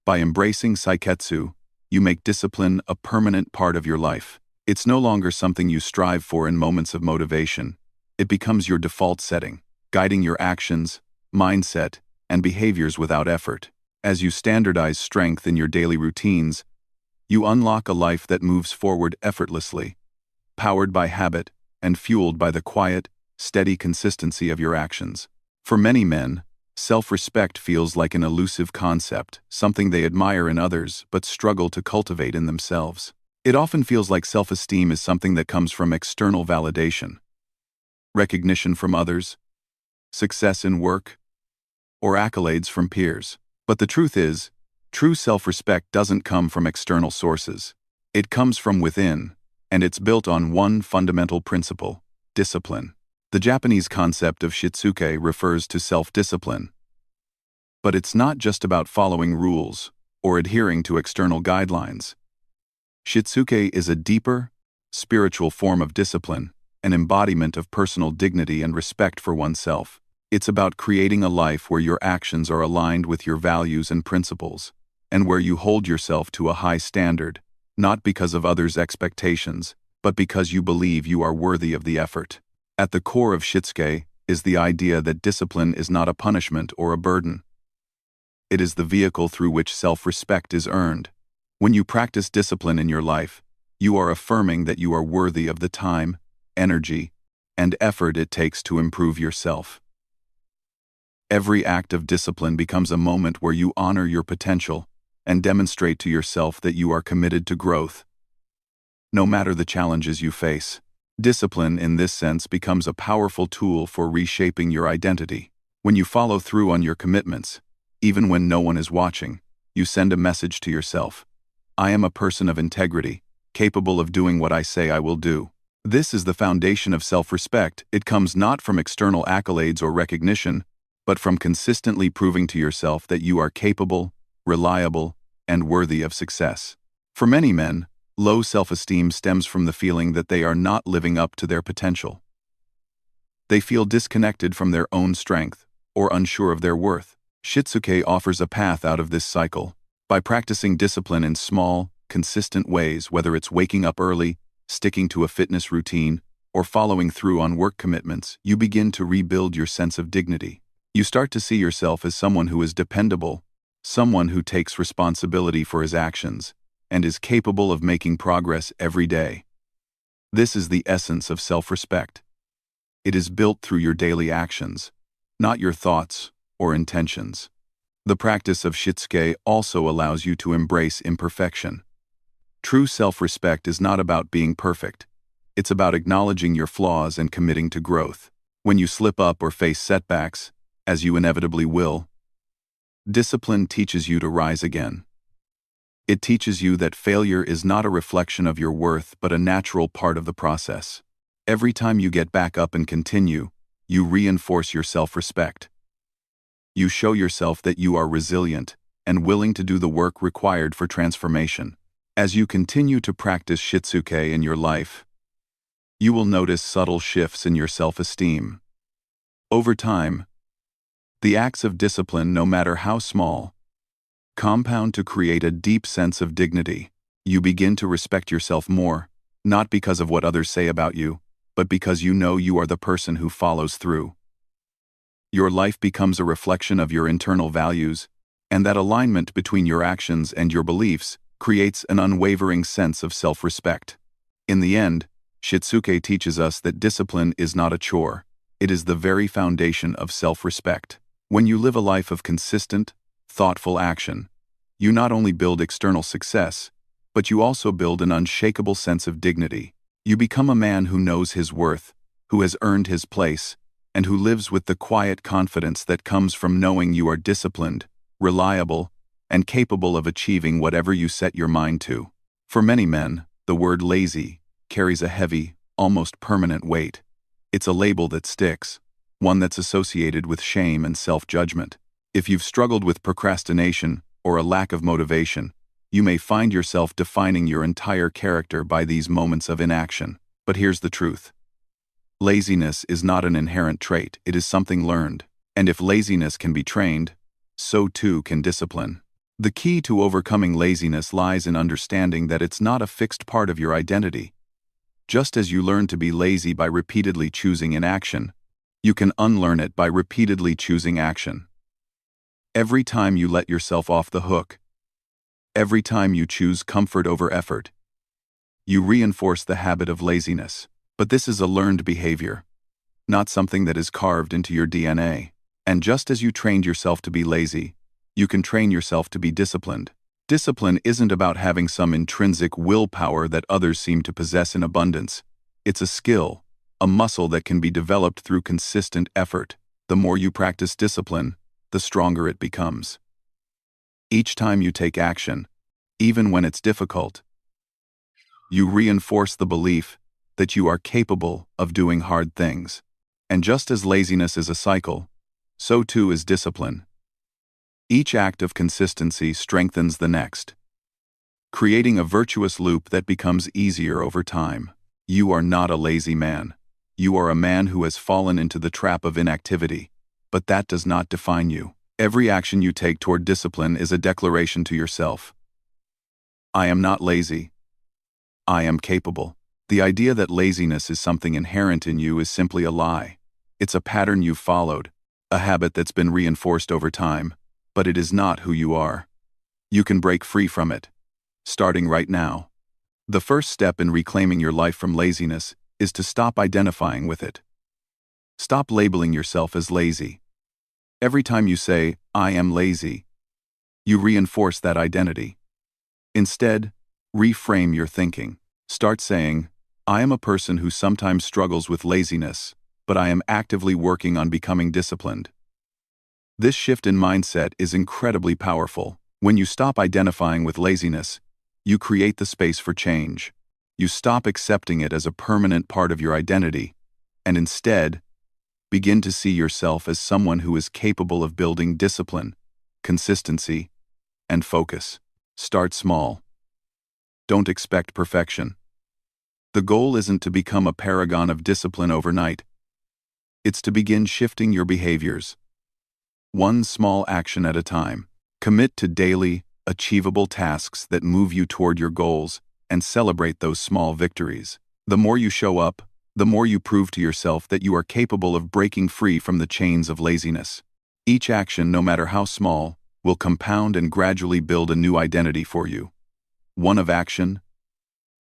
By embracing Saiketsu, you make discipline a permanent part of your life. It's no longer something you strive for in moments of motivation. It becomes your default setting, guiding your actions, mindset, and behaviors without effort. As you standardize strength in your daily routines, you unlock a life that moves forward effortlessly, powered by habit and fueled by the quiet, steady consistency of your actions. For many men, self-respect feels like an elusive concept, something they admire in others but struggle to cultivate in themselves. It often feels like self-esteem is something that comes from external validation, recognition from others, success in work, or accolades from peers. But the truth is, true self-respect doesn't come from external sources. It comes from within, and it's built on one fundamental principle: discipline. The Japanese concept of shitsuke refers to self-discipline. But it's not just about following rules or adhering to external guidelines. Shitsuke is a deeper, spiritual form of discipline, an embodiment of personal dignity and respect for oneself. It's about creating a life where your actions are aligned with your values and principles, and where you hold yourself to a high standard, not because of others' expectations, but because you believe you are worthy of the effort. At the core of shitsuke is the idea that discipline is not a punishment or a burden. It is the vehicle through which self-respect is earned. When you practice discipline in your life, you are affirming that you are worthy of the time, energy, and effort it takes to improve yourself. Every act of discipline becomes a moment where you honor your potential and demonstrate to yourself that you are committed to growth. No matter the challenges you face, discipline in this sense becomes a powerful tool for reshaping your identity. When you follow through on your commitments, even when no one is watching, you send a message to yourself: I am a person of integrity, capable of doing what I say I will do. This is the foundation of self-respect. It comes not from external accolades or recognition, but from consistently proving to yourself that you are capable, reliable, and worthy of success. For many men, low self-esteem stems from the feeling that they are not living up to their potential. They feel disconnected from their own strength or unsure of their worth. Shitsuke offers a path out of this cycle. By practicing discipline in small, consistent ways, whether it's waking up early, sticking to a fitness routine, or following through on work commitments, you begin to rebuild your sense of dignity. You start to see yourself as someone who is dependable, someone who takes responsibility for his actions, and is capable of making progress every day. This is the essence of self-respect. It is built through your daily actions, not your thoughts or intentions. The practice of Shitsuke also allows you to embrace imperfection. True self-respect is not about being perfect. It's about acknowledging your flaws and committing to growth. When you slip up or face setbacks, as you inevitably will, discipline teaches you to rise again. It teaches you that failure is not a reflection of your worth but a natural part of the process. Every time you get back up and continue, you reinforce your self-respect. You show yourself that you are resilient and willing to do the work required for transformation. As you continue to practice Shitsuke in your life, you will notice subtle shifts in your self-esteem. Over time, the acts of discipline, no matter how small, compound to create a deep sense of dignity. You begin to respect yourself more, not because of what others say about you, but because you know you are the person who follows through. Your life becomes a reflection of your internal values, and that alignment between your actions and your beliefs creates an unwavering sense of self-respect. In the end, Shitsuke teaches us that discipline is not a chore. It is the very foundation of self-respect. When you live a life of consistent, thoughtful action, you not only build external success, but you also build an unshakable sense of dignity. You become a man who knows his worth, who has earned his place, and who lives with the quiet confidence that comes from knowing you are disciplined, reliable, and capable of achieving whatever you set your mind to. For many men, the word lazy carries a heavy, almost permanent weight. It's a label that sticks, one that's associated with shame and self-judgment. If you've struggled with procrastination or a lack of motivation, you may find yourself defining your entire character by these moments of inaction. But here's the truth. Laziness is not an inherent trait, it is something learned. And if laziness can be trained, so too can discipline. The key to overcoming laziness lies in understanding that it's not a fixed part of your identity. Just as you learn to be lazy by repeatedly choosing inaction, you can unlearn it by repeatedly choosing action. Every time you let yourself off the hook, every time you choose comfort over effort, you reinforce the habit of laziness. But this is a learned behavior, not something that is carved into your DNA. And just as you trained yourself to be lazy, you can train yourself to be disciplined. Discipline isn't about having some intrinsic willpower that others seem to possess in abundance. It's a skill, a muscle that can be developed through consistent effort. The more you practice discipline, the stronger it becomes. Each time you take action, even when it's difficult, you reinforce the belief that you are capable of doing hard things. And just as laziness is a cycle, so too is discipline. Each act of consistency strengthens the next, creating a virtuous loop that becomes easier over time. You are not a lazy man. You are a man who has fallen into the trap of inactivity, but that does not define you. Every action you take toward discipline is a declaration to yourself. I am not lazy. I am capable. The idea that laziness is something inherent in you is simply a lie. It's a pattern you've followed, a habit that's been reinforced over time, but it is not who you are. You can break free from it, starting right now. The first step in reclaiming your life from laziness is to stop identifying with it. Stop labeling yourself as lazy. Every time you say, I am lazy, you reinforce that identity. Instead, reframe your thinking. Start saying, I am a person who sometimes struggles with laziness, but I am actively working on becoming disciplined. This shift in mindset is incredibly powerful. When you stop identifying with laziness, you create the space for change. You stop accepting it as a permanent part of your identity, and instead, begin to see yourself as someone who is capable of building discipline, consistency, and focus. Start small. Don't expect perfection. The goal isn't to become a paragon of discipline overnight. It's to begin shifting your behaviors, one small action at a time. Commit to daily, achievable tasks that move you toward your goals, and celebrate those small victories. The more you show up, the more you prove to yourself that you are capable of breaking free from the chains of laziness. Each action, no matter how small, will compound and gradually build a new identity for you. One of action,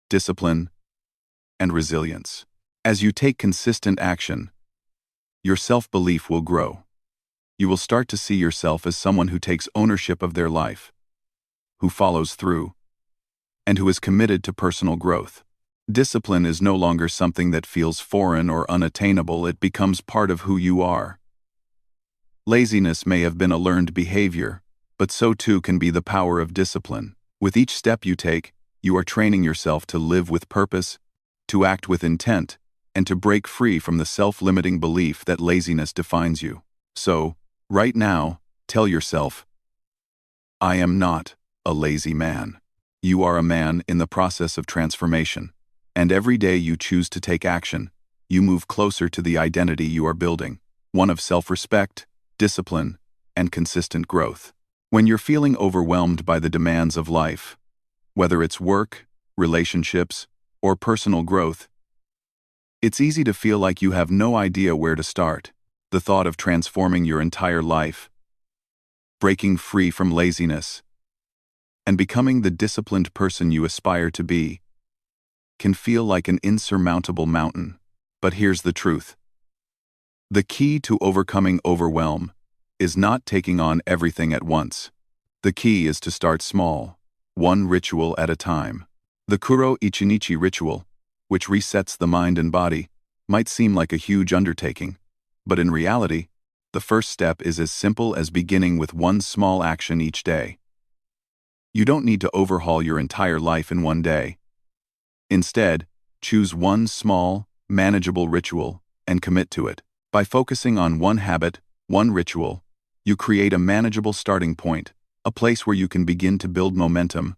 discipline, and resilience. As you take consistent action, your self-belief will grow. You will start to see yourself as someone who takes ownership of their life, who follows through, and who is committed to personal growth. Discipline is no longer something that feels foreign or unattainable. It becomes part of who you are. Laziness may have been a learned behavior, but so too can be the power of discipline. With each step you take, you are training yourself to live with purpose, to act with intent, and to break free from the self-limiting belief that laziness defines you. So, right now, tell yourself, I am not a lazy man. You are a man in the process of transformation, and every day you choose to take action, you move closer to the identity you are building, one of self-respect, discipline, and consistent growth. When you're feeling overwhelmed by the demands of life, whether it's work, relationships, or personal growth, it's easy to feel like you have no idea where to start. The thought of transforming your entire life, breaking free from laziness, and becoming the disciplined person you aspire to be, can feel like an insurmountable mountain. But here's the truth. The key to overcoming overwhelm is not taking on everything at once. The key is to start small, one ritual at a time. The Kuro Ichinichi ritual, which resets the mind and body, might seem like a huge undertaking, but in reality, the first step is as simple as beginning with one small action each day. You don't need to overhaul your entire life in one day. Instead, choose one small, manageable ritual and commit to it. By focusing on one habit, one ritual, you create a manageable starting point, a place where you can begin to build momentum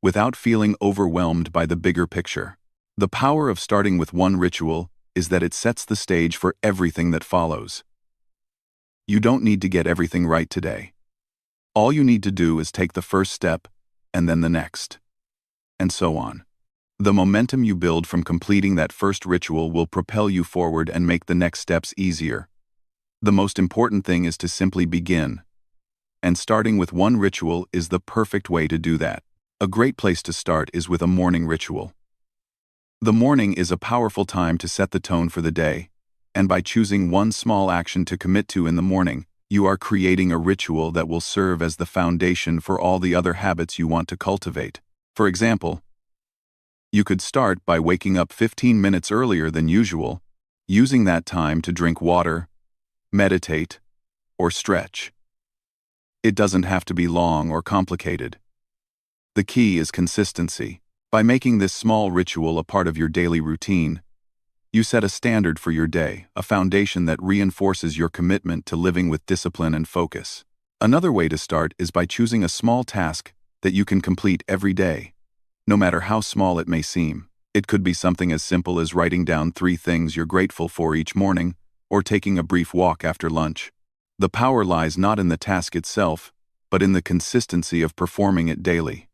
without feeling overwhelmed by the bigger picture. The power of starting with one ritual is that it sets the stage for everything that follows. You don't need to get everything right today. All you need to do is take the first step, and then the next, and so on. The momentum you build from completing that first ritual will propel you forward and make the next steps easier. The most important thing is to simply begin, and starting with one ritual is the perfect way to do that. A great place to start is with a morning ritual. The morning is a powerful time to set the tone for the day, and by choosing one small action to commit to in the morning, you are creating a ritual that will serve as the foundation for all the other habits you want to cultivate. For example, you could start by waking up 15 minutes earlier than usual, using that time to drink water, meditate, or stretch. It doesn't have to be long or complicated. The key is consistency. By making this small ritual a part of your daily routine, you set a standard for your day, a foundation that reinforces your commitment to living with discipline and focus. Another way to start is by choosing a small task that you can complete every day, no matter how small it may seem. It could be something as simple as writing down 3 things you're grateful for each morning, or taking a brief walk after lunch. The power lies not in the task itself, but in the consistency of performing it daily.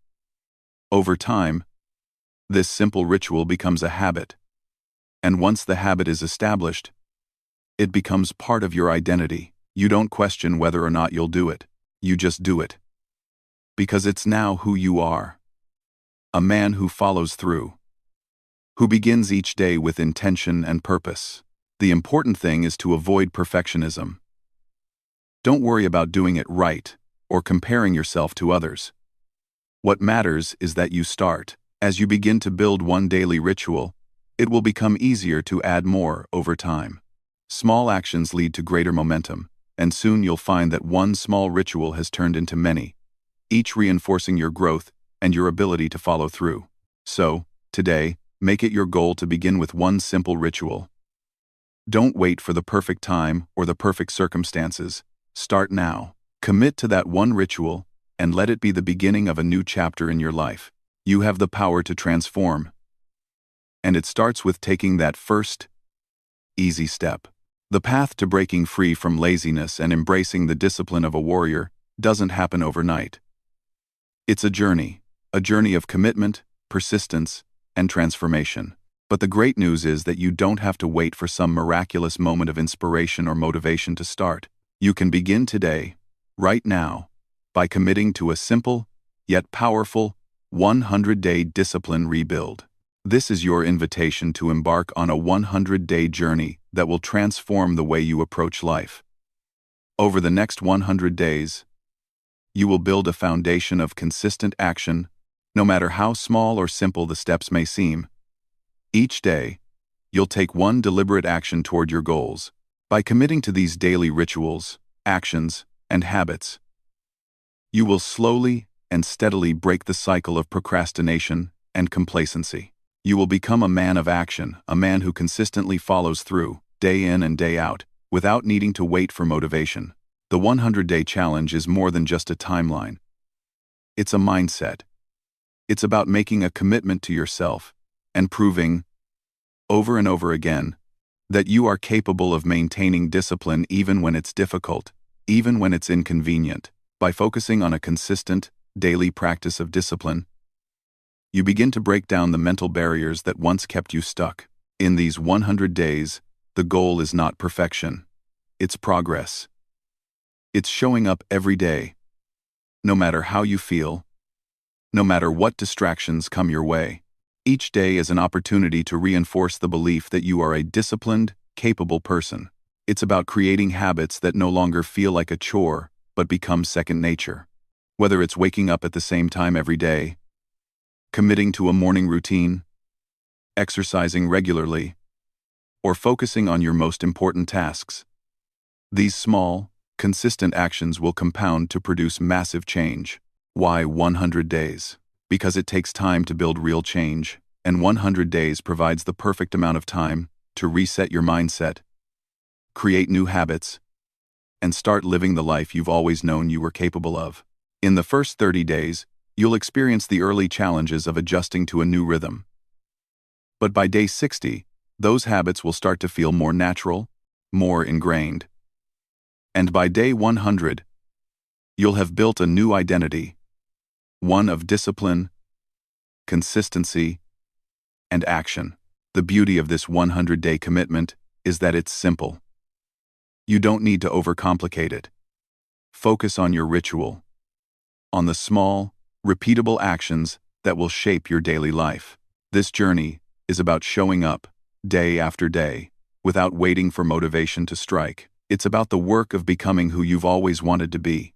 Over time, this simple ritual becomes a habit, and once the habit is established, it becomes part of your identity. You don't question whether or not you'll do it. You just do it. Because it's now who you are. A man who follows through, who begins each day with intention and purpose. The important thing is to avoid perfectionism. Don't worry about doing it right or comparing yourself to others. What matters is that you start. As you begin to build one daily ritual, it will become easier to add more over time. Small actions lead to greater momentum, and soon you'll find that one small ritual has turned into many, each reinforcing your growth and your ability to follow through. So, today, make it your goal to begin with one simple ritual. Don't wait for the perfect time or the perfect circumstances. Start now. Commit to that one ritual, and let it be the beginning of a new chapter in your life. You have the power to transform. And it starts with taking that first, easy step. The path to breaking free from laziness and embracing the discipline of a warrior doesn't happen overnight. It's a journey of commitment, persistence, and transformation. But the great news is that you don't have to wait for some miraculous moment of inspiration or motivation to start. You can begin today, right now, by committing to a simple, yet powerful, 100-day discipline rebuild. This is your invitation to embark on a 100-day journey that will transform the way you approach life. Over the next 100 days, you will build a foundation of consistent action, no matter how small or simple the steps may seem. Each day, you'll take one deliberate action toward your goals. By committing to these daily rituals, actions, and habits, you will slowly and steadily break the cycle of procrastination and complacency. You will become a man of action, a man who consistently follows through, day in and day out, without needing to wait for motivation. The 100-day challenge is more than just a timeline. It's a mindset. It's about making a commitment to yourself and proving, over and over again, that you are capable of maintaining discipline even when it's difficult, even when it's inconvenient. By focusing on a consistent, daily practice of discipline, you begin to break down the mental barriers that once kept you stuck. In these 100 days, the goal is not perfection. It's progress. It's showing up every day, no matter how you feel, no matter what distractions come your way. Each day is an opportunity to reinforce the belief that you are a disciplined, capable person. It's about creating habits that no longer feel like a chore, but become second nature. Whether it's waking up at the same time every day, committing to a morning routine, exercising regularly, or focusing on your most important tasks. These small, consistent actions will compound to produce massive change. Why 100 days? Because it takes time to build real change, and 100 days provides the perfect amount of time to reset your mindset, create new habits, and start living the life you've always known you were capable of. In the first 30 days, you'll experience the early challenges of adjusting to a new rhythm. But by day 60, those habits will start to feel more natural, more ingrained. And by day 100, you'll have built a new identity, one of discipline, consistency, and action. The beauty of this 100-day commitment is that it's simple. You don't need to overcomplicate it. Focus on your ritual, on the small, repeatable actions that will shape your daily life. This journey is about showing up, day after day, without waiting for motivation to strike. It's about the work of becoming who you've always wanted to be,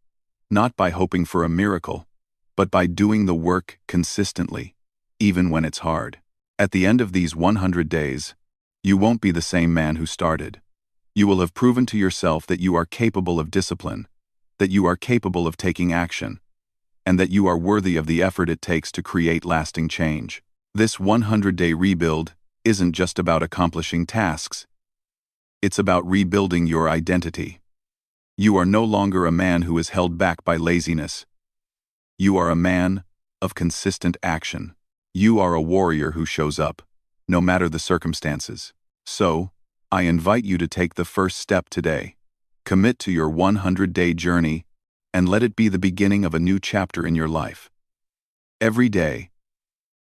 not by hoping for a miracle, but by doing the work consistently, even when it's hard. At the end of these 100 days, you won't be the same man who started. You will have proven to yourself that you are capable of discipline, that you are capable of taking action, and that you are worthy of the effort it takes to create lasting change. This 100-day rebuild isn't just about accomplishing tasks. It's about rebuilding your identity. You are no longer a man who is held back by laziness. You are a man of consistent action. You are a warrior who shows up, no matter the circumstances. So, I invite you to take the first step today. Commit to your 100-day journey, and let it be the beginning of a new chapter in your life. Every day,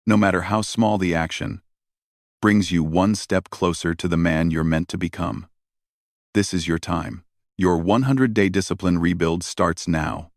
no matter how small the action, brings you one step closer to the man you're meant to become. This is your time. Your 100-day discipline rebuild starts now.